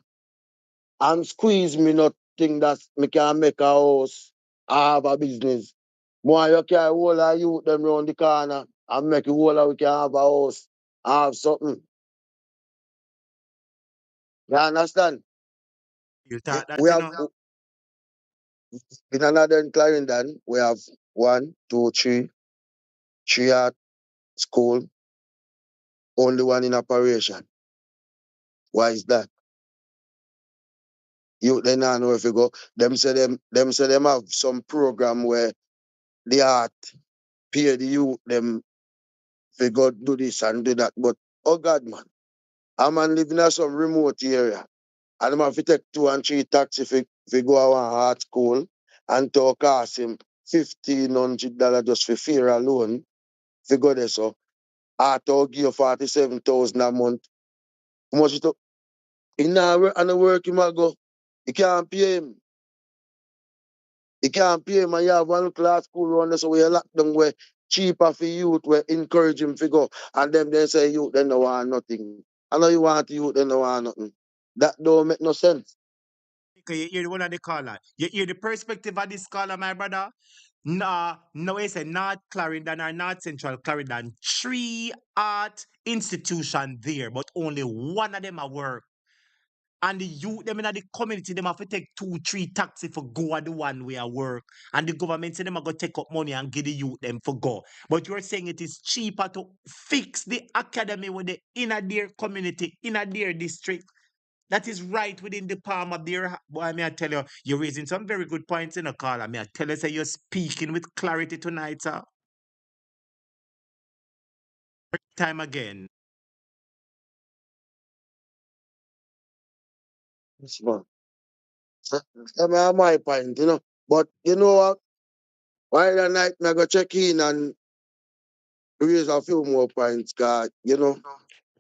and squeeze me nothing that me can make a house or have a business. More you carry all of you them round the corner and make it all of we can have a house, have something. You understand? You thought that, We you have know? in another Clarendon, we have one, two, three at school, only one in operation. Why is that? You they not know if you go. Them say them have some program where the art pay the youth them if go do this and do that. But oh God man, a man living in some remote area and them have to take 2 and 3 taxi if he go to one art school and to cost him $1,500 just for fare alone. If you go there so art will give you 47,000 a month. How much it in the work him a go? You can't pay him. You can't pay him and you have one class school run there so we lock them where cheaper for youth, we encourage him to go. And them they say youth they don't want nothing. I know you want youth, they don't want nothing. That don't make no sense. Okay, you hear the one of the caller. You hear the perspective of this caller, my brother. Nah, no, it's a North Clarendon or North Central Clarendon. Three art institution there, but only one of them a work. And the youth, them in the community, them have to take 2-3 taxi for go at the one way at work. And the government say them are going to take up money and give the youth them for go. But you're saying it is cheaper to fix the academy with the inner their community, inner their district. That is right within the palm of their boy. May I tell you, you're raising some very good points in the call. May I tell you, say you're speaking with clarity tonight, sir. Time again. Yes, man. So, them are my point, you know. But you know what? Why the night I go check in and raise a few more points, God, you know.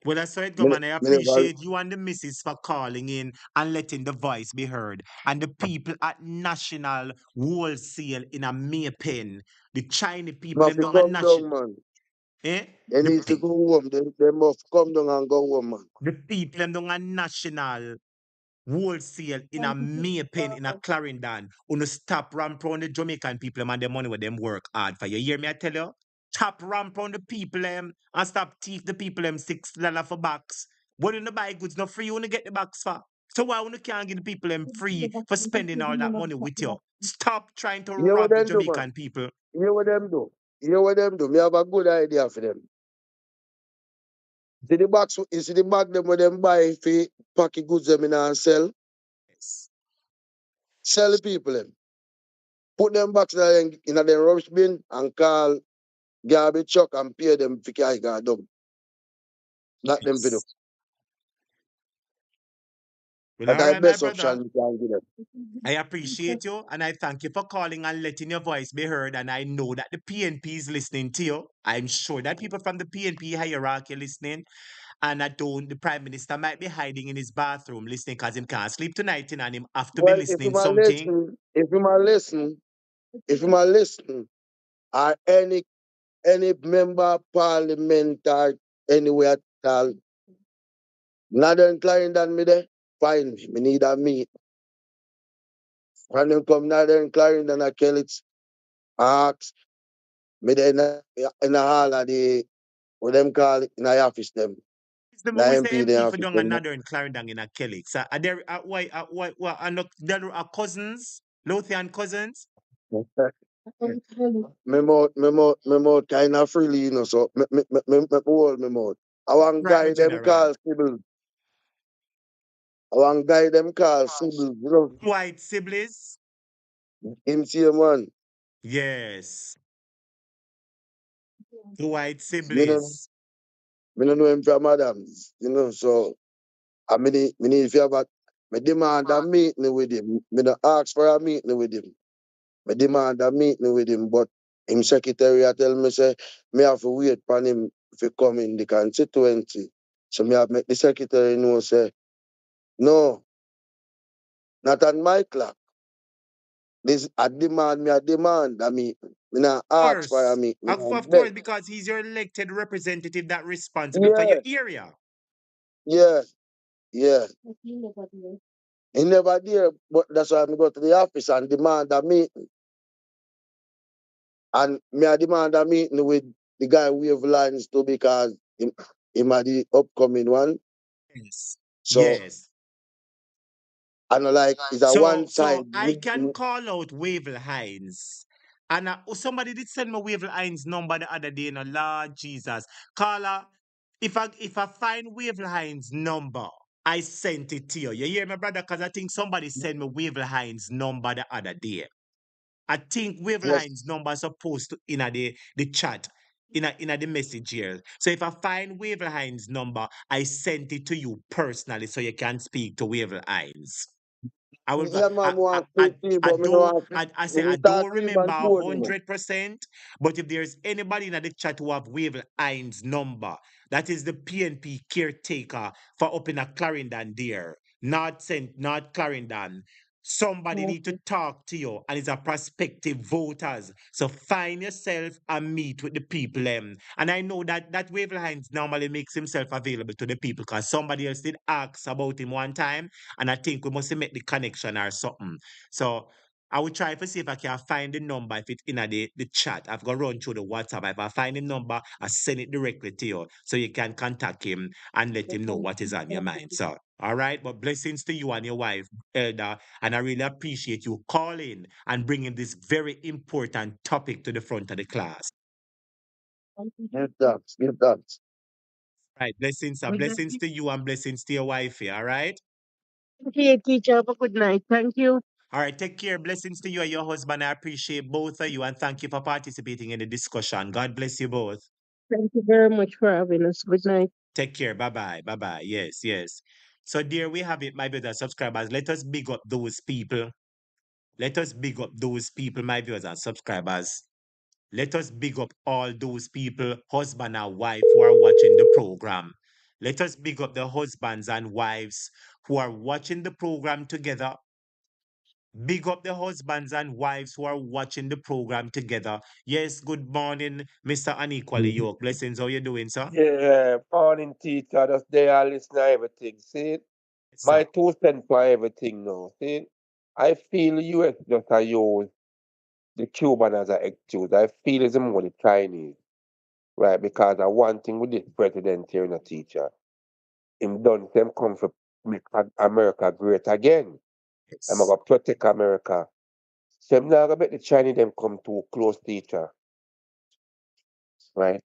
Well, I saw it, Me, man. I me never, appreciate you and the missus for calling in and letting the voice be heard. And the people at National Wholesale in a Maypen, the Chinese people, must them down a come national, down, man. eh? They need to go home. They must come down and go home, man. The people, them down a national wholesale in a Maypen in a Clarendon. Uno stop ramp round the Jamaican people and the money where them work hard for. You hear me? I tell you, stop ramp round the people and stop teach the people $6 for box. But you no buy goods no free, you wanna get the box for. So why you can't give the people free for spending all that money with you? Stop trying to You know what rob the them do, man? Jamaican people. You know what them do? You know what them do? Me have a good idea for them. See the box, you see the bag them where them buy for package goods them in and sell? Yes. Sell the people them. Put them box in a rubbish bin and call garbage truck and pay them for carry go dump. Not them for do. Yes. Well, That's all the right, my best brother. option we can give them. I appreciate you and I thank you for calling and letting your voice be heard. And I know that the PNP is listening to you. I'm sure that people from the PNP hierarchy are listening. And I don't, the Prime Minister might be hiding in his bathroom listening because him can't sleep tonight and him have to be Well, if you listening might something. listen, if you might listen, or any member of parliament or anywhere at all, Northern Clarendon me there, find me. Me need a meet. When them come Northern Clarendon, I kill it, ask, me there in the hall of the, what them call it, in the office them. It's the The who is the MP, the MP for office doing them. another in Clarendon in a Kelly. So are there what are not there are cousins, Lothian cousins? Me mouth kind of freely, you know, so me hold me mouth. I want Right, guy my them general. call Sybil. I want guy them call Sybil, you know, White siblings? him see a man. Yes. White Me no, siblings. me no know him from Adams, you know, so me need if you have a, me demand a meeting with him. Me no ask for a meeting with him. Me demand a meeting with him, but him secretary a tell me say me have to wait for him if he come in the constituency. So me have make the secretary know say, no, not on my clock. This I demand me a demand a meeting. Me not ask for a Course. meeting. Me not Of beg. course, because he's your elected representative that responsible for your Yeah, area. yeah, yeah. He never there, but that's why I go to the office and demand a meeting. And me I demand a meeting with the guy wave lines too because him are the upcoming one. Yes. So Yes. I know like it's a one So side. I can call out Wavel Hines. And somebody did send me Wavel Hines' number the other day, Lord Jesus. Caller, if I find Wavel Hines' number, I sent it to you. You hear me, brother? Because I think somebody sent me Wavel Hines' number the other day. I think Wavel Yes. Hines' number is supposed to in the chat, in the message here. So if I find Wavel Hines' number, I sent it to you personally so you can speak to Wavel Hines. I will. Yeah, man, want to speak to you, but me no want to I say me I start don't to remember even told him. 100%. But if there's anybody in the chat who have Wavel Hines number, that is the PNP caretaker for up in a Clarendon there, not Clarendon. Somebody need to talk to you, and it's a prospective voters. So find yourself and meet with the people. And I know that Wavelines normally makes himself available to the people because somebody else did ask about him one time, and I think we must make the connection or something. So I will try to see if I can find the number if it's in the chat. I've got to run through the WhatsApp. If I find the number, I send it directly to you so you can contact him and let him know what is on your mind. So, all right. But blessings to you and your wife, Elder. And I really appreciate you calling and bringing this very important topic to the front of the class. Give thanks. Give thanks. Right. Blessings to you and blessings to your wife here. All right. Okay, teacher. Have a good night. Thank you. All right. Take care. Blessings to you and your husband. I appreciate both of you and thank you for participating in the discussion. God bless you both. Thank you very much for having us. Good night. Take care. Bye bye. Bye bye. Yes, yes. So, dear, we have it, my brother subscribers. Let us big up those people. Let us big up those people, my viewers and subscribers. Let us big up all those people, husband and wife, who are watching the program. Let us big up the husbands and wives who are watching the program together. Big up the husbands and wives who are watching the program together. Yes, good morning, Mr. Unequally Yoke. Blessings, how you doing, sir? Yeah, morning teacher, just there I listen to everything. See, Yes, my sir. 2 cents for everything now. See, I feel US just a use the Cuban as an excuse. I feel it's more the Chinese, right? Because I one thing with this president here in a teacher. Him done them come for make America great again. I'm Yes. gonna protect America. So I'm not gonna make the Chinese them come too close teacher, right?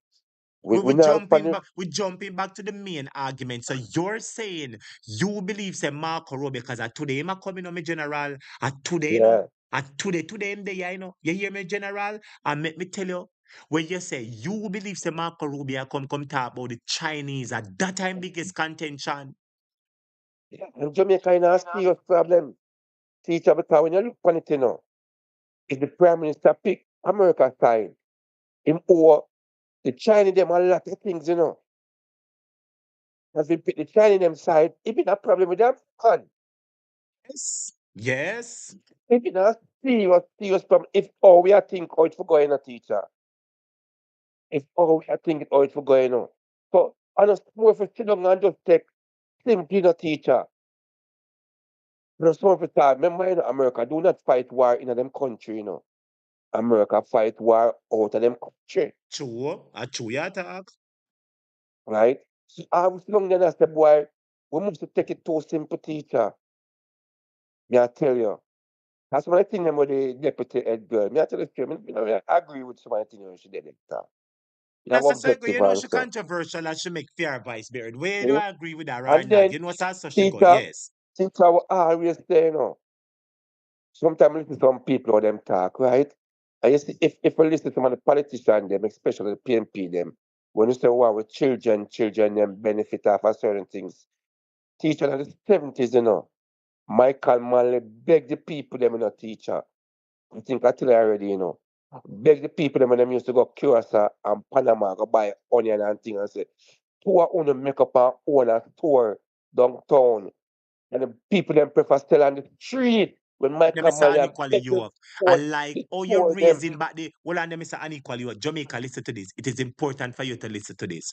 We not punish. We jumping back to the main argument. So you're saying you believe say Marco Rubio because at today him a coming on me general. At today no. Yeah. At today him there, you know. You hear me, general? And make me tell you, when you say you believe say Marco Rubio come talk about the Chinese at that time biggest contention. Yeah. And Jamaica in a serious problem. Teacher, because when you look on it, you know, if the Prime Minister pick America side, him or the Chinese them a lot of things, you know. As we pick the Chinese them side, it been a problem with them con. Yes. Yes. It been a serious problem. If all we are think how it for going on, teacher. If all we are think how it for going on. So I just more for sit down and just take simply the teacher. Just more for time. Remember, you know, America do not fight war in them country, you know. America fight war out of them country. True, you talk. Right? So I was young then I said, boy, we must take it too simple, teacher. Me I tell you. That's one of the things them with the deputy head girl. Me I tell you, you know, I agree with some of the things she did that. You have That's so good. objective You know, she answer. controversial and she make fair vice beard. Where do See? I agree with her or And not? then You know, so she go, teacher, yes. teacher will always say, you know, sometimes listen to some people how them talk, right? And you see, if we listen to some of the politicians, them, especially the PNP, them, when you say, wow, with children, them benefit off of certain things. Teacher in the 70s, you know, Michael Manley beg the people them in a teacher. I think I tell you already, you know. Beg the people them when them used to go Curacao and Panama go buy onion and thing and say, two of them make up and own a store downtown. And the people them prefer sell on the street when Them Michael Mr. Manley have Unequally take you up. store, And like, the oh, you're store them. raising back the, well, and them Mr. Unequally you up. Jamaica, listen to this. It is important for you to listen to this.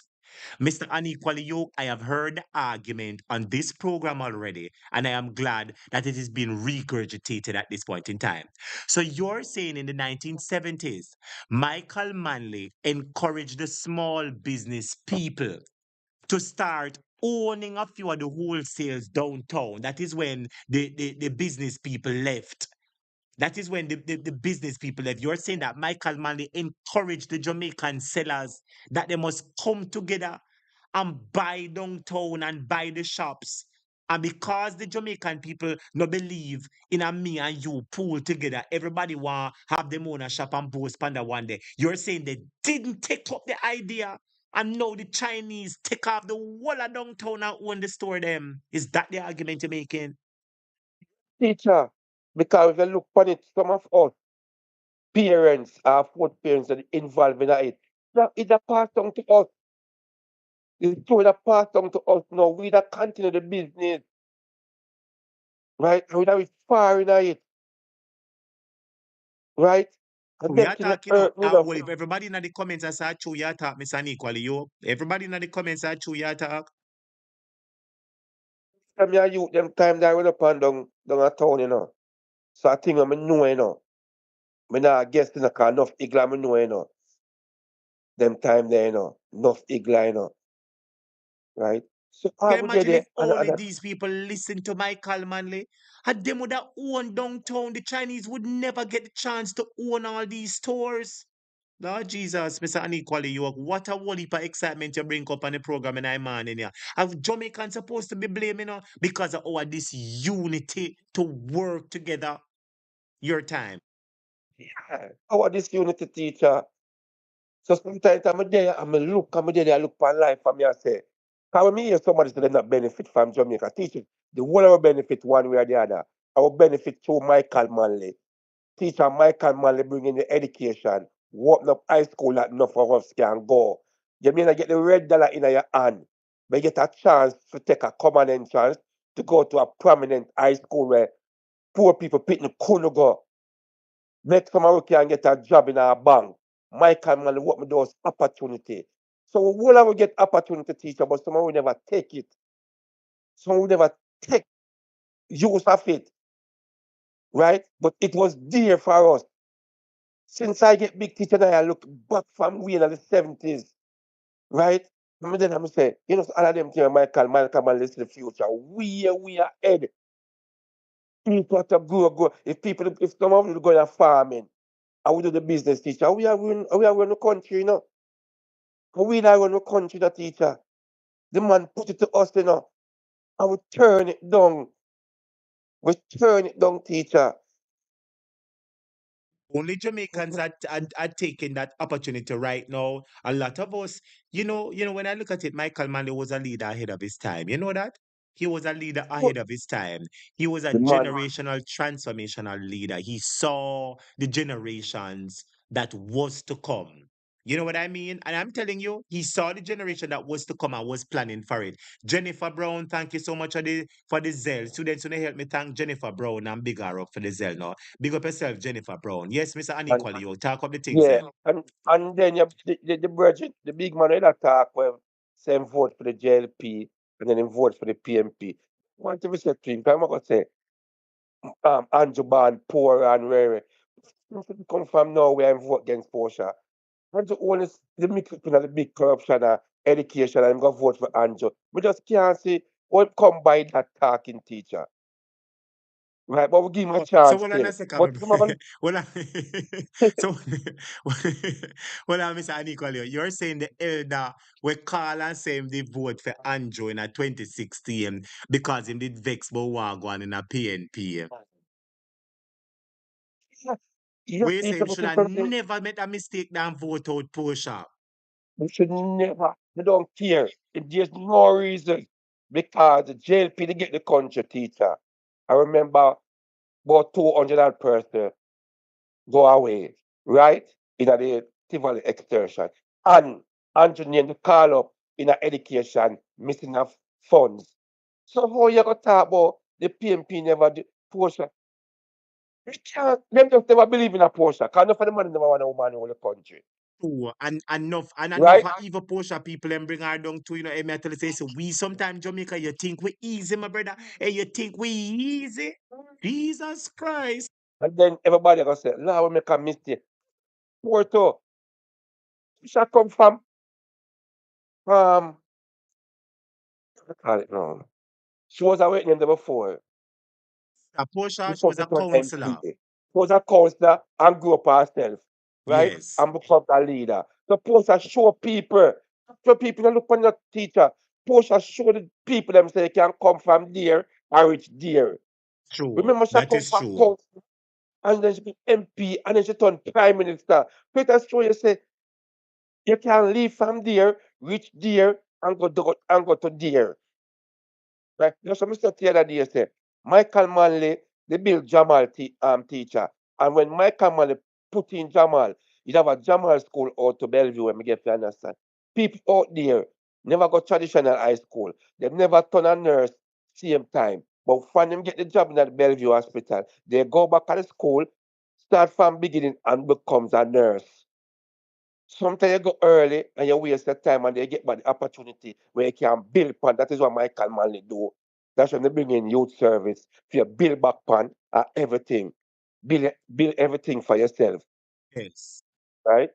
Mr. Unequally you, I have heard the argument on this program already, and I am glad that it is being regurgitated at this point in time. So you're saying in the 1970s, Michael Manley encouraged the small business people to start owning a few of the wholesales downtown. That is when the business people left. That is when the business people left. You're saying that Michael Manley encouraged the Jamaican sellers that they must come together and buy downtown and buy the shops. And because the Jamaican people no believe in a me and you pool together, everybody want have them own a shop and post panda one day. You're saying they didn't take up the idea and now the Chinese take off the whole of downtown and own the store them. Is that the argument you're making? Teacher, because if you look on it, some of us parents, our fourth parents that involved in it, now it's a pass on to us. It's true that pass on to us now. We that continue the business, right? And we that we far in it. Right? And We them are thing talking, hurt me enough. well, if everybody in the comments as I chew your talk, Mr. Unequally, you. Everybody in the comments I chew your talk. Time me a youth, them time that I went up and down a town, you know. So I think I know, you know. Me nah guess, you know, cause enough igla me know, you know. Them time there, you know. Enough igla, you know. Right? So I Can you would get imagine there if only these people listen to Michael Manley? Had them would have owned downtown, the Chinese would never get the chance to own all these stores. Lord Jesus, Mr. Unequally, you what a whole heap of excitement you bring up on the program in man in here. Have Jamaicans supposed to be blaming her because of our this unity to work together? Your time. yeah, our this unity teacher. So sometimes I'm there, I'm there, I look for life for me, I say, because when me hear somebody say they not benefit from Jamaica, teaching, the whole of our benefit one way or the other. Our benefit through Michael Manley. Teacher Michael Manley bringing the education, open up high school that enough of us can go. You mean I get the $red in your hand, but you get a chance to take a common entrance to go to a prominent high school where poor people picking couldn't go. Make somebody can get a job in a bank. Michael Manley what me those opportunity. So we will ever get opportunity teacher, but someone will never take it. Someone will never take use of it. Right? But it was there for us. Since I get big teacher now, I look back from way in the 70s, right? And then I'm say, you know, all of them things Michael Manley is the future. We are ahead. People have to grow. If someone will go to farming, I will do the business teacher. We are run the country, you know. But we not run the country, the teacher. The man put it to us, you know. I will turn it down. We turn it down, teacher. Only Jamaicans are taking that opportunity right now. A lot of us, when I look at it, Michael Manley was a leader ahead of his time. You know that? He was a leader ahead of his time. He was a The man, generational, transformational leader. He saw the generations that was to come. You know what I mean? And I'm telling you, he saw the generation that was to come and was planning for it. Jennifer Brown, thank you so much for the Zell. Students, when they help me thank Jennifer Brown and big her up for the Zell now. Big up yourself, Jennifer Brown. Yes, Mr. and Unequally, you talk up the things yeah, then. and then you, the Virgin, the big man that talk well, same vote for the JLP and then him vote for the PNP. Want to say to him, I'm gonna say, Andrew Ban, poor and rare. Come from nowhere and vote against Portia. Andrew only the mix between the big corruption and education and I'm gonna vote for Andrew. We just can't see what come by that talking teacher. Right, but we give him a So chance hold on still. a second. But some of them, Hold on. So hold on, Mr. Unequally. You're saying the elder will call and say him they vote for Andrew in a 2016 because him did vex Bowagwan in a PNP. yes, We say teacher, him but should have never made a mistake than vote out Portia. we should never, they don't care. If there's no reason, because the JLP, they get the country teacher. I remember about 200 person go away, right? In the Tivoli extortion. And engineer to call up in a education, missing of funds. So how you gonna talk about the PMP never do Portia? We can't, them just never believe in a Portia, because enough of the money never want a woman in the country. True. And enough Right? of even Portia people and bring her down to, me I tell you, say, so we sometimes Jamaica, you think we easy, my brother. Hey, you think we easy? Jesus Christ. And then everybody gonna say, Lord, we make a mistake. Porto, she shall come from what call it now. She was a witness there Portia, she before was she a turned counselor. MP. She was a counselor and grew up herself, right? Yes. And become a leader. So Portia show people that look on your teacher. Portia show the people them say they can come from there and reach there. True. Remember she That come is from true. council and then she be MP and then she turn prime minister. Peter show you say you can leave from there, reach there, and go to there. Right? Just what Mr. the other day say, Michael Manley, they build Jamal teacher. And when Michael Manley put in Jamal, you have a Jamal school out to Bellevue, when me get to understand. People out there never got traditional high school. They never turn a nurse same time. But when them get the job in the Bellevue Hospital, they go back to the school, start from beginning and becomes a nurse. Sometimes you go early and you waste the time and they get back the opportunity where you can build upon. That is what Michael Manley do. That's when they bring in youth service. If you build back upon everything, build everything for yourself, Yes. right?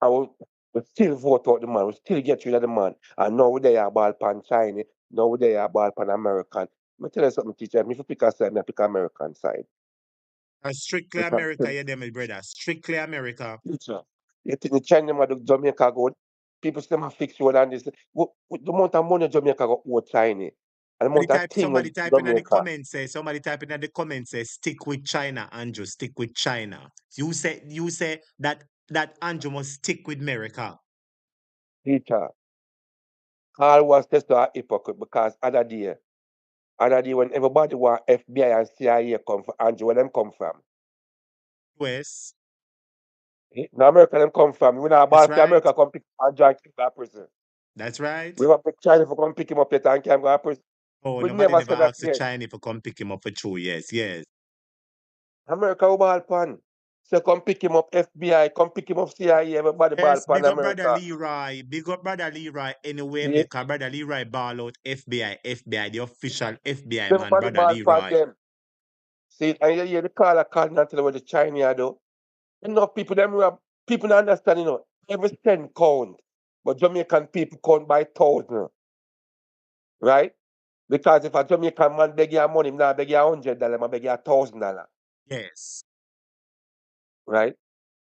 And we still vote out the man. We still get rid of the man. And now they are ball pan Chinese. Now they are ball pan American. Let me tell you something, teacher. If you pick a side, I pick American side. Strictly Because, America, yeah, them, my brother. Strictly America. teacher, you think the China man do Jamaica good? People say, "Man, fix road and this." With the amount of money Jamaica got owe China, and the amount of thing Somebody with typing in the Jamaica, comments say, somebody typing in the comments say, stick with China, Andrew, stick with China. You say that Andrew must stick with America. teacher, all was just a hypocrite because other day when everybody want FBI and CIA come for Andrew, where them come from? Yes, Now America them come from. We not that's ball for right. America come pick Andrew and keep that prison. That's right. We want pick China for come pick him up yet and can go to prison. Oh, We nobody never never said that asked the yet. Chinese to come pick him up for true. Yes, yes. America will ball pan. So come pick him up FBI, come pick him up CIA, everybody ball Yes, pan big up brother America. Leroy. Big up brother Leroy anyway, See? make a brother Leroy ball out FBI, the official FBI man, Everybody brother ball pan Leroy. them. See, and you hear the caller calling and tell you what the Chinese do. Enough people, people don't understand, every cent count. But Jamaican people count by thousand, right? Because if a Jamaican man beg you money, him not beg you $100, I beg you $1,000, Yes. right?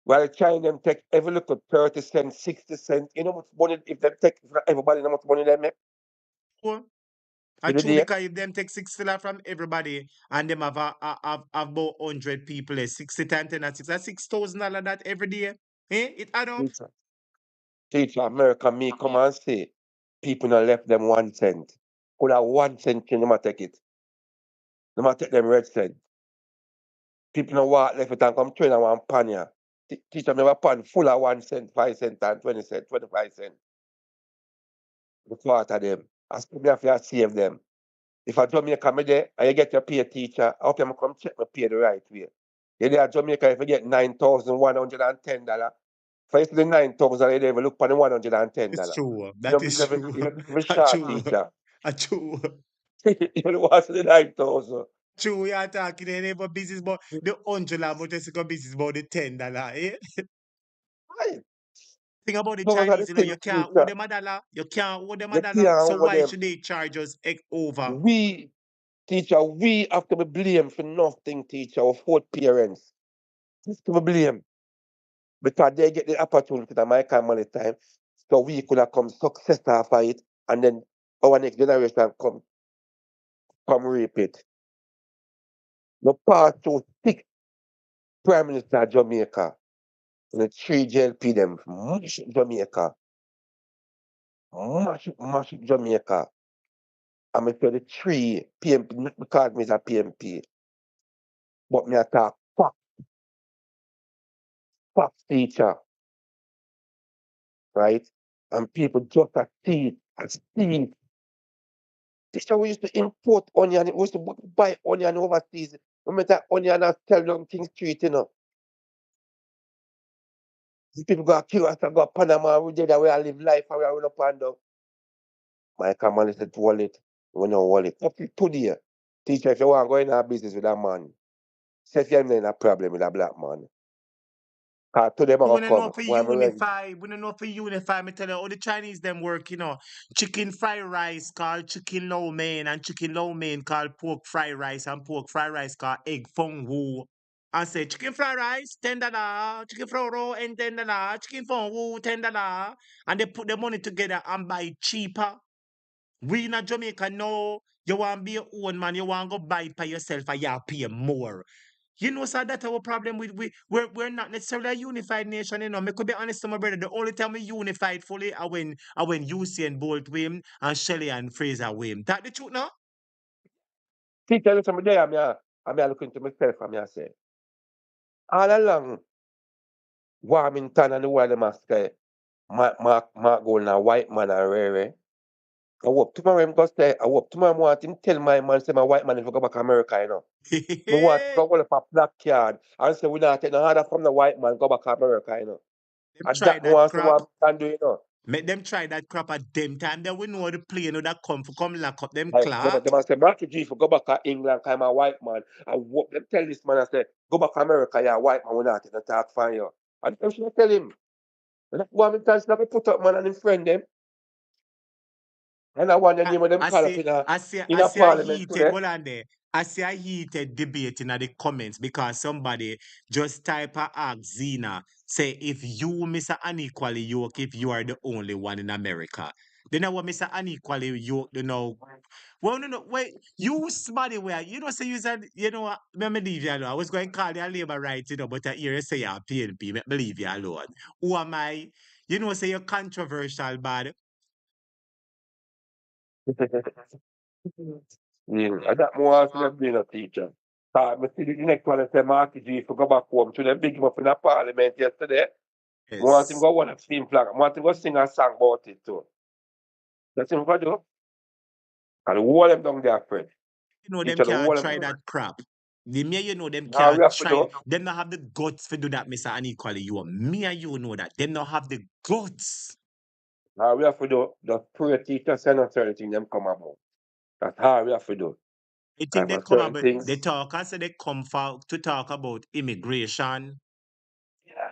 While the China them take every little 30 cents, 60 cents. You know how much money, if they take for everybody, how much money they make? True. In the True, day? because if them take 60 from everybody and them have about 100 people, 60 times 10 and 6, that's $6,000 that every day. It add up. Teacher, teacher, America, me come and say, people not left them 1 cent. Could have 1 cent, they might take it. They might take them red cent. People no walk left it and come train on one pan here. Teacher me have a pan full of 1 cent, 5 cent, and 20 cent, 25 cent. The quarter them. I still have to save them. If a Jamaica me there and you get your pay teacher, I hope you come check my pay the right way. You there at Jamaica if you get $9,110. For you see the 9,000, you never look for the It's $110. true. You That know, is true. you never short True. teacher. True. You don't want to see the 9,000. True, we are talking about business, but the 100 but just go business about the $10. Right. Thing about the Those are the Chinese, things, you can't owe teacher. them $1. You can't owe them You $1. can't So over why them. should they charge us over? We, teacher, we have to be blamed for nothing, teacher, of whole parents. Just to be blamed. Because they get the opportunity to make money time. So we could have come success after it. And then our next generation come rape it. The part to 6 Prime Minister of Jamaica. And the 3 JLP them mash up Jamaica. Mash up Jamaica. I'm going to the 3 PMP, not because me is a PMP. But me attack facts teacher, right? And people just a see and see. Teacher, we used to import onion, we used to buy onion overseas. We make that onion and tell them things straight, These people go to us and go to Panama, we did that way and live life and we are run up and down. My command said, wallet, we no wallet. Up to today, teacher, if you want to go in a business with that man, say if you're in a problem with a black man. Cause to them I We go don't know come, for why me ready? unify. We don't know for unify. Me tell you how the Chinese them work, Chicken fried rice called chicken lo mein and chicken lo mein called pork fried rice and pork fried rice called egg fong wu. I say chicken fried rice, $10, chicken fried roll and $10, chicken fong wu, $10. And they put the money together and buy it cheaper. We in a Jamaica know you want to be your own man, you want to go buy it by yourself and you pay more. So that's our problem with we're not necessarily a unified nation, Me could be honest to my brother. The only time we unified fully are when Usain Bolt win and Shelley and Fraser win. That the truth now? Teacher, listen, me there, I'm here looking to myself and I say, all along, Warmington and the world, them ask, Mark Gold, a white man and rare. I hope tomorrow him go say, I hope tomorrow I want him tell my man, say my white man if go back to America, you know. Me want to go hold up a black card and say we not take no order from the white man, go back to America, you know. Them And try that that more so crap. what we can do, you know. Make them try that crap at them time. Then we know the plane that come lock up them Like, Clarke. they must say, Marky G, for go back to England, I'm a white man. And what them tell this man, I say, go back to America, you're a white man, we're not going to talk for you. And them should tell him. And that's why I'm telling him, put up man and him friend them. And I want the name of them I call up see, in I a see a parliament heated, today. hold on there. I see a heated debate in the comments because somebody just type a ask Zena, say if you Mr. Unequally yoke, if you are the only one in America. Then I want Mr. Unequally yoke, you know. Well, no, wait, you somebody where, you know, say you said, you know what, let me leave you alone. I was going to call you a labor right, you know, but I hear you say you're a PNP, let me leave you alone. Who am I? You know, say you're controversial, bad. Yeah, and that more also them being a teacher. I see the next one, I say, Marky G, if you go back home, to them big him up in the parliament yesterday. I want him Yes. go one of steam flag. I want him go sing a song about it too. That's him go do. And the whole them down there, friend. You know them Teacher, the whole can't them. try that crap. The me you know them Now we can't have to try. do. Them not have the guts to do that, Mr. Unequally. You are me and you know that. Them not have the guts. Now we have to do. Just pray teacher send us certain things them come about. That's how we have to do. I think And they for come certain about they things, talk and say they come for to talk about immigration, yeah.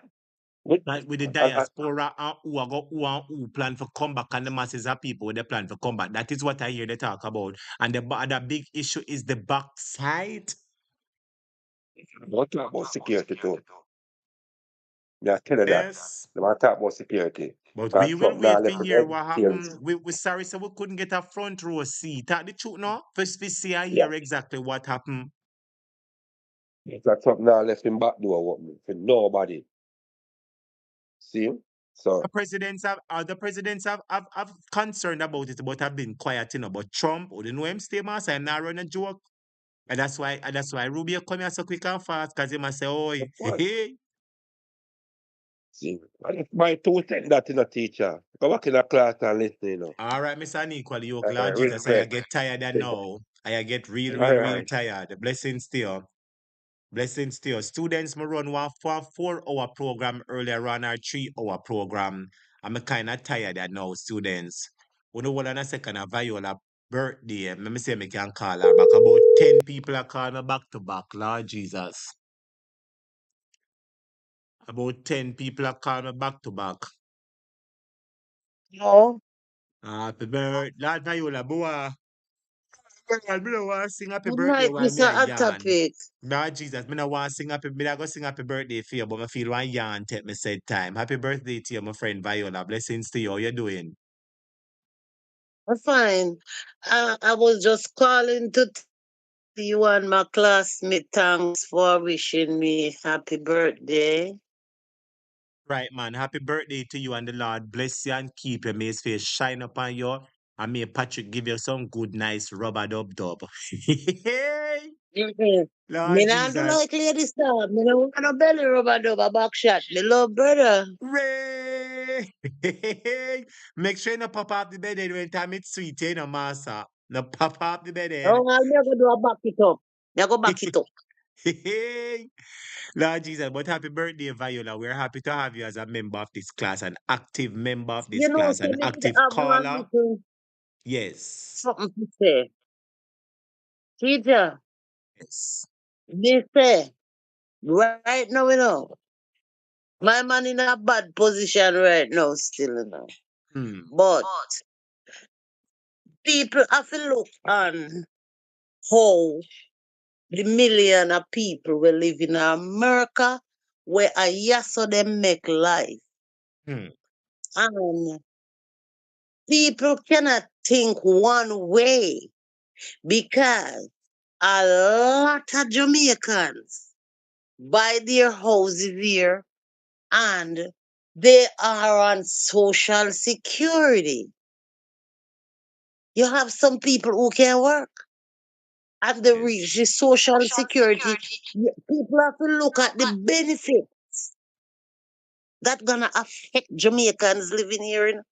With, like with the and diaspora and who plan for come back and the masses of people with they plan for come back. That is what I hear they talk about. And the other big issue is the backside. don't talk about security too. Yeah, tell you that. Yes. They want to talk about security. But we Because will Trump now wait to left the hear what details. happened. We sorry, so we couldn't get a front row seat. Tell the truth now. First we see and Yeah. hear exactly what happened. Because Trump now left him back door open for nobody. See? The So, presidents have concerned about it, but have been quiet, you know. But Trump, or the know him stay master and not run a joke. And that's why Rubio come here so quick and fast, because he must say, oh, of hey, course. hey. See? And it's my two cents that in a teacher. Go back in a class and listen, you know. All right, Mr. Unequal, you All Lord right, Jesus, I respect. get tired and now. I get real, All real, real right. tired. Blessings to you. Blessings to you. Students, me run one for 4 hour program earlier on our 3 hour program. I'm kind of tired of now, students. We know what on a second of Viola birthday. Let me see if I can call her back. About 10 people are calling me back to back, Lord Jesus. About 10 people are calling me back to back. No. Happy birthday, Lord Viola, boy. Girl, me no want to sing happy Good birthday night, while me Mr. a Hot yarn. Topic. Lord Jesus, me no want to sing me not go sing happy birthday for you, but I feel one yarn take me said time. Happy birthday to you, my friend Viola. Blessings to you. How you doing? I'm fine. I was just calling to you and my classmate. Thanks for wishing me happy birthday. Right, man. Happy birthday to you and the Lord bless you and keep you. May his face shine upon you. And may Patrick give you some good, nice rubber dub dub. Mm-hmm. Me Lord not do Jesus. like lady star. Me no want no belly rubber dub a back shot. Me love brother. Ray! Make sure you no pop up the bed when time it's sweet, you know, master. No pop up the bed. Oh, I'll never do a back it up. Me go back it up. Lord Jesus, but happy birthday, Viola. We're happy to have you as a member of this class, an active member of this You know, class, so an me did active have one caller. little Yes. something to say. Teacher, Yes. me say, right now, my man in a bad position right now still, Hmm. But people have to look on how the million of people will live in America where a yes of them make life. Hmm. And people cannot think one way because a lot of Jamaicans buy their houses here and they are on social security. You have some people who can work and they Yes. reach the social security. People have to look at the benefit that gonna affect Jamaicans living here.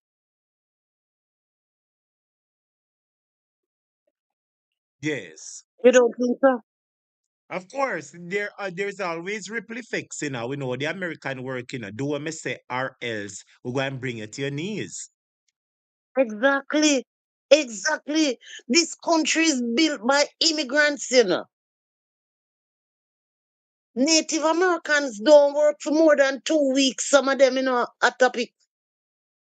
Yes. You don't think so? Of course, there's always ripple effects, We know the American work, Do what me say, or else we're going to bring it to your knees. Exactly. Exactly. This country is built by immigrants, Native Americans don't work for more than 2 weeks, some of them, a topic.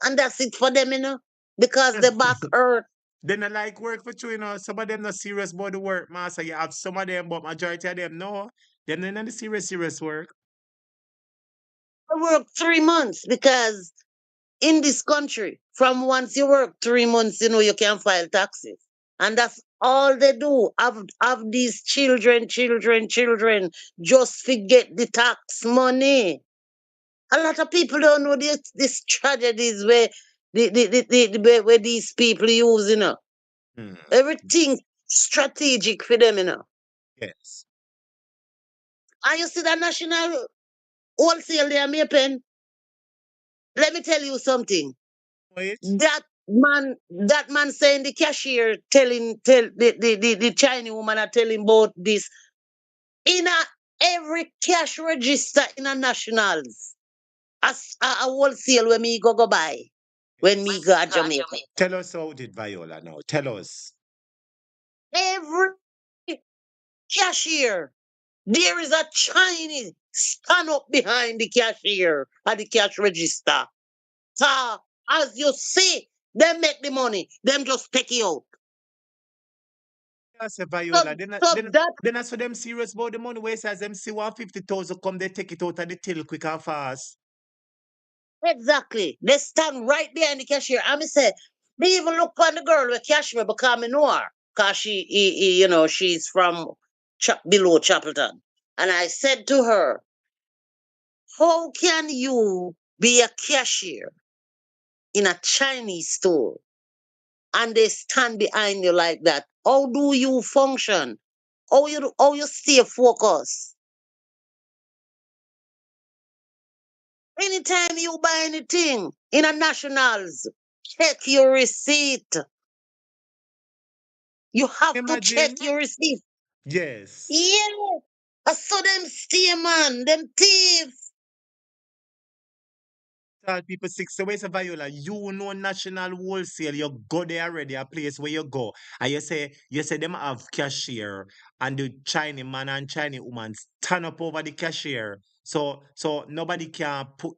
And that's it for them, because they back earth. They not like work for you, Some of them not serious about the work, master. You have some of them, but majority of them, no. Them not the serious work. I work 3 months because in this country, from once you work 3 months, you can file taxes. And that's all they do. Have these children, just forget the tax money. A lot of people don't know this tragedies where where these people use, Hmm. Everything strategic for them, Yes. And you see that national wholesale there, me pen. Let me tell you something. Wait. That man saying the cashier tell the Chinese woman are telling about this in every cash register in a nationals. As a wholesale when me go buy when me go to Jamaica. Tell us how did Viola now. Tell us. Every cashier, there is a Chinese stand up behind the cashier at the cash register. So as you see, them make the money, them just take it out. I say So, Viola, so that then I saw them serious about the money where says them see 150,000 come, they take it out of the till quick and fast. exactly. They stand right there in the cashier. I me say, they even look on the girl with cashier because I know her. Because she's from below Chapelton. And I said to her, how can you be a cashier in a Chinese store and they stand behind you like that? How do you function? How you stay focused? Anytime you buy anything in a nationals, check your receipt. You have to check Imagine? your receipt. Yes. Yeah. I saw them steal, man. Them thieves. Tell people 60 ways of Viola, you know national wholesale, you go there already, a place where you go. And you say them have cashier and the Chinese man and Chinese woman stand up over the cashier. So nobody can pay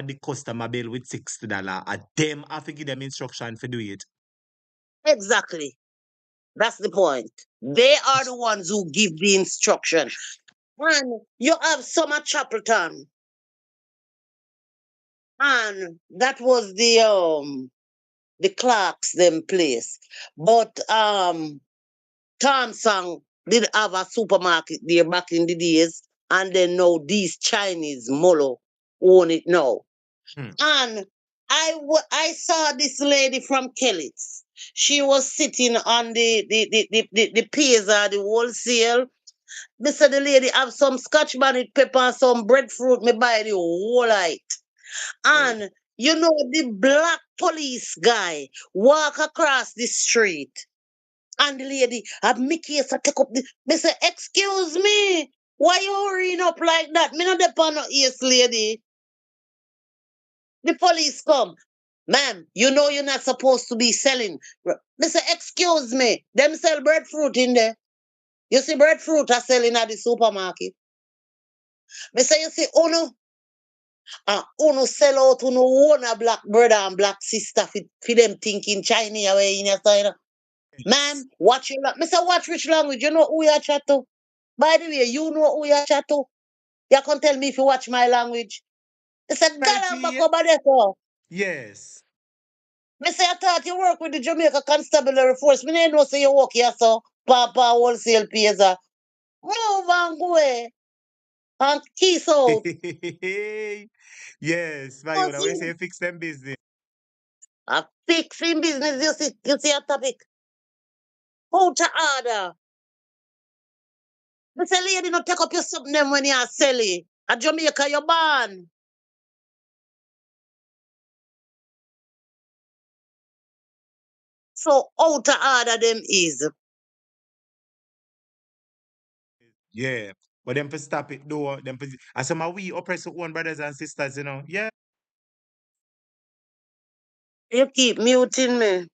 the customer bill with $60. And them have to give them instruction to do it. Exactly. That's the point. They are the ones who give the instruction. And you have some at Chapelton. And that was the Clarks them place. But Thompson did have a supermarket there back in the days, and then now these Chinese Molo own it now. Hmm. And I saw this lady from Kelly's. She was sitting on the piers or the wholesale. Me said the lady have some scotch bonnet pepper and some breadfruit. Me buy the whole light. Oh. And the black police guy walk across the street. And the lady have me case I take up the me say, excuse me, why you hurrying up like that? Me not depend on ears, lady. The police come. Ma'am, you know you're not supposed to be selling. Me say, excuse me, them sell breadfruit in there. You see breadfruit are selling at the supermarket. Me say, you see, uno sell out uno own a black brother and black sister for them thinking Chinese away in your side. Ma'am, watch your me say, watch which language. You know who you chat to? By the way, you know who you chat to? You can tell me if you watch my language. They said, Galam back 19? over there, so. Yes. Me say, I thought you work with the Jamaica Constabulary Force. Me didn't know say you work here, so. Papa wholesale pays. Move and go away. And kiss out. Yes, Oh, Viola, we see, say fix them business. a fixing business, you see a topic. How to order? Me say, lady, no take up your something them when you are selling. At Jamaica, you're born. So how to order them is. Yeah. But them for stop it though. Them for, and some of we oppress our own brothers and sisters, you know. Yeah. You keep muting me.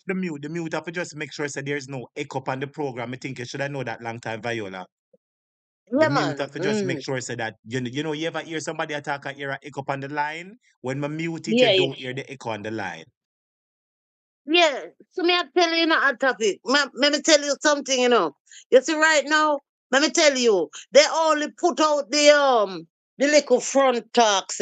The mute have to just make sure that there's no echo on the program. I think you should have know that long time, Viola. The Yeah, mute man. have to just make sure that you know you ever hear somebody attack and hear an echo on the line. When I mute it, you Yeah, yeah. don't hear the echo on the line. Yeah, so me I tell you not a topic. Let me tell you something, you know. You see right now, let me tell you, they only put out the little front talks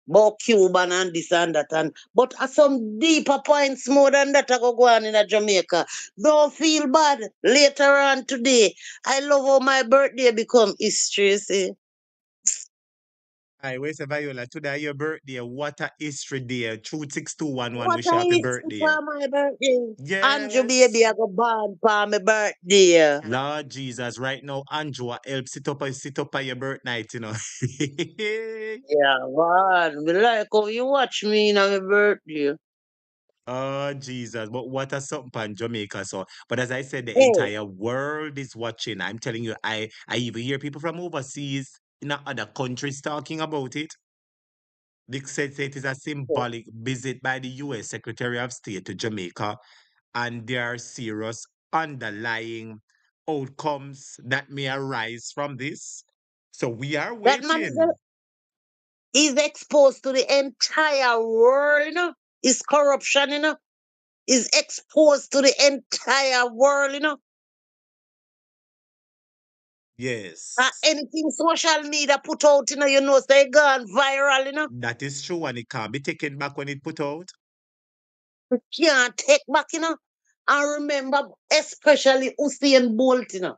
about Cuban and this and that but some deeper points more than that I go on in a Jamaica. Don't feel bad. Later on today, I love how my birthday become history, you see. Hi, where's Viola? Today your birthday. What a history day. True 6211. What Wish you a happy history birthday. for my birthday. Andrew Yes. baby, I go born for my birthday. Lord Jesus, right now, Andrew, help sit up on your birth night, you know. Yeah, man. Me like how you watch me in my birthday. Oh, Jesus. But what a something on Jamaica. So, but as I said, the Hey, entire world is watching. I'm telling you, I even hear people from overseas in other countries talking about it. They said it is a symbolic visit by the US Secretary of State to Jamaica, and there are serious underlying outcomes that may arise from this. So we are that man waiting. is exposed to the entire world, you know. His corruption, you know, is exposed to the entire world, you know. Yes, Anything social media put out, you know, they gone viral, you know. that is true, and it can't be taken back when it put out. You can't take back, you know. And remember, especially Usain Bolt, you know.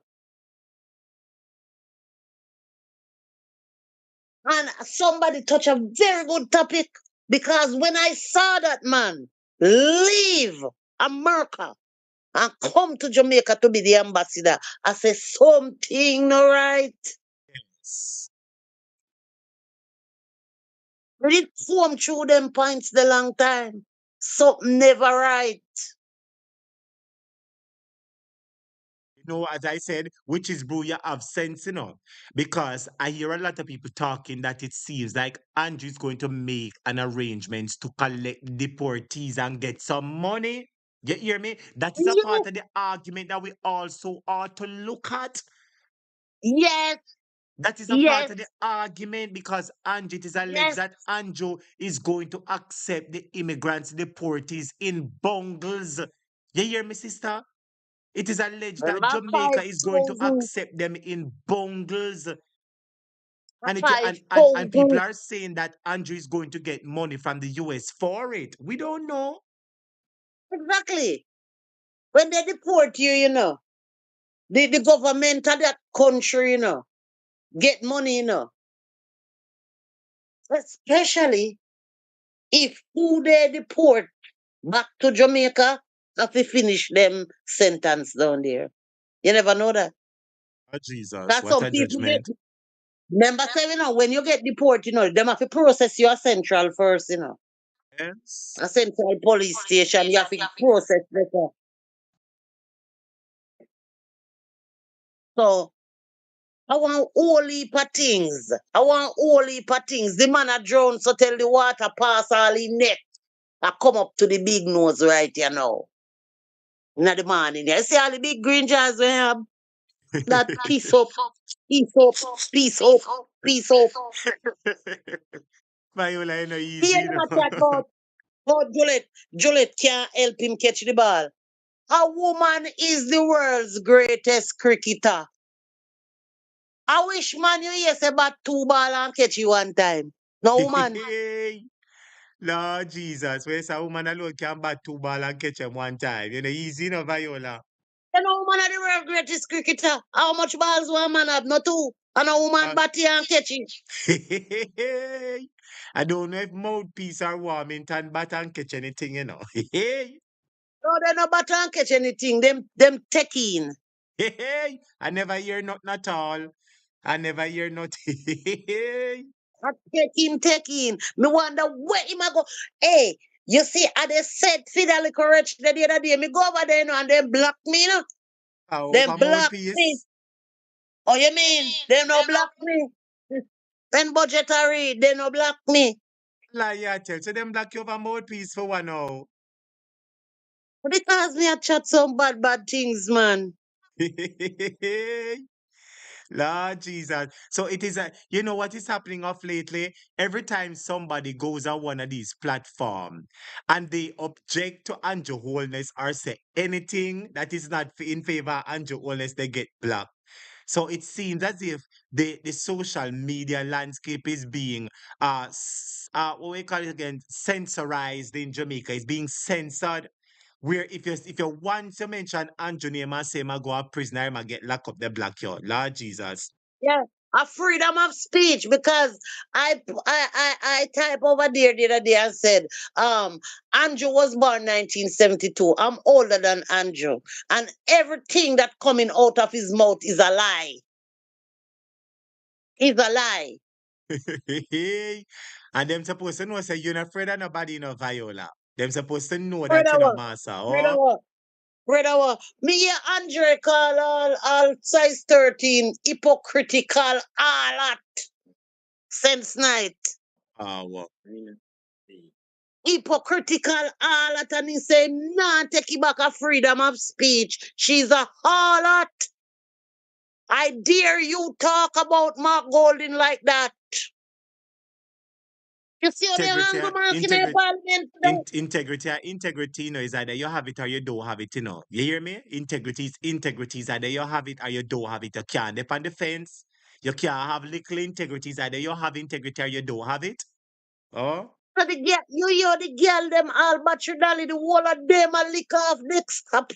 And somebody touch a very good topic because when I saw that man leave America and come to Jamaica to be the ambassador, I said something no right. Yes. We did form through them points the long time. Something never right. You know, as I said, which is bro, you have sense, you know, because I hear a lot of people talking that it seems like Andrew is going to make an arrangement to collect deportees and get some money. You hear me? That is a Yes, part of the argument that we also ought to look at. yes, That is a part yes, of the argument because Andrew, it is alleged yes. that Andrew is going to accept the immigrants, deportees in bungles. You hear me, sister? It is alleged that About Jamaica is going to 5,000, accept them in bungles. And, and people 5,000. are saying that Andrew is going to get money from the US for it. We don't know. Exactly. When they deport you, you know, the government of that country, you know, get money, you know. Especially if who they deport back to Jamaica after finish them sentence down there. You never know that. Oh, Jesus, Because what some a people get, judgment. remember say, you know, when you get deported, you know, them have to process your central first, you know. Yes. A central police station, you have to process better. So I want all heap of things. I want all heap of things. The man a drown, so tell the water pass all in net. I come up to the big nose right here now. In the morning. You see all the big green jars we have? That piece up, piece up, piece up, piece up. Viola ain't no Here easy, you them a know. chat about how Juliet can't help him catch the ball. A woman is the world's greatest cricketer. I wish man you hear say about two ball and catch you one time. No woman. Lord Jesus, where's a woman alone can bat two ball and catch them one time? You know, easy, you know, Viola. You know woman are the world's greatest cricketer. How much balls one man have? No two. And a woman Uh, bat here and catch it. I don't know if mouthpiece or Warmington bat and catch anything, you know. No, they no bat and catch anything. Them taking. I never hear nothing at all. I never hear nothing. Taking. Me wonder where him a go. Hey, you see, I they said Fidel correct the other day. Me go over there you know, and they block me, you know. Oh, They for block me. mouthpiece. Oh, you mean they no block me? When budgetary, they no block me. Lie, yeah, tell. So them black you over mouthpiece for one now. Because me a chat some bad things, man. Lord Jesus. So it is you know what is happening of lately? Every time somebody goes on one of these platforms and they object to Andrew Holness or say anything that is not in favor of Andrew Holness, they get blocked. So it seems as if the social media landscape is being what we call it again, censorized in Jamaica. It's being censored. Where if you want to mention Andrew name and say go a prisoner, I get locked up the black you. Lord Jesus. Yeah, a freedom of speech because I type over there the other day and said, Andrew was born 1972. I'm older than Andrew, and everything that coming out of his mouth is a lie. Is a lie. And them supposed to know say you're not afraid of nobody in a Viola. Them supposed to know that Brother you know what? master. Brother Oh, what? Brother what? Me hear Andre call all size 13 hypocritical all that since night. what? Hypocritical all that, and he say, nah, take it back a freedom of speech. She's a harlot. I dare you talk about Mark Golding like that. You see how they Integrity, hang the mark in the parliament today? integrity, you know, is either you have it or you don't have it, you know. You hear me? Integrity is either you have it or you don't have it. You can't depend on the fence. You can't have little integrity, is either you have integrity or you don't have it. Oh? So the girl, you hear the girl them all battery dolly, the whole of them a lick off next stop.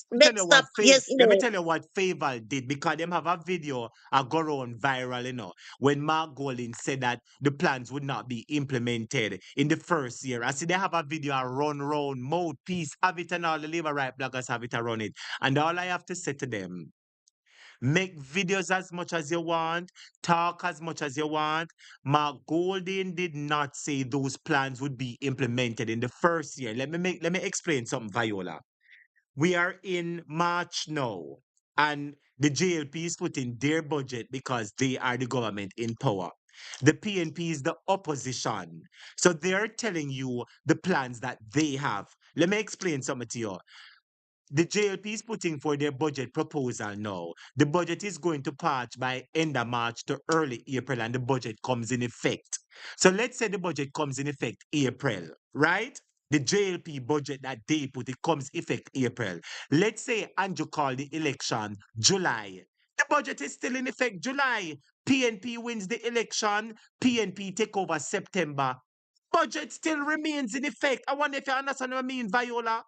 Next stop, yes, Let me no. tell you what Favor did because them have a video go around viral, you know, when Mark Golding said that the plans would not be implemented in the first year. I see they have a video run round, mouthpiece, have it and all the labor right bloggers have it and run it. And all I have to say to them, make videos as much as you want, talk as much as you want. Mark Golding did not say those plans would be implemented in the first year. Let me explain something, Viola. We are in March now, and the JLP is putting their budget because they are the government in power. The PNP is the opposition. So they're telling you the plans that they have. Let me explain something to you. The JLP is putting for their budget proposal now. The budget is going to pass by end of March to early April, and the budget comes in effect. So let's say the budget comes in effect April, right? The JLP budget that they put, it comes effect April. Let's say Andrew called the election July. The budget is still in effect July. PNP wins the election. PNP take over September. Budget still remains in effect. I wonder if you understand what I mean, Viola.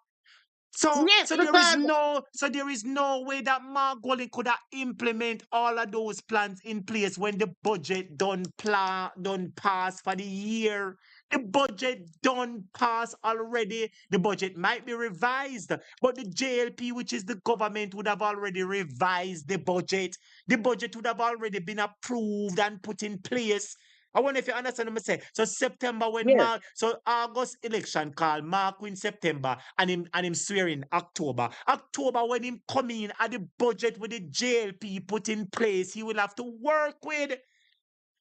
Yes, because So there is no way that Mark Golding could have implement all of those plans in place when the budget done pass for the year. The budget done pass already. The budget might be revised, but the JLP, which is the government, would have already revised the budget. The budget would have already been approved and put in place. I wonder if you understand what I'm saying. So September when yes, Mark, so August election call, Mark win September and him swear in October. October when him come in at the budget with the JLP put in place, he will have to work with.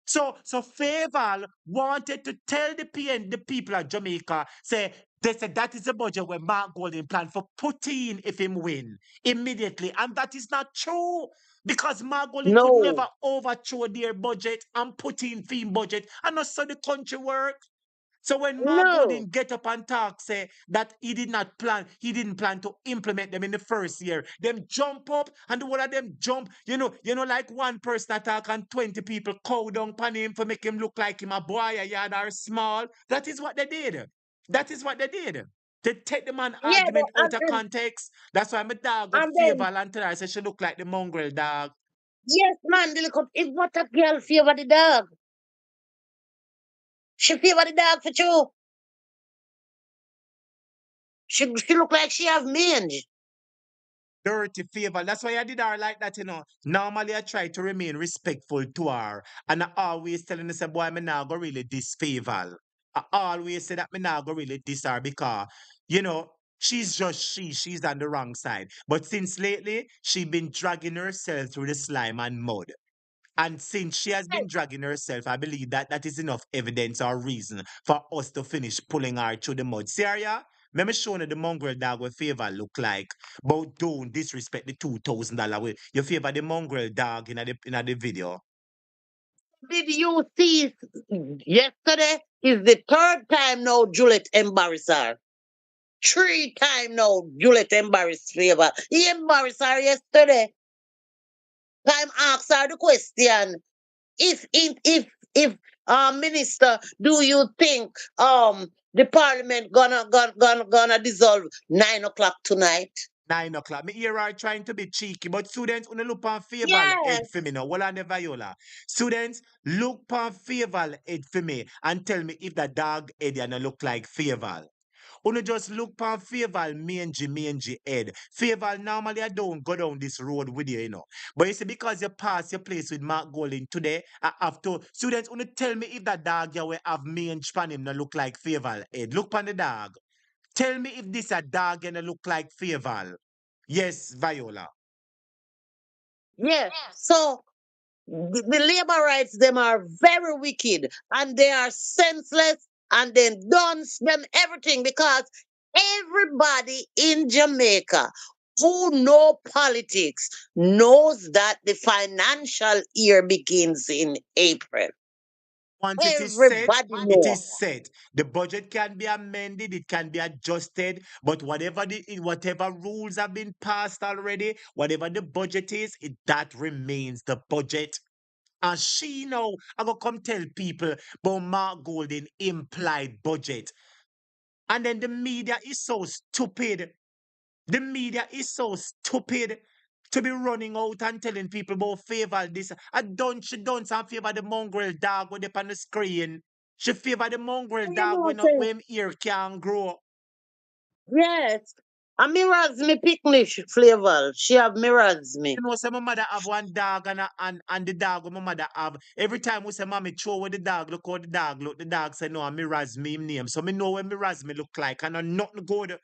So Faval wanted to tell the people of Jamaica, say, they said that is the budget where Mark Golding plan for putting if him win immediately. And that is not true. Because Mark Golding could no, never overthrow their budget and put in theme budget. And not so the country work. So when Mark no. Golding get up and talk, say that he didn't plan to implement them in the first year. Them jump up and the one of them jump, like one person attack and 20 people cow down upon him for make him look like him a boy, a yard or small. That is what they did. That is what they did. They take the man Yeah, argument out of and, context. That's why my dog got and then favor and tell her say she look like the mongrel dog. yes, man, the little if what a girl favor the dog. She favor the dog for true. She look like she have mange. Dirty favor. That's why I did her like that, Normally, I try to remain respectful to her. And I always telling her, say, boy, me now go really disfavor. I always say that me now go really diss her because, you know, She's on the wrong side. But since lately, she been dragging herself through the slime and mud. And since she has been dragging herself, I believe that that is enough evidence or reason for us to finish pulling her through the mud. Syria, let me show you the mongrel dog what favor look like. But don't disrespect the $2,000. You favor the mongrel dog in the video. Did you see yesterday? Is the third time now Juliet embarrassed her. 3 times now Juliet embarrassed Favor. He embarrassed her yesterday. Time asked her the question. If minister, do you think the parliament gonna dissolve 9 o'clock tonight? 9 o'clock. Me here are trying to be cheeky, but students, wanna look on favor head Yes. for me now. Well, I never yola. Students, look on favor head for me and tell me if the dog head and look like favor. Uno just look pan Faval mangy head. Faval normally I don't go down this road with you, you know. But you see, because you pass your place with Mark Golding today, I have to students uno tell me if that dog you will have mange pan him no look like Faval head. Look pan the dog. Tell me if this a dog gonna look like Faval. Yes, Viola. Yes. So the labor rights them are very wicked and they are senseless and then dunce them everything because everybody in Jamaica who know politics knows that the financial year begins in April. Once it is set, Everybody it know. is set. The budget can be amended, it can be adjusted, but whatever rules have been passed already, whatever the budget is, that remains the budget. And she know I go come tell people about Mark Golden implied budget. And then the media is so stupid. The media is so stupid to be running out and telling people about favor this. She don't favor the mongrel dog when they on the screen. She favor the mongrel You dog know, say, when ear can grow. yes. And mirrors me picnic flavor. She have mirrors me. You know, say my mother have one dog and the dog with my mother have. Every time we say mommy throw with the dog, look how the dog look. The dog say no, me Razmi him name. So me know what me Razmi look like and I'm nothing good.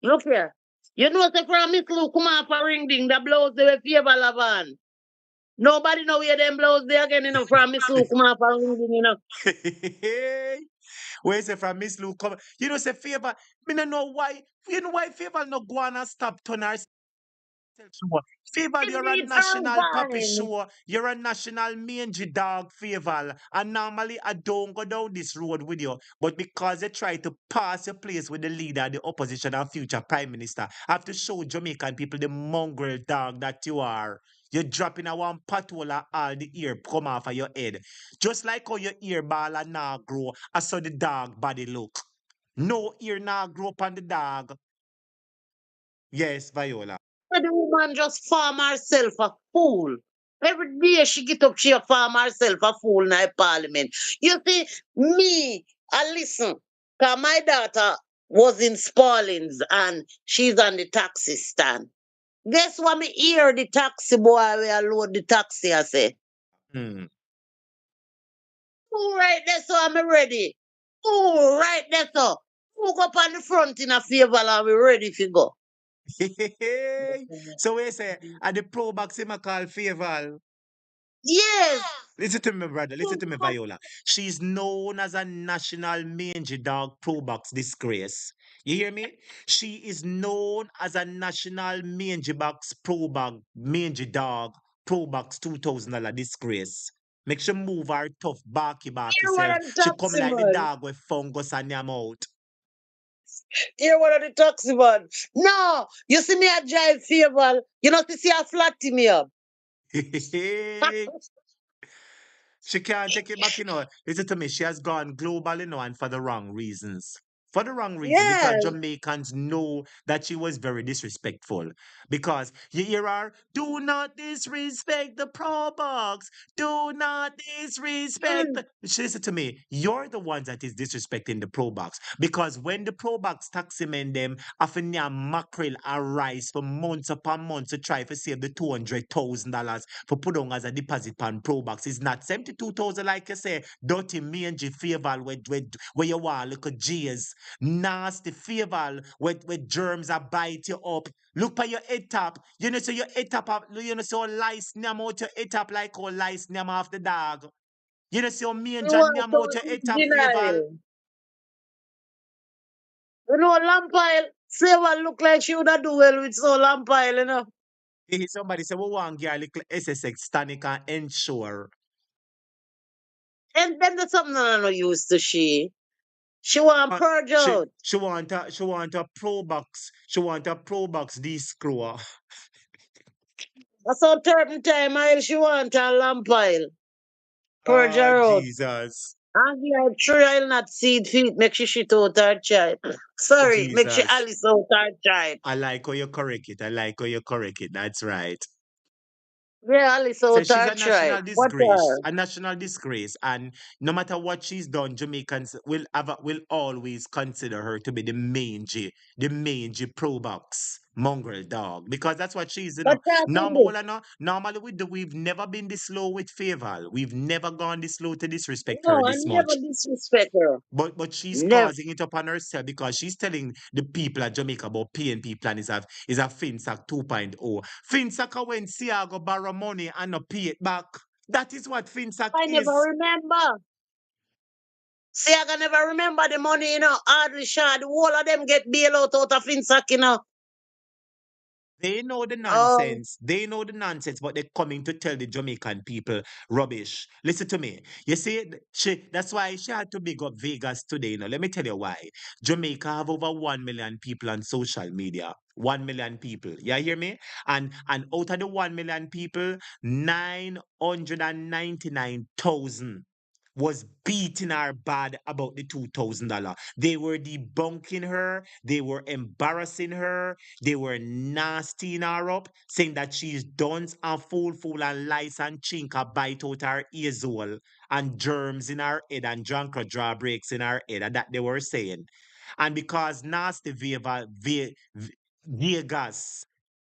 Look here. You know, say from Miss Lou come off a ring ding, the blouse they will favor Lavan. Nobody know where them blouse they again, you know, from Miss Lou come off a ring ding, you know. Where you say from Miss Lou come. You know, say favor. Me no know why. You know why favor no go on and stop turn her show. Faval, It you're a needs her national puppy wine. show. You're a national mangy dog, Faval. And normally I don't go down this road with you. But because you try to pass your place with the leader of the opposition and future prime minister, I have to show Jamaican people the mongrel dog that you are. You're dropping a one patola all the ear come off of your head. Just like how your ear ball and now grow, I saw the dog body look. No ear now grow up on the dog. Yes, Viola. So the woman just farm herself a fool. Every day she get up, she a farm herself a fool in the parliament. You see, me, I listen, cause my daughter was in Spaldings and she's on the taxi stand. Guess what me hear the taxi boy will load the taxi I say. Hmm. Who right there so I'm ready. Who right there so. Who go up on the front in a favor and we ready to go. So we say, at the pro box him a call Faval. Yes. Listen to me, brother. Listen to me, Viola. She's known as a national mangy dog pro box disgrace. You hear me? She is known as a national mangy box mangy dog pro box $2,000 disgrace. Make sure move her tough barky Hear one self. of the She come taxi like the man. dog with fungus on your mouth. Hear one of the taxi man. No, you see me a drive favor. You know to see a flat me up. She can't take it back, you know. Listen to me, she has gone global, you know, and for the wrong reasons. For the wrong reason, because Yes. Jamaicans know that she was very disrespectful. Because you hear her, do not disrespect the pro box. Do not disrespect. Mm. She listen to me. You're the ones that is disrespecting the pro box. Because when the pro box taxi men them often near mackerel and rice for months upon months to try to save the $200,000 for put on as a deposit pan pro box. It's not 72,000 like you say, dirty mangy favor where you want look at G's. Nasty favor with germs that bite you up. Look by your head top. You know, so your head top up, you know, so lice nyam out your head top like how lice nyam off the dog. You know, so You manger want nyam out your head to top favor. deny. You know, Lampile, Favor look like she would have do well with so Lampile, you know. Somebody say, we want girl little SSX Static and ensure. And then there's something I don't used to she. She want purge out. She want a pro box. She want a pro box D-screw. That's how certain time she want a Lampile. Purge Oh, her out. Jesus. And the true I'll not see feet, make she shit out her child. Sorry, make she Jesus. Alice out her child. I like how you correct it. I like how you correct it. That's right. Yeah, Alice So out she's her a child. national What disgrace, her? a national disgrace, and no matter what she's done, Jamaicans will always consider her to be the mangy pro box mongrel dog, because that's what she's. You What know, her normal, do? well, no, normally we've never been this low with favor. We've never gone this low to disrespect her No, I this never much. disrespect her. But she's Never. causing it upon herself because she's telling the people at Jamaica about PNP plan is a FinSac 2.0. FinSac when Siago borrow money and not pay it back. That is what FinSac I never is. remember. See, I can never remember the money, you know. Hardly shot. The whole of them get bailed out of Finsack, you know. They know the Oh, nonsense. They know the nonsense, but they're coming to tell the Jamaican people rubbish. Listen to me. You see, that's why she had to big up Vegas today. You know, let me tell you why. Jamaica have over 1 million people on social media. 1 million people. You hear me? And out of the 1 million people, 999,000 was beating her bad about the $2,000. They were debunking her. They were embarrassing her. They were nasty her up, saying that she's dunce and fool and lies and chink a bite out her ears hole and germs in her head and drunk her drawbreaks in her head. And that they were saying. And because nasty Vegas,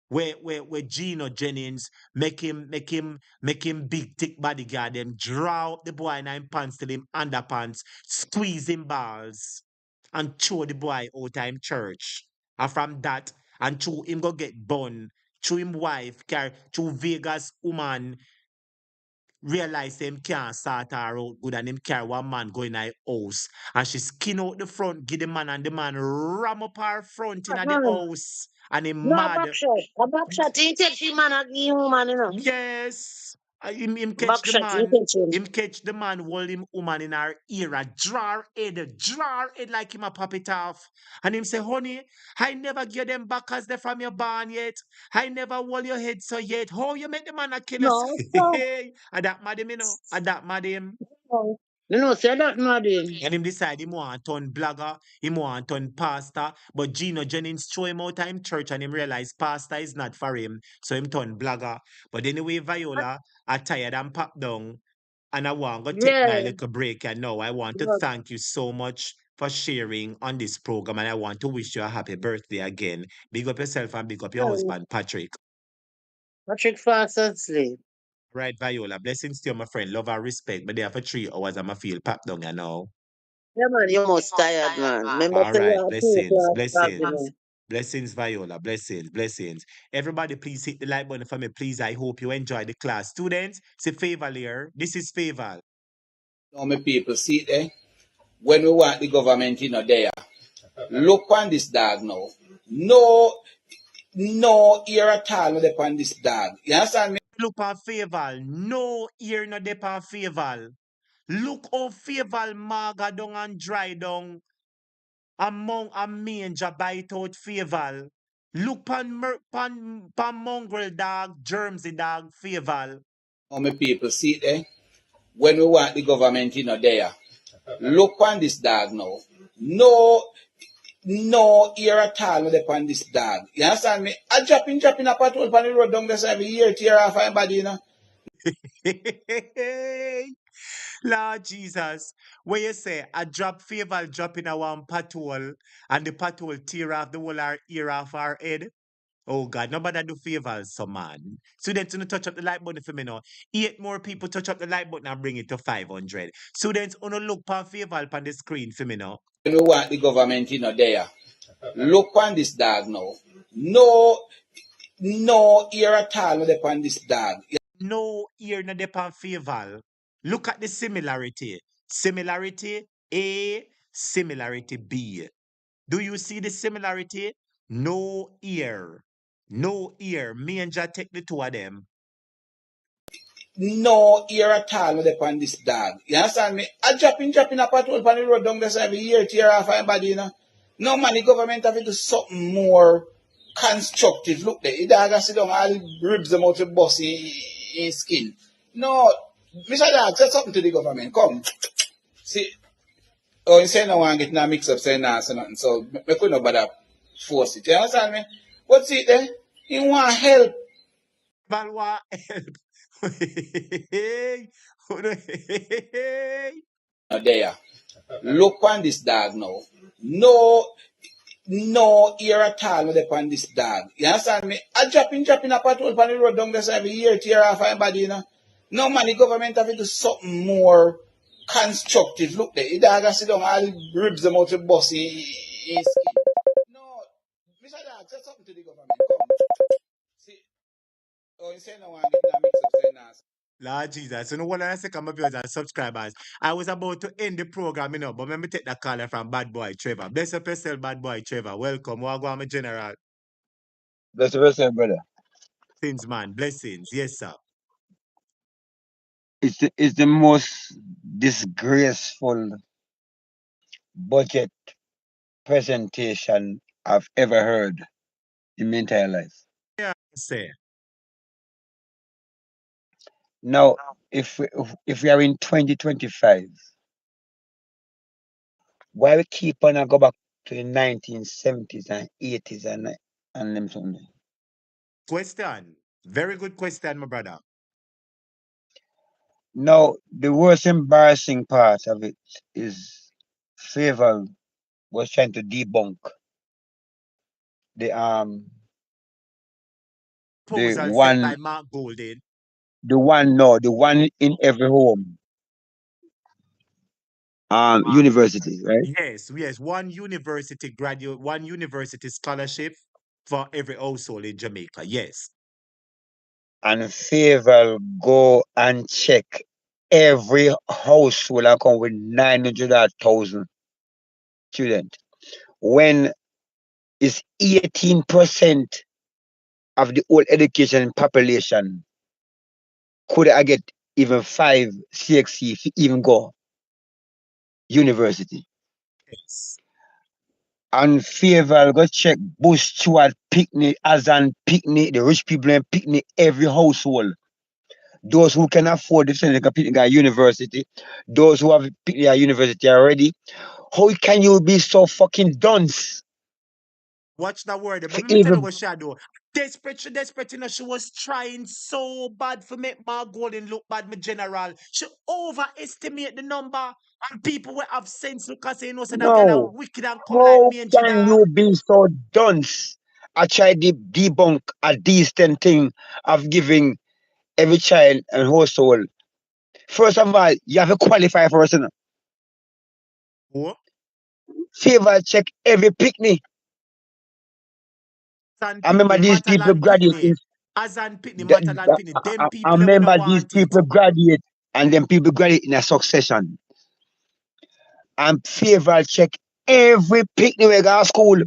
where Gino Jennings make him big thick bodyguard, them draw up the boy in him pants till him underpants, squeeze him balls, and throw the boy out of him church. And from that, and through him go get bun, through him wife, through Vegas woman, realize him can't start her out good and him carry one man go in her house. And she skin out the front, give the man and the man ram up her front in the no. house. And him No, a mad. back shot. A back shot. He take she man a give woman, you know. Yes. Him catch Back the shot, he man. take him. Him catch the man, hold him woman in her ear, a draw her head like him a pop it off. And him say, honey, I never get them back as they from your barn yet. I never hold your head so yet. How you make the man a kill us? No, so. I that mad him, you know. I that mad him. No. You know, say that, Madden. And him decide him want turn blogger, him want turn pastor. But Gino Jennings throw him out of him church and him realize pastor is not for him. So him turn blogger. But anyway, Viola, I tired and pop down. And I want to take Yeah. my little break. And now I want to Yeah. thank you so much for sharing on this program. And I want to wish you a happy birthday again. Big up yourself and big up your Yeah. husband, Patrick. Patrick fast asleep. Right, Viola. Blessings to you, my friend. Love and respect. But there for 3 hours, I'm feel pop down, you know. Yeah, man, you're almost tired, man. Remember, All say you right, have 2 o'clock start, you blessings. know. Blessings, Viola. Blessings. Everybody, please hit the like button for me, please. I hope you enjoy the class. Students, it's a favor here. This is favor. Now, my people, see there, when we want the government, there, look on this dog now. No ear at all with upon this dog. You understand me? Look on favor. No ear no dep on favor. Look how favor maga down and dry down. Among a manger bite out favor. Look pan mongrel dog, germsy dog, favor. Now, my people, see there, when we want the government, there, look on this dog now. No ear at all with upon this dog. You understand me? I dropping a patrol on the road down there, so every year tear off everybody, Lord Jesus, where you say I drop favor drop in a one patrol and the patrol tear off the whole our ear off our head. Oh God, nobody do favors, so man. Students, you touch up the like button for me now. 8 more people touch up the like button and bring it to 500. Students, look for favor on the screen for me now. When we want the government there, look on this dog now. No ear at all on this dog. No ear no depend favor. Look at the similarity. Similarity A, similarity B. Do you see the similarity? No ear. No ear. Me and Ja take the two of them. No ear at all on this dog. You understand me? I dropping a patrol on the road down there every year, tear off everybody, you know. No man, the government have to do something more constructive. Look there, the dog has sit down, all ribs them out the bus in skin. No, Mr. Dog, say something to the government. Come. See, oh, you say no one getting a mix up, say nah, say nothing. So, me could not bother force it. You understand me? But see there, he want help. Valwa help. Hey, There. Look on this dog now. No ear at all on this dog. You understand me? I dropping a patrol on the road down there every year, tear off everybody, you know. No man, the government have to do something more constructive. Look there, the dog has sit down, all ribs them out the bus in skin. No, Mr. Dog, say something to the government. Come. See, oh, you say no one getting a mix up, say nah. Lord Jesus, you know what I say, come viewers and subscribers. I was about to end the program, but let me take that caller from Bad Boy Trevor. Bless up yourself, Bad Boy Trevor. Welcome. Wagwan, my general. Bless the rest, brother. Things, man. Blessings. Yes, sir. It's the most disgraceful budget presentation I've ever heard in my entire life. Yeah, say. Now, if we are in 2025, why we keep on and go back to the 1970s and 80s and them something? Question. Very good question, my brother. Now, the worst embarrassing part of it is Favor was trying to debunk the the Proposal set by one Mark Golden. the one in every home university, right? Yes. One university graduate, one university scholarship for every household in Jamaica. Yes. And Favor go and check every household and come with 900,000 students. When it's 18% of the whole education population could I get even 5 CXC if you even go university. Yes. And Favor go check Bush Stewart picnic, Azan picnic, the rich people in picnic every household. Those who can afford to send a picnic at university, those who have picnic at university already. How can you be so fucking dunce? Watch that word. But For let me tell you even what Shadow. Desperate, she was trying so bad for make Mark Golden look bad, my general. She overestimate the number. And people will have sense because they know so that girl are no. wicked and come like How me and can Jada. you be so dunce? I try to debunk a decent thing of giving every child and household. First of all, you have to qualify for it. What? Favor check every picnic. San I remember Pitney, these people Matalan Pitney. graduating. Azan Pitney, That, Matalan Pitney. Them I people they would remember these want it. people graduate and then people graduate in a succession. And Favor check every picnic we go to school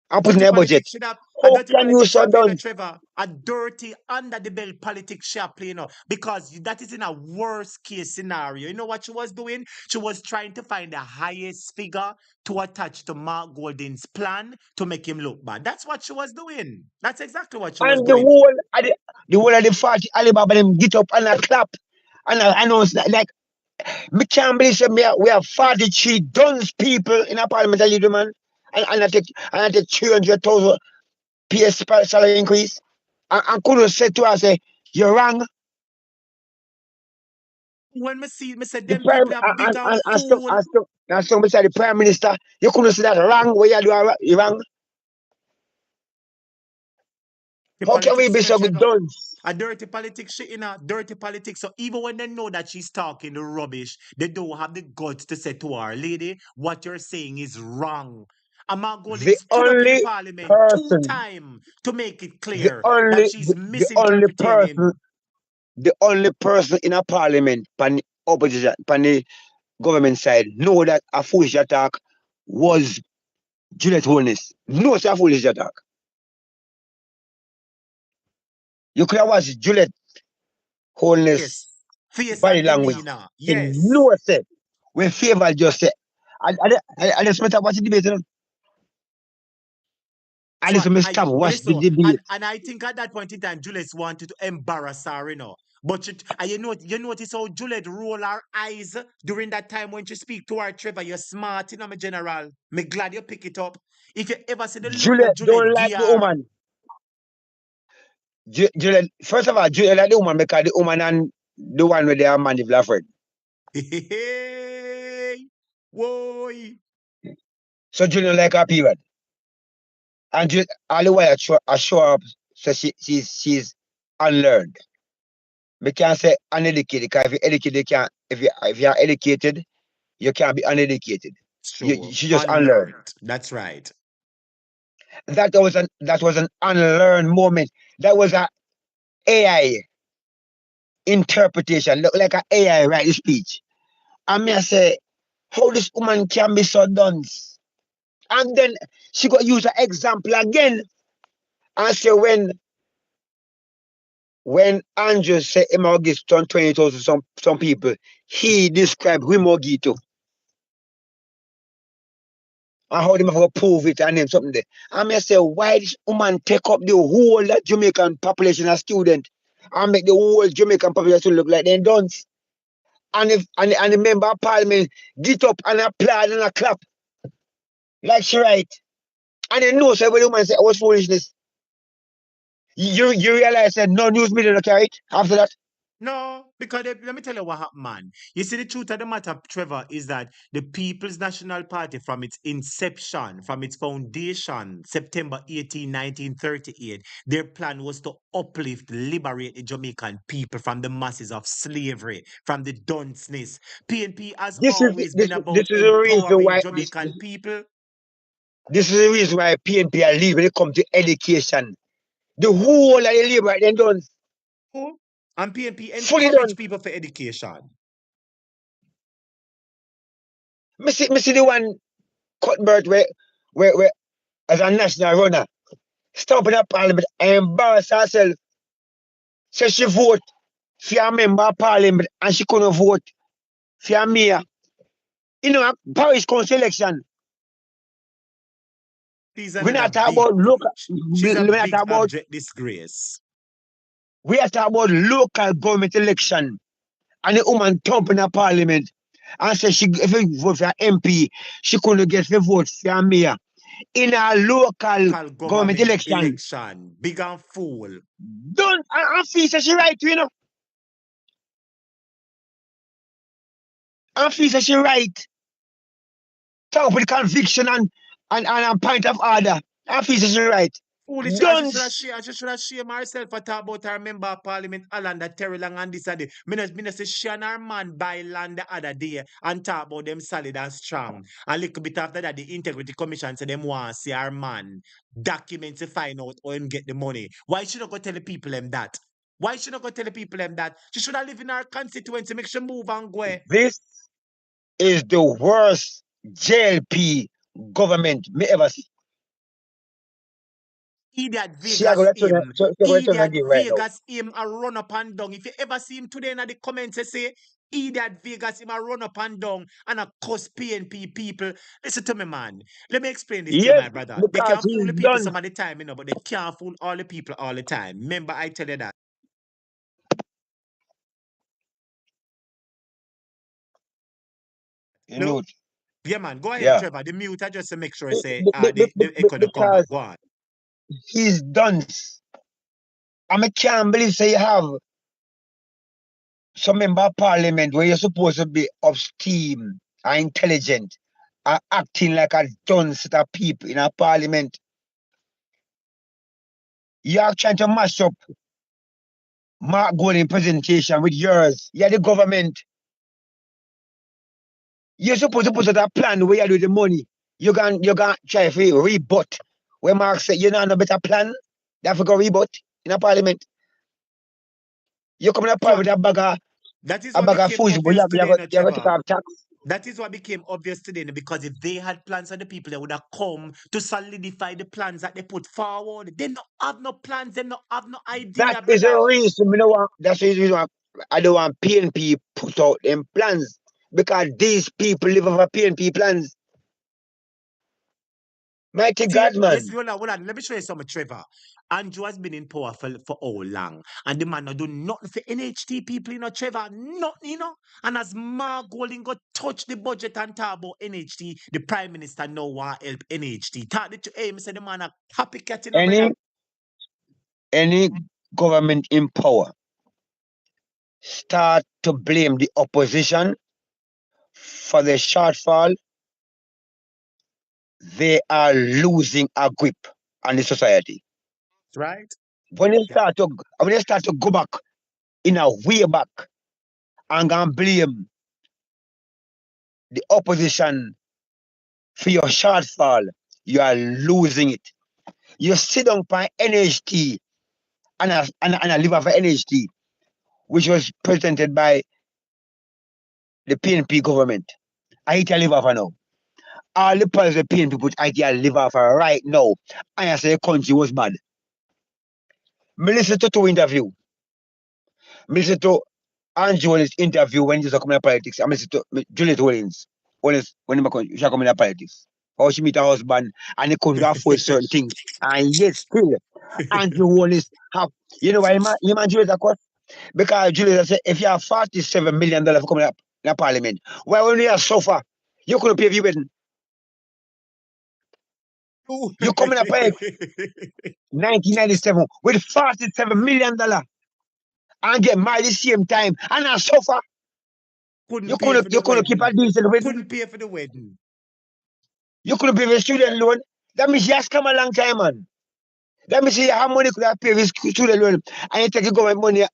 and put in Dirty a budget. politics should have a How dirty can you politics so shall play, no done? Trevor. A dirty under the belt politics shall play, because that is in a worst case scenario. You know what she was doing? She was trying to find the highest figure to attach to Mark Golden's plan to make him look bad. That's what she was doing. That's exactly what she was And the doing. whole of the 40 Alibaba them get up and a clap and I announce that like me can't believe say we have 43 duns people in a parliamentary leader man and I take 300,000 PS salary increase. I couldn't say to her say you're wrong. When me say The them prime people are big and I fool. still beside the prime minister, you couldn't say that wrong where you do you're wrong. How can we Politics be in a so good channel. dunce? A dirty politics shit in a dirty politics. So even when they know that she's talking the rubbish, they don't have the guts to say to her, lady, what you're saying is wrong. Amagoli The stood up in the only parliament two person, times to make it the clear that only, she's the only misinterpreting person, him. the only person in a parliament, pan the opposition, pan the government side, know that a foolish attack was Juliet Holness. No, it's a foolish attack. You could have watched Juliet Holness Yes. Face body and language demeanor. in Yes. no set. When favor just said, I just met up watch the debate, you know. I So just me I stop watch the listen, debate. and I think at that point in time, Juliet wanted to embarrass her, you know. But and you notice how Juliet roll her eyes during that time when she speak to her, Trevor. You're smart, you know, my general. Me glad you pick it up. If you ever see the look with Juliet Juliet don't like the Gear, woman. Juliet, first of all, Juliet like the woman because the woman and the one with their man, the Vlafred. hey, whoa, So Juliet like her period. And Juliet, all the while I show up, so she's unlearned. We can't say uneducated because if you're educated, you can't, if you are educated, you can't be uneducated. sure, She just unlearned. unlearned. That's right. That was an unlearned moment. That was a AI interpretation. Look like an AI write the speech. And me I say, how this woman can be so dunce? And then she got use an example again and say when Andrew said him will give 20,000 some people, he described Wimogito and how them have to prove it and then something there. And me I say, why this woman take up the whole Jamaican population as student and make the whole Jamaican population look like they dunce? And if and the member of parliament get up and applaud and a clap like she right. And then know so when the woman say it was foolishness. You realize that no news media don't carry it after that? No, because let me tell you what happened, man. You see, the truth of the matter, Trevor, is that the People's National Party, from its inception, from its foundation, September 18, 1938, their plan was to uplift, liberate the Jamaican people from the masses of slavery, from the dunceness. PNP has This is always this been about this is the reason empowering why Jamaican people. this is the reason why PNP are leaving when it comes to education. The whole of the labor right then done, Oh, and PNP fully done. encourage people for education. Me see the one Cuthbert where as a national runner, stop in a parliament and embarrass herself. Say she vote for a member of parliament and she couldn't vote for a mayor. You know, a parish council election. She's We're not another talking big, about local, she's a we're not big talking about, abject disgrace. we are talking about local government election. And the woman thump in a parliament and say she if you vote for MP, she couldn't get the vote for a mayor. In a local Local government government election. election. Big and fool. Don't and feel say she right, you know. And feel say she right. Talk with conviction and point of order. And feel say she right. Foolish. Don't She should have shame herself for talk about her member of parliament, Alanda Terry Long and this and that. Me no say she and her man buy land the other day and talk about them solid and strong. And little bit after that, the Integrity Commission said them want to see her man documents to find out how him get the money. Why should not go tell the people them that? Why should not go tell the people them that? She should have live in her constituency, make sure move and go. this is the worst JLP government me ever see. Idiot She are Vegas gonna him. turn Idiot again right now. Vegas him a run up and down. If you ever see him today in the comments, they say Idiot Vegas him a run up and down and a cuss PNP people. Listen to me, man. Let me explain this to you, Yes, my brother. They because can fool he's the people done. some of the time, you know, but they can't fool all the people all the time. Remember, I tell you that. You No? know, Yeah, man. Go ahead, yeah. Trevor. The mute, I just to make sure say the echo don't come back. Because Go on. he's done. And I can't believe say you have some member of parliament where you're supposed to be of steam and intelligent and acting like a dunce set of people in a parliament. You are trying to mash up Mark Golding presentation with yours. You're the government. You're supposed to put out a plan where you do the money. You can try to rebut. When Mark said you know no better plan, that for go rebut in a parliament. You come in a So parliament with that is a what bag of became food, but obvious today, no, you have to take Trevor. off tax. That is what became obvious today, because if they had plans for the people, they would have come to solidify the plans that they put forward. They don't have no plans, they don't have no That idea, is the brother. reason that's the reason why I don't want PNP put out them plans. Because these people live off of PNP plans. Mighty See, God, man. hold on. Let me show you something, Trevor. Andrew has been in power for how long? And the man not do nothing for NHT people, you know, Trevor. Nothing, you know. And as Mark Golding go touch the budget and talk about NHT, the Prime Minister now want help NHT. Talk to him, say the man a copycat, you know, brother. Any government in power start to blame the opposition for the shortfall, they are losing a grip on the society. Right? When they start to go back in a way back and gonna blame the opposition for your shortfall, you are losing it. You sit down by NHT and a live off of NHT, which was presented by the PNP government. I hate to live off of now. All the policies the PNP put I live off of right now. I say the country was bad. Me listen to two interview. Me listen to Andrew's interview when he's coming to politics. I listen to Juliet Hollins when she come in politics. How she meet her husband and they couldn't afford certain things. And yet still, Andrew Hollins have, you know why you man Juliet of course? Because Juliet said if you have $47 million for coming up in parliament, why when you suffer, you couldn't pay for your wedding. You coming up in 1997 with $47 million and get married the same time and I suffer. Couldn't pay for the You couldn't keep a wedding. decent wedding. Couldn't pay for the wedding. You couldn't pay for student loan. That means you has come a long time, man. That means you have money could have paid for student loan and you take your government money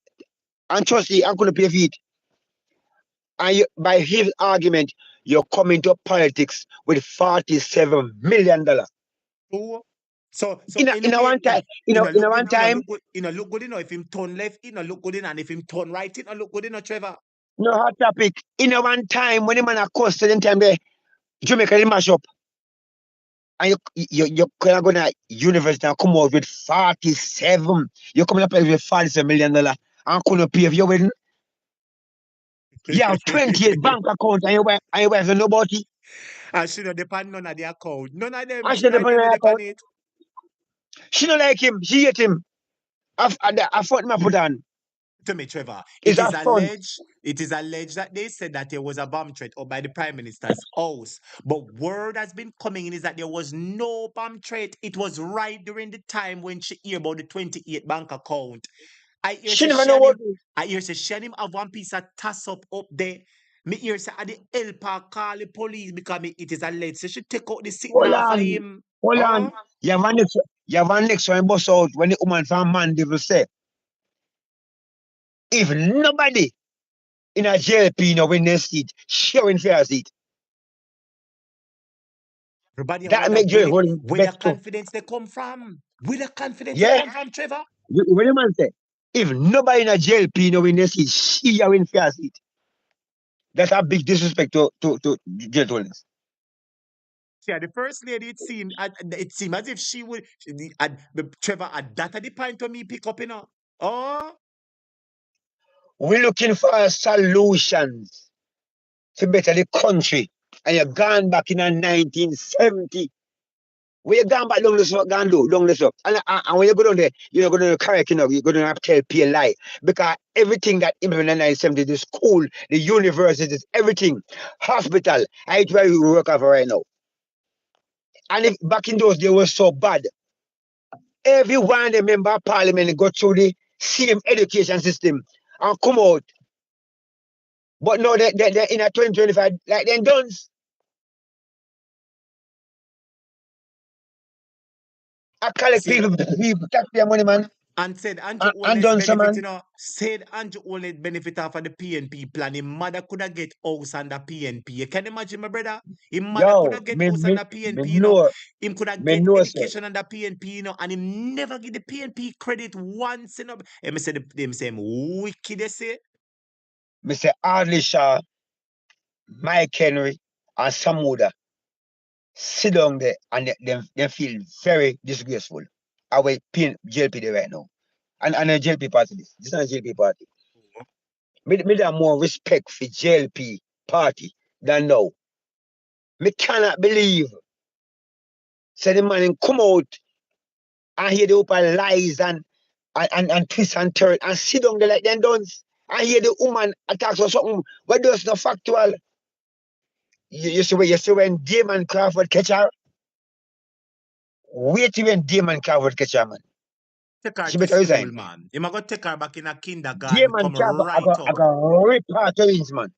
and trust you and couldn't pay for it. And you, by his argument, you're coming to politics with $47 million. Oh. So In a anyway, one time, in a one time, look good, look good enough. If him turn left, look good enough. And if him turn right, look good enough, Trevor. no hot topic. In a one time, when the man cost the time there, Jamaica they mash up. And you kind of go to university and come out with 47. You're coming up with $47 million and couldn't pay for your wedding. You have 28 bank accounts and your wife don't know about it. And she don't depend none of the account. None of them. And She she not depend even on your depend account. it. She don't like him. She hate him. I thought my put on. To me, Trevor, It's a front. it is alleged that they said that there was a bomb threat up by the Prime Minister's house. But word has been coming in is that there was no bomb threat. It was right during the time when she hear about the 28 bank account. I hear She say never know what. she and him have one piece of toss up there. Me hear say at the helper call the police because it is alleged. So she take out the Hold signal for on. him. Hold on. You have one next one bust out when the woman from Monday will say, if nobody in a JLP no win their seat, sharing fair seat. Everybody That wonder make Joy Holding where the best too. confidence they come from. Where the confidence they Yeah. come from, Trevor? When the man say, if nobody in a JLP no win their seat, she a win fair seat. That's a big disrespect to Joy Holding. Yeah, the first lady, it seemed as if she would, Trevor, at that at the point to me pick up, Oh, We're looking for solutions to better the country. And you're gone back in a 1970. When you gone back down this up, gone do, down this up. And when you go down there, you're not going to correct, you're going to have to tell P a lie. Because everything that implemented in the 1970s, the school, the universities, everything, hospital, I where we work over right now. And if back in those days was so bad, every one of the member of parliament go through the same education system and come out. But now they're in a 2025, like they're done. I collect See, people taxpayer money, man. and said Andrew And Holness done some benefit, man. said Andrew Holness benefit off of the PNP plan. His mother could have get house under PNP. You can imagine, my brother? His mother could Yo, have get house under me PNP, know, Him could have me get know, sir. education under PNP, and him never give the PNP credit once, And me say, them say him wicked, they say. Mr. Hardly Shaw, Mike Henry, and some other sit down there and they feel very disgraceful. I will pin JLP there right now. And a JLP party this. This is not a JLP party. Me have more respect for JLP party than now. Me cannot believe say the man come out and hear the open lies and twist and turn and sit down there like them done. And hear the woman attacks or something what does not factual. You see when Damon Crawford catch her? Wait till when Damon Crawford catch her, man. Take her She to better school, resign. man. Him a go take her back in a kindergarten, Damon come Crawford, right I up. got rip her to his man.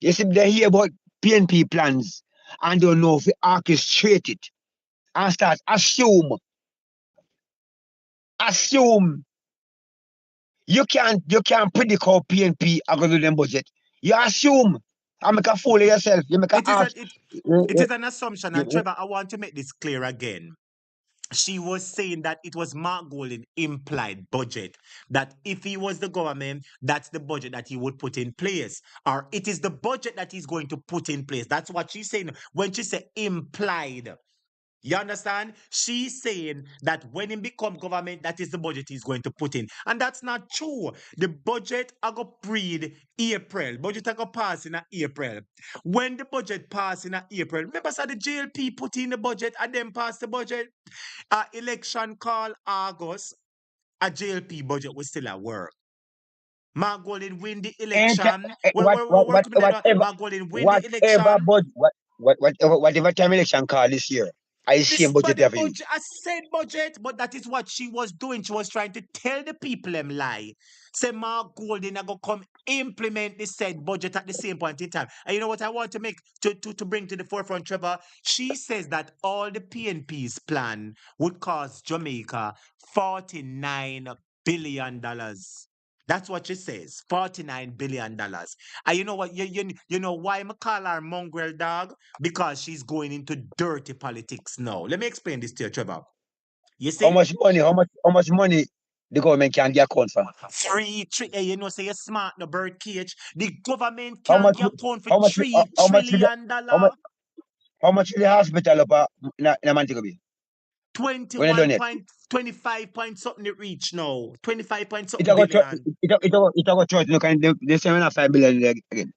You see, they hear about PNP plans and don't know if they orchestrate it and start assume. You can't predict how PNP are gonna do them budget. You assume and make a fool of yourself. You make a It is, ask. it is an assumption, and Trevor, I want to make this clear again. She was saying that it was Mark Golding implied budget, that if he was the government, that's the budget that he would put in place, or it is the budget that he's going to put in place. That's what she's saying when she said implied. You understand? She's saying that when he become government, that is the budget he's going to put in. And that's not true. The budget I go read April. Budget I go pass in April. When the budget pass in April, remember so the JLP put in the budget and then pass the budget. Election call August, a JLP budget was still at work. Mark Golding win the And election. We're working with that. Mark Golding win the whatever election. budget whatever time election call this year, I see This budget but the there for use. budget, I said budget, but that is what she was doing. She was trying to tell the people them lie. Say Mark Golding are gonna come implement the said budget at the same point in time. And you know what I want to make to bring to the forefront, Trevor? She says that all the PNP's plan would cost Jamaica $49 billion. That's what she says. $49 billion. And you know what? You know why I call her mongrel dog? Because she's going into dirty politics now. Let me explain this to you, Trevor. You How see, much money, how much money the government can get account for? you know, say you're smart, no bird cage. The government How can much get account for how much $3 how much will the trillion. how much how much will the hospital up in a Montego Bay? When they done 21 it? point 25 point something it reach now. 25 point It something a go church billion. it a go church look and they say 5 billion there again.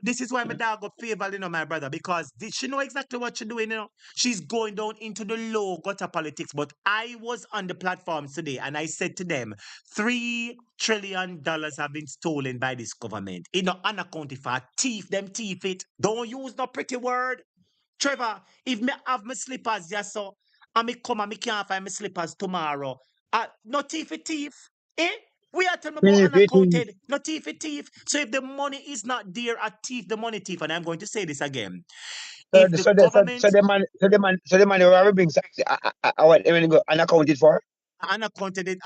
This is why my dog got favor, my brother, because she know exactly what she's doing, She's going down into the low gutter politics. But I was on the platform today and I said to them, $3 trillion have been stolen by this government. It not unaccounted for. Thief them, thief it. Don't use no pretty word. Trevor, if me have my slippers, yes, so, and me come and me can't find my slippers tomorrow, no thief it thief, eh? We are talking about Thief. unaccounted, no thief it thief. So if the money is not there, a thief, the money thief, and I'm going to say this again. If the government So the man who are bring I want them to go unaccounted for. unaccounted it,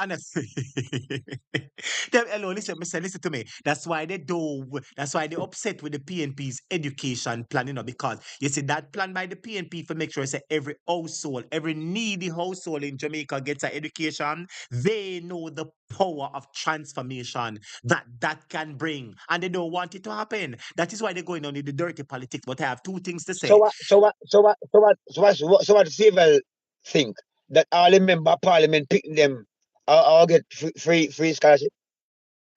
hello, listen to me. That's why they do. That's why they upset with the PNP's education plan, because you see that plan by the PNP for make sure say every household, every needy household in Jamaica gets an education. They know the power of transformation that can bring, and they don't want it to happen. That is why they're going on in the dirty politics. But I have two things to say. So what civil think that all the member of parliament picking them or get free scholarship?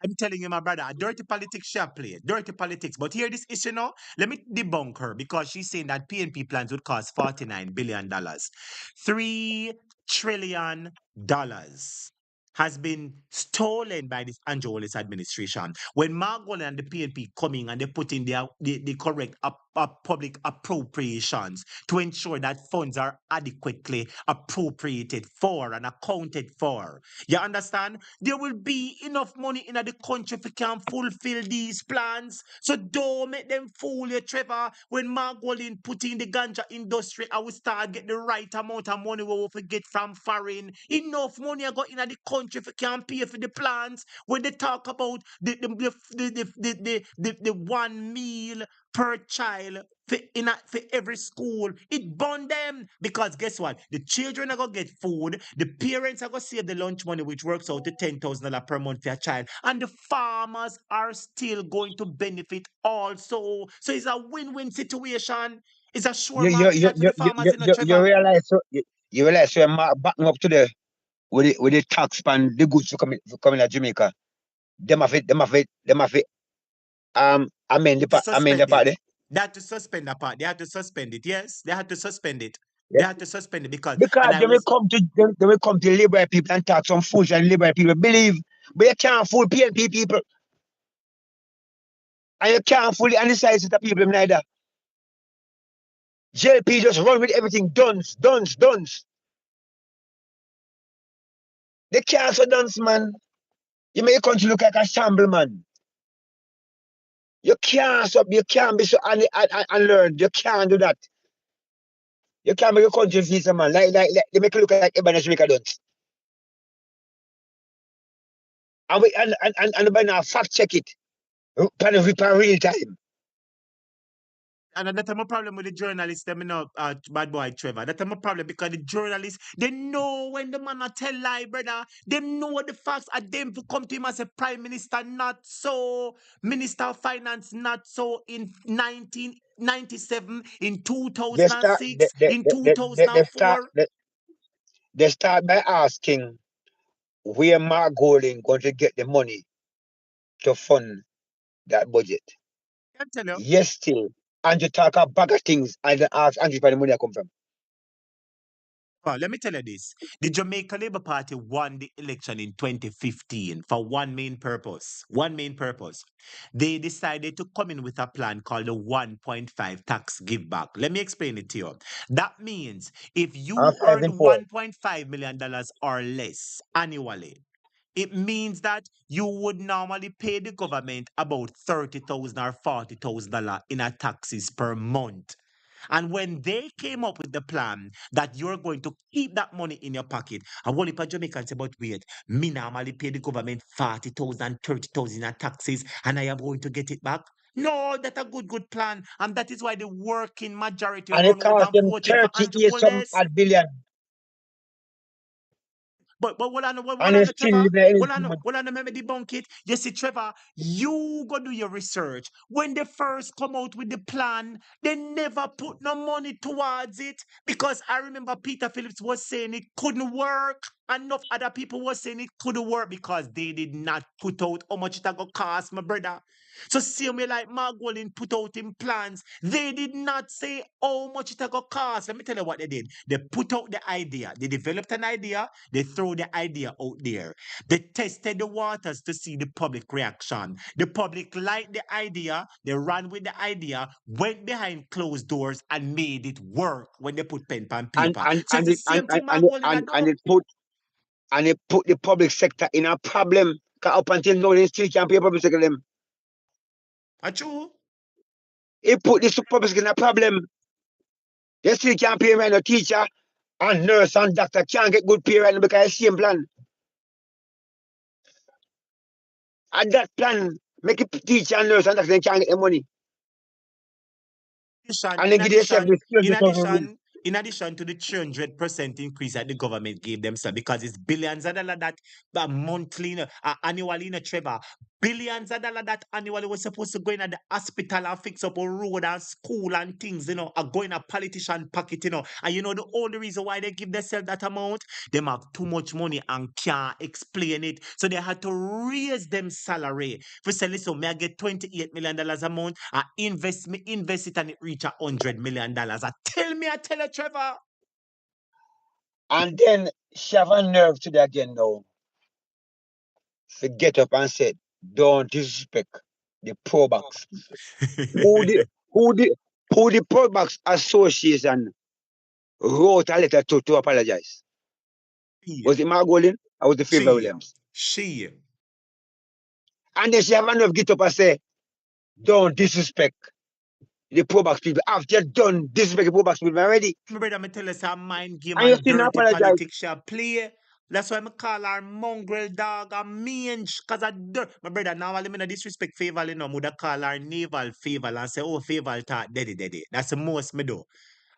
I'm telling you, my brother, a dirty politics shall play. Dirty politics. But here, this issue now, let me debunk her because she's saying that PNP plans would cost $49 billion. $3 trillion has been stolen by this Andrew Holness administration. When Mark Golding and the PNP coming and they put in the correct public appropriations to ensure that funds are adequately appropriated for and accounted for. You understand? There will be enough money in the country if we can fulfill these plans. So don't make them fool you, Trevor. When Margolin put in the ganja industry, I will start get the right amount of money we will get from foreign. Enough money I got in the country if we can pay for the plans. When they talk about the 1 meal per child for every school, it bond them because guess what? The children are gonna get food, the parents are gonna save the lunch money, which works out to $10,000 per month for a child, and the farmers are still going to benefit also. So it's a win-win situation. It's a sure market for the farmers, you Trevor. realize you realize so backing up to the with the tax pan the goods for coming to Jamaica. Them have it To amend the suspend part it. there. They had to suspend that part. They had to suspend it. Yes, they had to suspend it. Yeah. They had to suspend it because, Because and I was they will come to liberal people and talk some fools and liberal people believe, but you can't fool PNP people. And you can't fool the undecided the people neither. JLP just run with everything duns. They can't so dunce, man. You make your country look like a shamble, man. You can't be so unlearned. You can't do that. You can't make your country feel so, man. Like they make it look like everybody Jamaica dunce. And we now fact check it. Real time. and that's my problem with the journalists, them, bad boy Trevor. That's my problem because the journalists, they know when the man a tell lie, brother. They know the facts are them to come to him as a prime minister, not so. Minister of finance, not so in 1997, in They start 2006, in 2004. they start by asking where Mark Golding going to get the money to fund that budget. I tell you. Yes, still. And you talk about bag of things and then ask Andrew where the money come from. Let me tell you this. The Jamaica Labour Party won the election in 2015 for one main purpose. One main purpose. They decided to come in with a plan called the 1.5 tax give back. Let me explain it to you. That means if And you five earn and four. $1.5 million or less annually, it means that you would normally pay the government about $30,000 or $40,000 in a taxes per month. And when they came up with the plan that you're going to keep that money in your pocket, I want to Jamaicans say, but wait, me normally pay the government 40,000, 30,000 in taxes, and I am going to get it back. No, that's a good plan. And that is why the working majority And it run out cost and them voted for Andrew 38 some Holness. odd billion. But hold And on, it's still Trevor. living in Hold on, let me debunk it. You see, Trevor, you go do your research. When they first come out with the plan, they never put no money towards it because I remember Peter Phillips was saying it couldn't work. Enough other people were saying it couldn't work because they did not put out how much it gonna cost, my brother. So same way like Margolin put out in plans, they did not say how much it gonna cost. Let me tell you what they did. They put out the idea. They developed an idea. They throw the idea out there. They tested the waters to see the public reaction. The public liked the idea. They ran with the idea, went behind closed doors and made it work when they put pen on and paper. and So it's and the it same thing Margolin had and done. it put the public sector in a problem. Cause up until now they still can't pay public sector them. True. It put the public sector in a problem. They still can't pay right no teacher and nurse and doctor can't get good pay right now because it's the same plan. And that plan make it teacher and nurse and doctor they can't get the money. And In then give themselves addition, the 300,000 in addition to the 300% increase that the government gave themselves, because it's billions of dollars that monthly, annually, Trevor, billions of dollars that annually was supposed to go in at the hospital and fix up a road and school and things, are going a politician pocket, And the only reason why they give themselves that amount, them have too much money and can't explain it. So they had to raise them salary. If we say, listen, may I get $28 million a month, I invest it and it reach $100 million. I tell you, Trevor. and then she have a nerve today again now to get up and say, don't disrespect the pro box. Who did who the Poor Box Association wrote a letter to apologize. Was it Margolin or was it Favor Williams? She. And then she have enough get up and say, don't disrespect the Poor Box people. After you done disrespect the Poor Box people already. My brother, me tell us a mind game And you and still not dirty apologize. politics shall play. That's why I call her mongrel dog a mange. Cause I dirt. My brother, now I me no disrespect Favor, you know, would call her naval Favor and say, oh, Favor thought daddy. That's the most me do.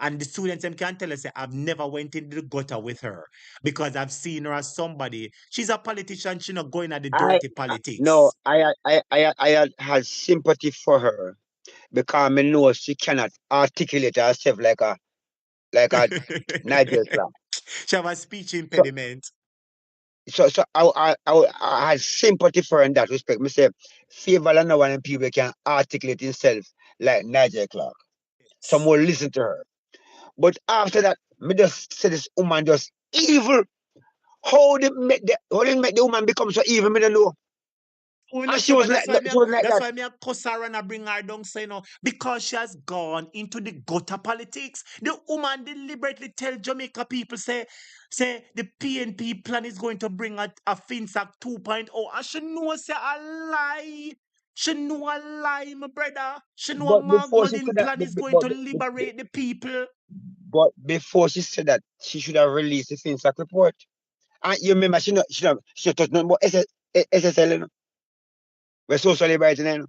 And the students them can tell us say, I've never went into the gutter with her because I've seen her as somebody. She's a politician. She not going at the dirty politics. I had sympathy for her because I know she cannot articulate herself like a Nigel Clarke. She have a speech impediment. So I had sympathy for her in that respect. Me say, Favor and no one people can articulate himself like Nigel Clarke. Some will listen to her. But after that, me just say this woman just evil. How did make the woman become so evil? Me don't know. Oh, And she was like that. She was like that's that. why me a cuss her and I bring her down, say no, because she has gone into the gutter politics. The woman deliberately tell Jamaica people say the PNP plan is going to bring a FinSac 2.0, and she know say a lie. She know a lie, my brother. She know a But before she Margolin said that, plan is going to liberate the people. but before she said that, she should have released the FinSac report. And you remember, she touched nothing about SSL, you know. We're social liberating, you know.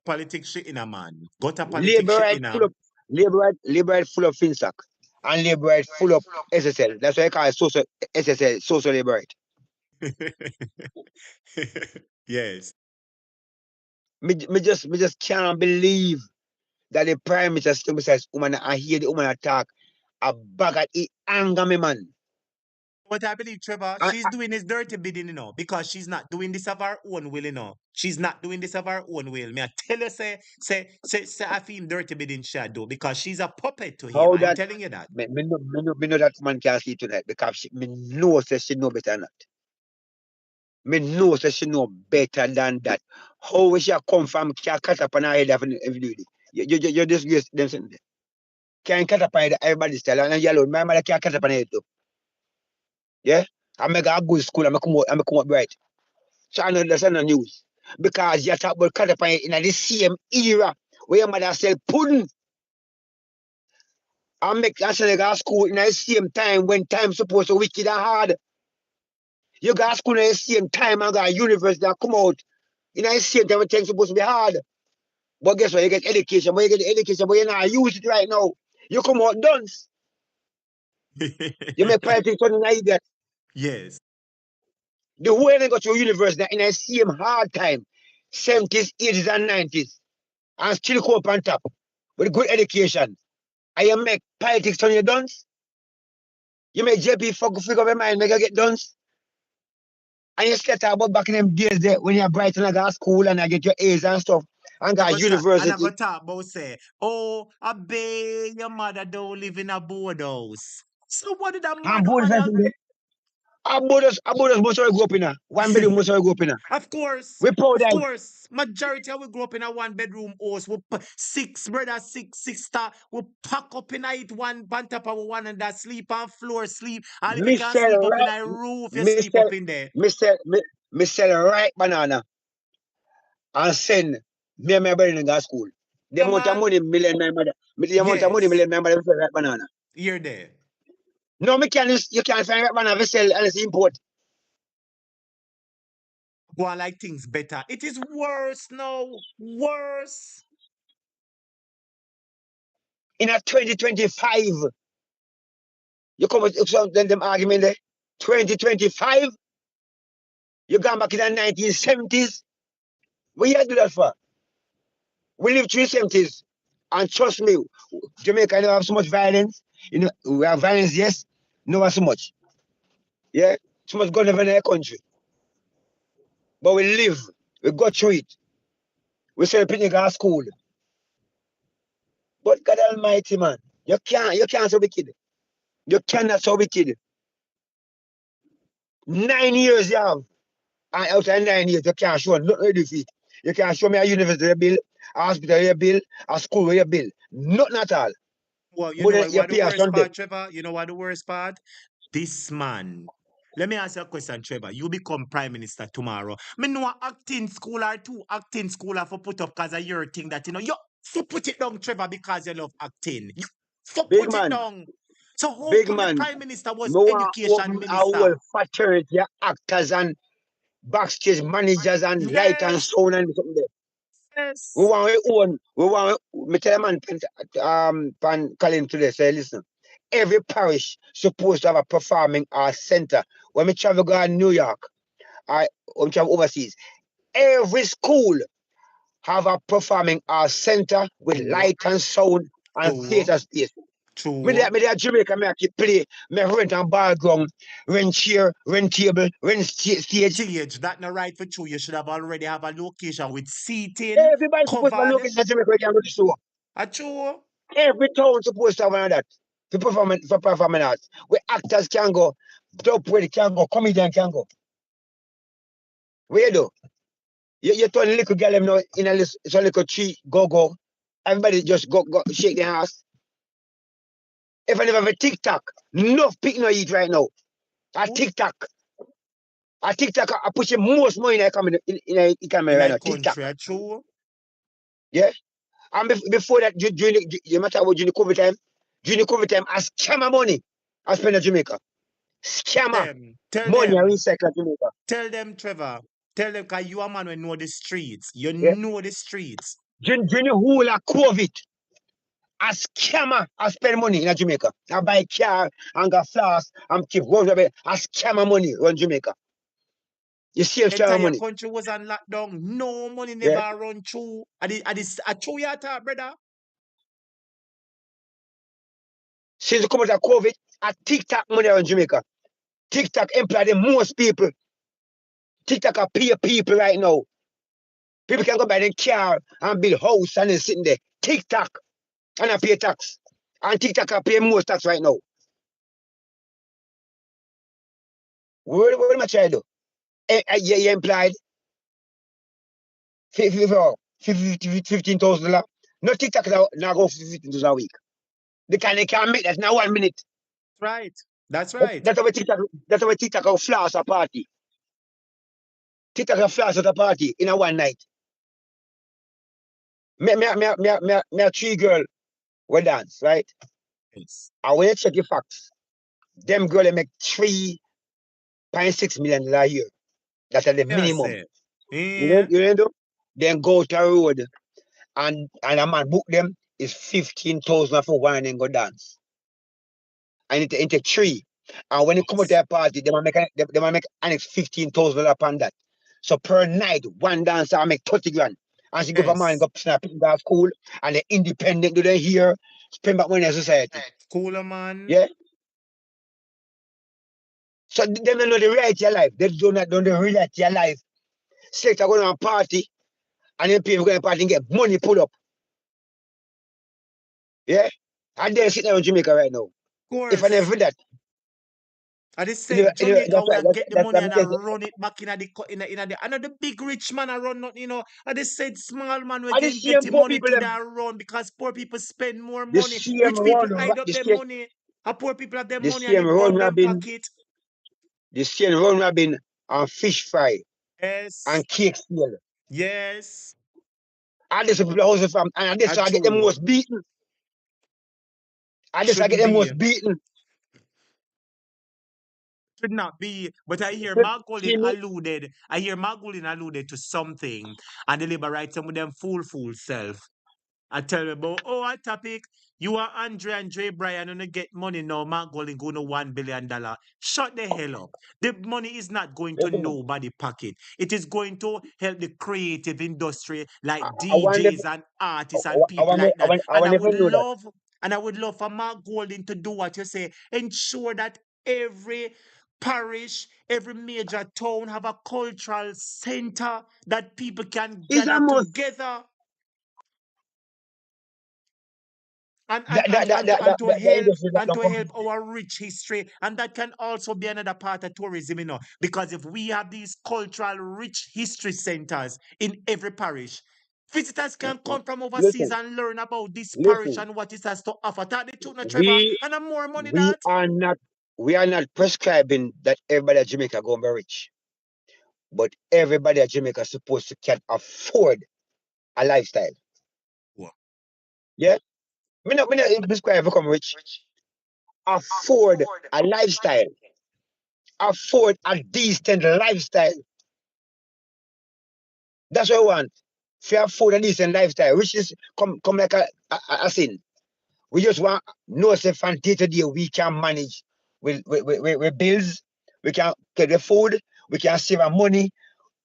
Politics shit in a man. Gutter politics Labor shit right in a. full of Labor right full of FinSac. And Labor right full of SSL. That's why I call it social SSL, social labor right. Yes. Me just can't believe that the Prime Minister still says woman, I hear the woman attack a bag at it anger me, man. What I believe, Trevor, And, she's doing this dirty bidding, you know, because she's not doing this of her own will, you know. She's not doing this of her own will. Me, I tell you, say, I feel dirty bidding she do because she's a puppet to him. how I'm that telling you that. me know that man can't sleep tonight because me know say she know better than that. Me know say she know better than that. How we she come from can't cut up on her head every day. You disgrace them something. Can't cut up on her head, everybody's tell and you alone. My mother can't cut up on her head too. Yeah? I make her go to school and I come out bright. So I know that's not news. Because you talk about cut up on it in the same era where your mother sell pudding. I make that son go to school in the same time when time supposed to wicked and hard. You go to school in the same time and go to university and come out. In the same time when things supposed to be hard. But guess what? You get education, but you get the education, but you're not use it right now. You come out dunce. You make politics on an idiot. Yes. The whole they go to university in the same hard time. 70s, 80s, and 90s. And still come up on top with good education. And you make politics on your dunce. You make JP figure of your mind, make you get dunce. And you still talk about back in them days there when you're bright and I go to school and I get your A's and stuff. And I got go university. talk about say, oh, I beg your mother don't live in a board house. So what did that And mad both woman sides there. About us most of us grew up in a one bedroom, most of us grew up in a. Of course, We proud of of course. Majority of we grew up in a one bedroom house. We six brother, six sister. We pack up in it one on top of one and that sleep on floor, sleep. And if you can sleep Mr. up in Right, a roof, you sleep Mr. up in there. Mr. Right banana and send me and my brother in school. The Yeah, amount of man. money million my mother, the amount of money Yes, million my mother sell right banana. you're there. No, you can't find right banana to sell and it's import. Go on like things better. It is worse now. Worse. In a 2025, you come with some them argument there. 2025, you gone back in the 1970s. What you do that for? We live through 70s. And trust me, Jamaica don't have so much violence. You know, we have violence, yes, not so much. Yeah? So much gun in our country. But we live, we go through it. We send people to school. But God Almighty, man, you can't so wicked. You cannot so wicked. 9 years you have. And out of 9 years, you can't show nothing defeat. You can't show me a university bill, a hospital bill, a school bill. Nothing at all. Well, you More know than what, you what the pay a worst Sunday. part, Trevor? You know what the worst part? This man. Let me ask you a question, Trevor. You become prime minister tomorrow. Me know a acting school or two acting school for put up because of your thing that you so put it down, Trevor, because you love acting. So Big put it man, down. So how big come the man. prime minister was Me want education open a whole minister? fraternity of actors and backstage managers and light and Yes, sound and something there. We yes. want we own. We want. Me tell a man, pan calling today. Say, listen. Every parish supposed to have a performing arts center. When me travel go to New York, when me travel overseas, every school have a performing arts center with True, light and sound and true, theater space. true. Me there Jamaica, me keep play, me rent a bar ground, rent chair, rent table, rent stage. Stage, that not right for you. You should have already have a location with seating Everybody supposed to have a covered. location in Jamaica where you can go to show. A true. Every town supposed to have one of that for performing arts. Where actors can go, dope where they can go, comedian can go. Where you do? You turn little girl them now in a little tree, go. Everybody just go shake their ass. If I never have a TikTok, enough people no eat right now. A TikTok. A TikTok are pushing most money in the economy In right a now. TikTok. country, a true. Yeah. And before that, you matter about during the COVID time, I scammer money. I spend in Jamaica. Scammer. Tell Money I them, recycle Jamaica. tell them, Trevor. Tell them, because you a man who know the streets. You Yeah. know the streets. During the whole of COVID, a scammer I spend money in Jamaica. I buy car and got floss and keep going away. A scammer money run Jamaica. You save scammer Entire money. country was on lockdown. No money Yeah. never run through. I true your talk, brother. Since the come out of COVID, a TikTok money run Jamaica. TikTok employ the most people. TikTok are pay people right now. People can go buy their car and build house and then sitting there. TikTok and I pay tax. And TikTok are pay most tax right now. What am I trying to do? You employed $15,000. No TikTok now go for $15,000 a week. They can't make that now 1 minute. Right. That's right. That's how TikTok go floss a party. TikTok go floss at a party in a one night. Me a three girl will dance, right? Yes. And when you check the facts, them girl they make $3.6 million a year. That's at the Yeah, minimum. say. Yeah. You know? Then go to a road and a man book them is 15,000 for one and go dance. And it take three. And when you come out to Yes. a party, they might make an next $15,000 upon that. So per night, one dancer make 30 grand. And she go for man, Yes. go snap in that school, and the independent do they here, spend back money in society. Cooler man. Yeah? So they don't know the reality of life. They do not know the reality of life. Select are going to a party, and then people go to a party and get money pulled up. Yeah? And they're sitting there in Jamaica right now. Of If I course. never that, I just said Jamaica that's we why are get the money that's and I why run it back in the I know the big rich man I run nothing, I just said small man we and the can same get the poor money people to them, that run because poor people spend more the money. same Rich people run, hide up the their same, money. And poor people have their the money and same it run gun them robin, pocket. the same run robin and fish fry Yes. and cake sale. Yes. And this people house from, and this A I get the true. most beaten. And this I get Shouldn't the be. most beaten. Should not be. But I hear See Mark Golding see me? alluded. I hear Mark Golding alluded to something. And the Labour writes some of them fool self. I tell me about a topic. You are Andre Bryan and get money now. Mark Golding go to $1 billion. Shut the hell up. The money is not going to Listen, nobody pocket. It is going to help the creative industry I, like I want them, DJs and artists and I people want, like that. I want them to know that. And I would love for Mark Golding to do what you say. Ensure that every parish, every major town have a cultural center that people can It's gather a must. together. and That and that and that and to, that and that, to that the help industry that and don't to come. help our rich history, and that can also be another part of tourism, because if we have these cultural rich history centers in every parish, visitors can come from overseas Listen, and learn about this parish listen. and what it has to offer. Tell the truth, no, Trevor, We and more money we that. are not prescribing that everybody at Jamaica go and be rich, but everybody at Jamaica is supposed to can afford a lifestyle. Wow. Yeah, me not prescribe become rich. Afford a lifestyle. Afford a decent lifestyle. That's what I want. If afford a decent lifestyle, which is come like a sin. We just want no say from day to day we can manage with bills, we can get the food, we can save our money,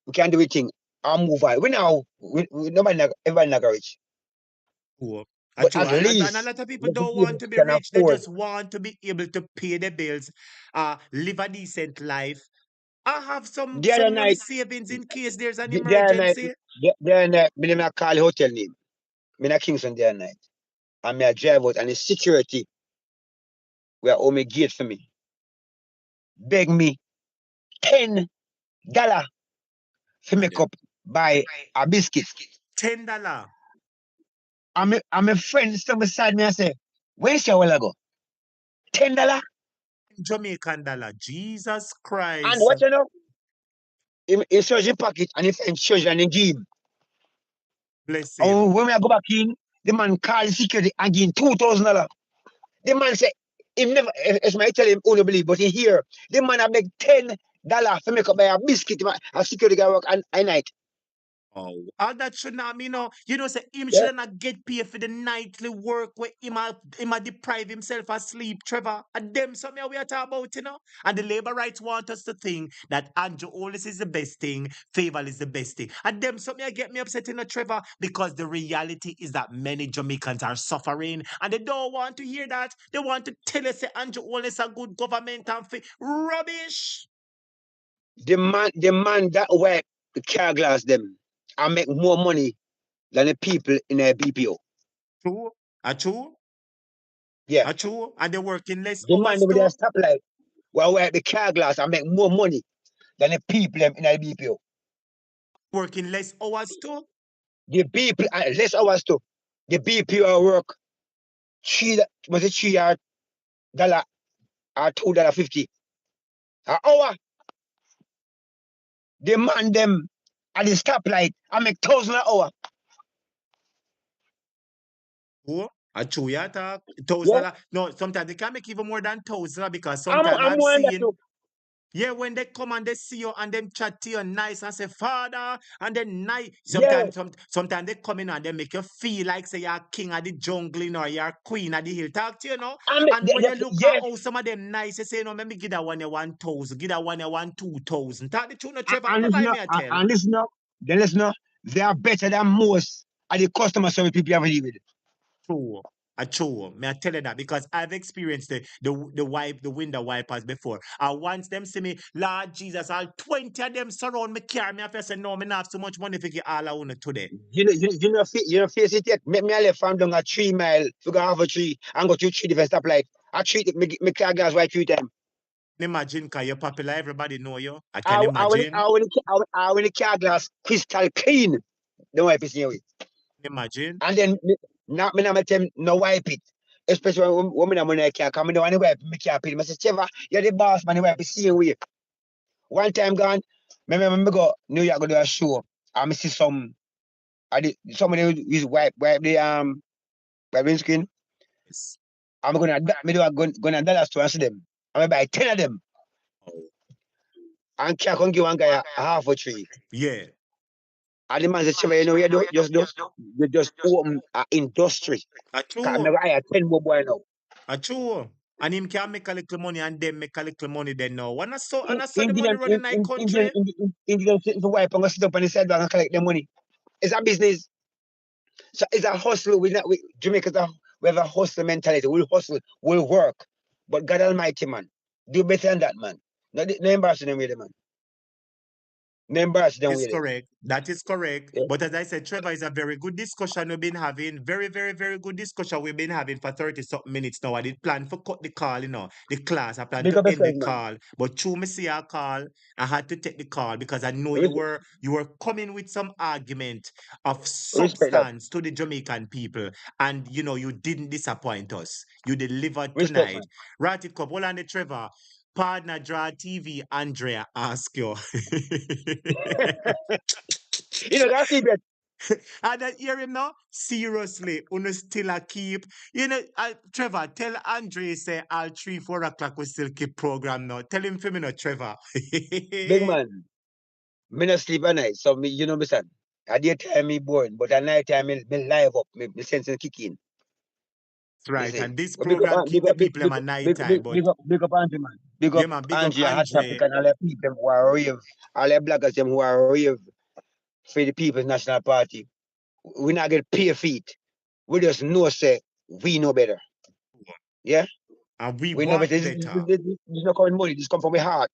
we can do everything and move on. Everybody not rich. Poor. But True. at And a least lot of people we should don't be able want to to be can rich. They afford. just want to be able to pay the bills, live a decent life. I have some The other money night, savings in case there's an the other night, emergency. the other night, me name a call hotel name. Me na Kingston the other night. And me a drive out and the security were owe me gate for me. Beg me $10 for And make then up buy a biscuit. $10 And my friend stand beside me and say, where's your while ago? $10? Jamaican dollar. Jesus And Christ. what you know? He search his pocket and he find search and he give him. Bless him. Oh, when we go back in, the man call the security and give him $2,000. The man say, him never, as I tell him, only believe, but he hear, the man have make $10 for make up buy a biscuit, a security guy work and night. Oh, all that should not mean say him Yeah. should not get paid for the nightly work where him a deprive himself of sleep, Trevor. And them something we are talking about, And the labor rights want us to think that Andrew Holness is the best thing, favor is the best thing. And them something get me upset, Trevor, because the reality is that many Jamaicans are suffering and they don't want to hear that. They want to tell us that Andrew Holness a good government and rubbish. The man that wear the car glass them and make more money than the people in a BPO. True. True. Yeah. True. And they work in less The man hours with their too. stoplight will wear the car glass and make more money than the people them in a BPO. Working less hours too. The people less hours too. The BPO work $3 or $2.50 an hour. The man them at the stoplight and make 1,000 an hour. Oh, a true yeah talk. Yeah. $1,000. No, sometimes they can make even more than $1,000 because sometimes I'm I'm one that seeing, too. yeah, when they come and they see you and them chat to you nice and say, Father, and then nice. Yeah. Sometimes they come in and they make you feel like say you're king of the jungle, or you're queen of the hill. Talk to you, And when you look at Yeah. how some of them nice, you say, no, let me give that one you 1,000, give that one you 2,000. Talk the truth, no, Trevor. And Never listen mind up, me a tell. and listen up, then listen up. They are better than most of the customer service people you ever deal with. True. True. May I tell you that because I've experienced the window wipers before. And once them see me, Lord Jesus, all 20 of them surround me, carry me. I feel say, no, me not have so much money to get all I want today. You know face it yet. Make me a left from down a 3 mile, to go half a tree and go to 3 different stoplight. I treat me car gas right 3 times. Imagine, because you're popular, everybody know you. I can imagine. When the car glass crystal clean, don't wipe it away. Imagine. And then me not tell no wipe it. Especially when me not money I can't come, me don't want to wipe me car pay. I say, Trevor, you're the boss, man, you wipe the same way. One time gone, me go New York go do a show. And I see somebody use wipe the windscreen. Yes. I'm gonna dollar store and see them. I'm gonna buy 10 of them. Oh. And can't give one guy a half a tree. Yeah. And the man said, Trevor, you know what you just open an industry. Cause I'm True. gonna hire 10 more boy now. True. And him can make a little money and them make a little money then now. And I saw the money Indian running in our country. sitting for wipe and go sit up on the sidewalk and collect their money. It's a business. So it's a hustle. Jamaicans we have a hustle mentality. We'll hustle, we'll work. But God Almighty, man, do better than that, man. No embarrassing them with man. Embarrass them Is with it. correct. That is correct. Yeah. But as I said, Trevor, is a very good discussion we've been having. Very, very, very good discussion we've been having for 30 something minutes now. I did plan for cut the call, the class. I plan Big to up end the yourself, man. call. But through me see a call, I had to take the call because I know Res- you were coming with some argument of respect that. substance to the Jamaican people. And you didn't disappoint us. You delivered Respect, tonight. man. Right it, Cup. Hold on the Trevor. Partner Draw TV, Andrea ask you. You know, that's it. I don't hear him now. Seriously, uno still a keep. Trevor, tell Andre say all 3, 4 o'clock we still keep program now. Tell him for me no, Trevor. Big man. Me not sleep at night. So me son. At daytime me born, but at night time me live up. Me sense kick in. You Right, see. and this But big up, program keep big the up, people in my night time. But big up Angie, man. Big yeah, up man, big up Angie, Hot Topic, Andre. and all the people who are rave, all the bloggers them who are rave for the People's National Party. We not get pay feet. We just know say we know better. Yeah? And we We know want better. better. This not coming money, this come from my heart.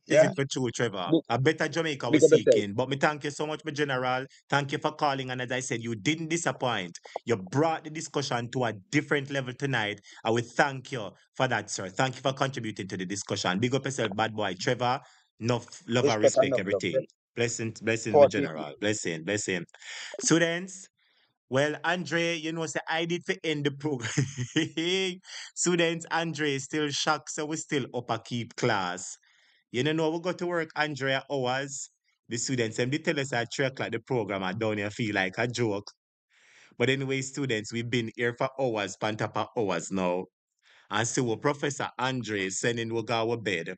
Is Yeah? it for true, Trevor? Big, A better Jamaica big was up yourself. seeking. But me thank you so much, my general. Thank you for calling. And as I said, you didn't disappoint. You brought the discussion to a different level tonight. I will thank you for that, sir. Thank you for contributing to the discussion. Big up yourself, bad boy. Trevor, enough love and Respect and respect, love, love. everything. Blessings, blessings, my 40. general. Blessing, blessing. Students, well, Andre, say I did for end the program. Students, Andre is still shocked, so we still upper keep class. You know, we go to work, Andrea, hours. The students, them, they tell us at 3 o'clock the program are done, you feel like a joke. But anyway, students, we've been here for hours, pantapa hours now. And so Professor Andre is sending we go our bed.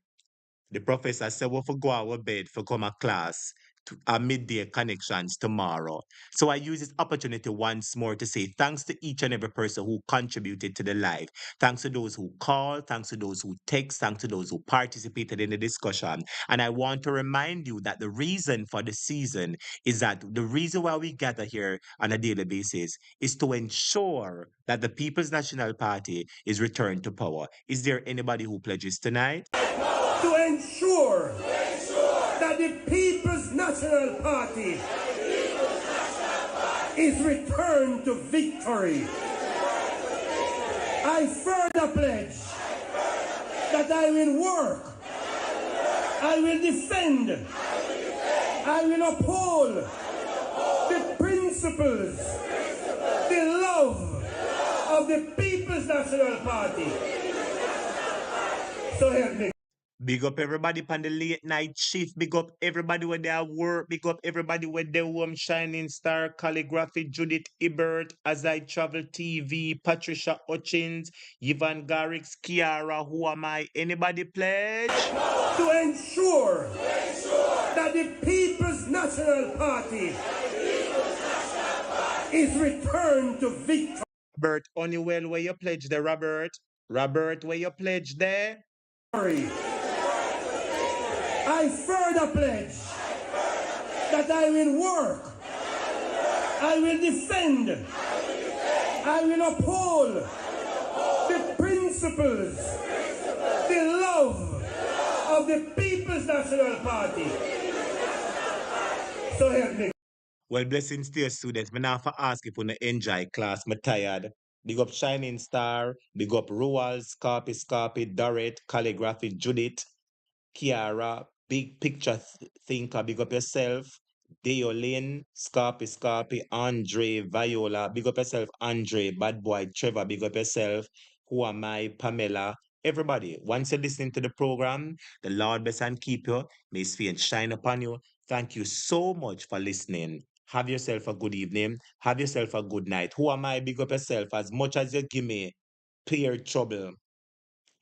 The professor said we for go our bed for come a class to a midday connections tomorrow. So I use this opportunity once more to say thanks to each and every person who contributed to the live. Thanks to those who called, thanks to those who text, thanks to those who participated in the discussion. And I want to remind you that the reason for the season is that the reason why we gather here on a daily basis is to ensure that the People's National Party is returned to power. Is there anybody who pledges tonight? To ensure that the People's National Party is returned to victory. I further pledge that I will work, I will defend, I will uphold the principles, the love of the People's National Party. So help me. Big up everybody on the late night shift. Big up everybody when they at work. Big up everybody when they home. Shining Star, Calligraphy, Judith Ibert, As I Travel TV, Patricia Hutchins, Yvonne Garrix, Kiara, Who Am I? Anybody pledge? To ensure that the People's National Party is returned to victory. Robert Honeywell, where you pledge there, Robert? Robert, where you pledge there? I further pledge that I will work, I will defend, I will uphold the principles, the love of the People's National Party. So help me. Well, blessings to your students. Me now for ask if you enjoy class. Me tired. Big up Shining Star. Big up Rual, Scarpy, Dorrit, Calligraphy, Judith, Kiara, Big Picture Thinker. Big up yourself. Deolin, Scarpy, Andre, Viola. Big up yourself, Andre, Bad Boy, Trevor. Big up yourself. Who am I? Pamela. Everybody, once you're listening to the program, the Lord bless and keep you. May His face shine upon you. Thank you so much for listening. Have yourself a good evening. Have yourself a good night. Who am I? Big up yourself. As much as you give me peer trouble,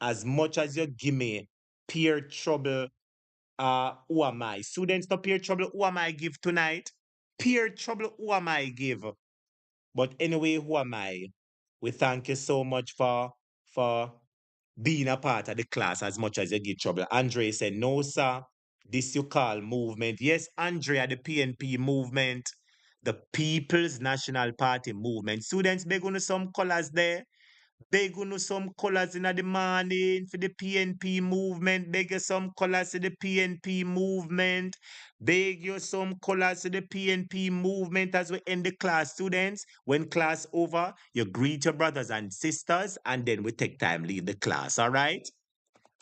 as much as you give me peer trouble, who am I? Students no peer trouble, who am I give tonight? Peer trouble, who am I give? But anyway, who am I? We thank you so much for being a part of the class as much as you give trouble. Andre said, no, sir. This you call movement. Yes, Andrea, the PNP movement, the People's National Party movement. Students, beg on some colors there. Beg you some colors in the morning for the PNP movement. Beg you some colors in the PNP movement. Beg you some colors in the PNP movement as we end the class, students. When class over, you greet your brothers and sisters, and then we take time leave the class. All right.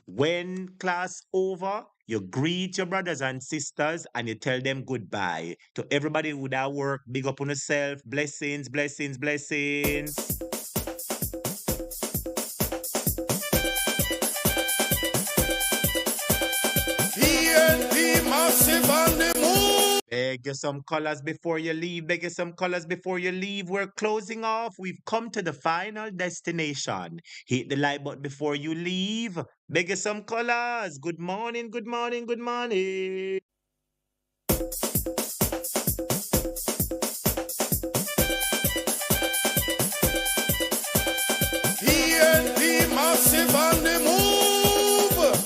When class over, you greet your brothers and sisters and you tell them goodbye. To everybody who that work, big up on yourself. Blessings, blessings, blessings. PNP massive on the move. Beg you some colors before you leave. Beg you some colors before you leave. We're closing off. We've come to the final destination. Hit the like button before you leave. Beg you some colors. Good morning, good morning, good morning. PNP massive on the move.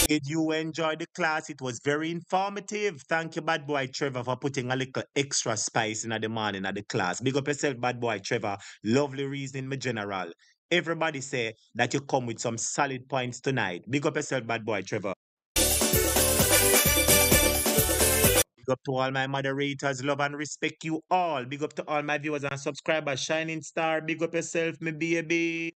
Did you enjoy the class? It was very informative. Thank you, bad boy Trevor, for putting a little extra spice in the morning at the class. Big up yourself, bad boy Trevor. Lovely reasoning, my general. Everybody say that you come with some solid points tonight. Big up yourself, bad boy Trevor. Big up to all my moderators. Love and respect you all. Big up to all my viewers and subscribers. Shining Star, big up yourself, my baby.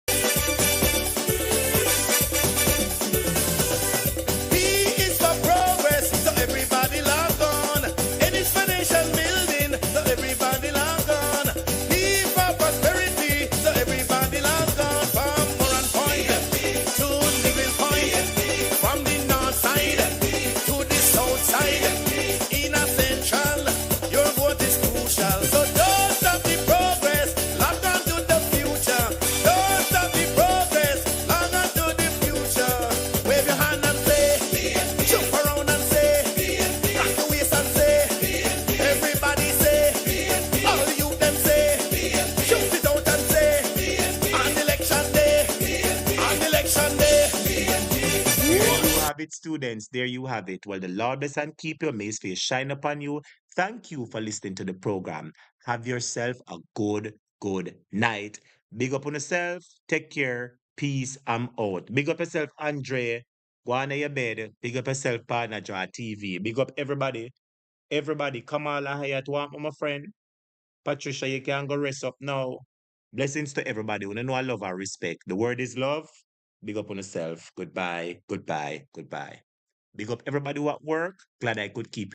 So everybody log on. Any financial building, so everybody log on. P for prosperity, so everybody log on. From Moran Point to Nigel Point, from the north side to the south side, in a central, your vote is crucial. So don't stop the progress, log on to the future. Don't stop the progress, log on to the future. Wave your hand and say, jump around and say, rock the waist and say, everybody say, all the youth them say, shoot it out and say, on election day, on election day. There you have it, students. There you have it. Well, the Lord bless and keep your may his face shine upon you. Thank you for listening to the program. Have yourself a good night. Big up on yourself. Take care. Peace. I'm out. Big up yourself, Andre. Go on to your bed. Big up yourself, partner, Draw TV. Big up everybody. Everybody, Kamala Hayat, want my friend. Patricia, you can go rest up now. Blessings to everybody. We know I love and respect. The word is love. Big up on yourself. Goodbye. Goodbye. Goodbye. Big up everybody who at work. Glad I could keep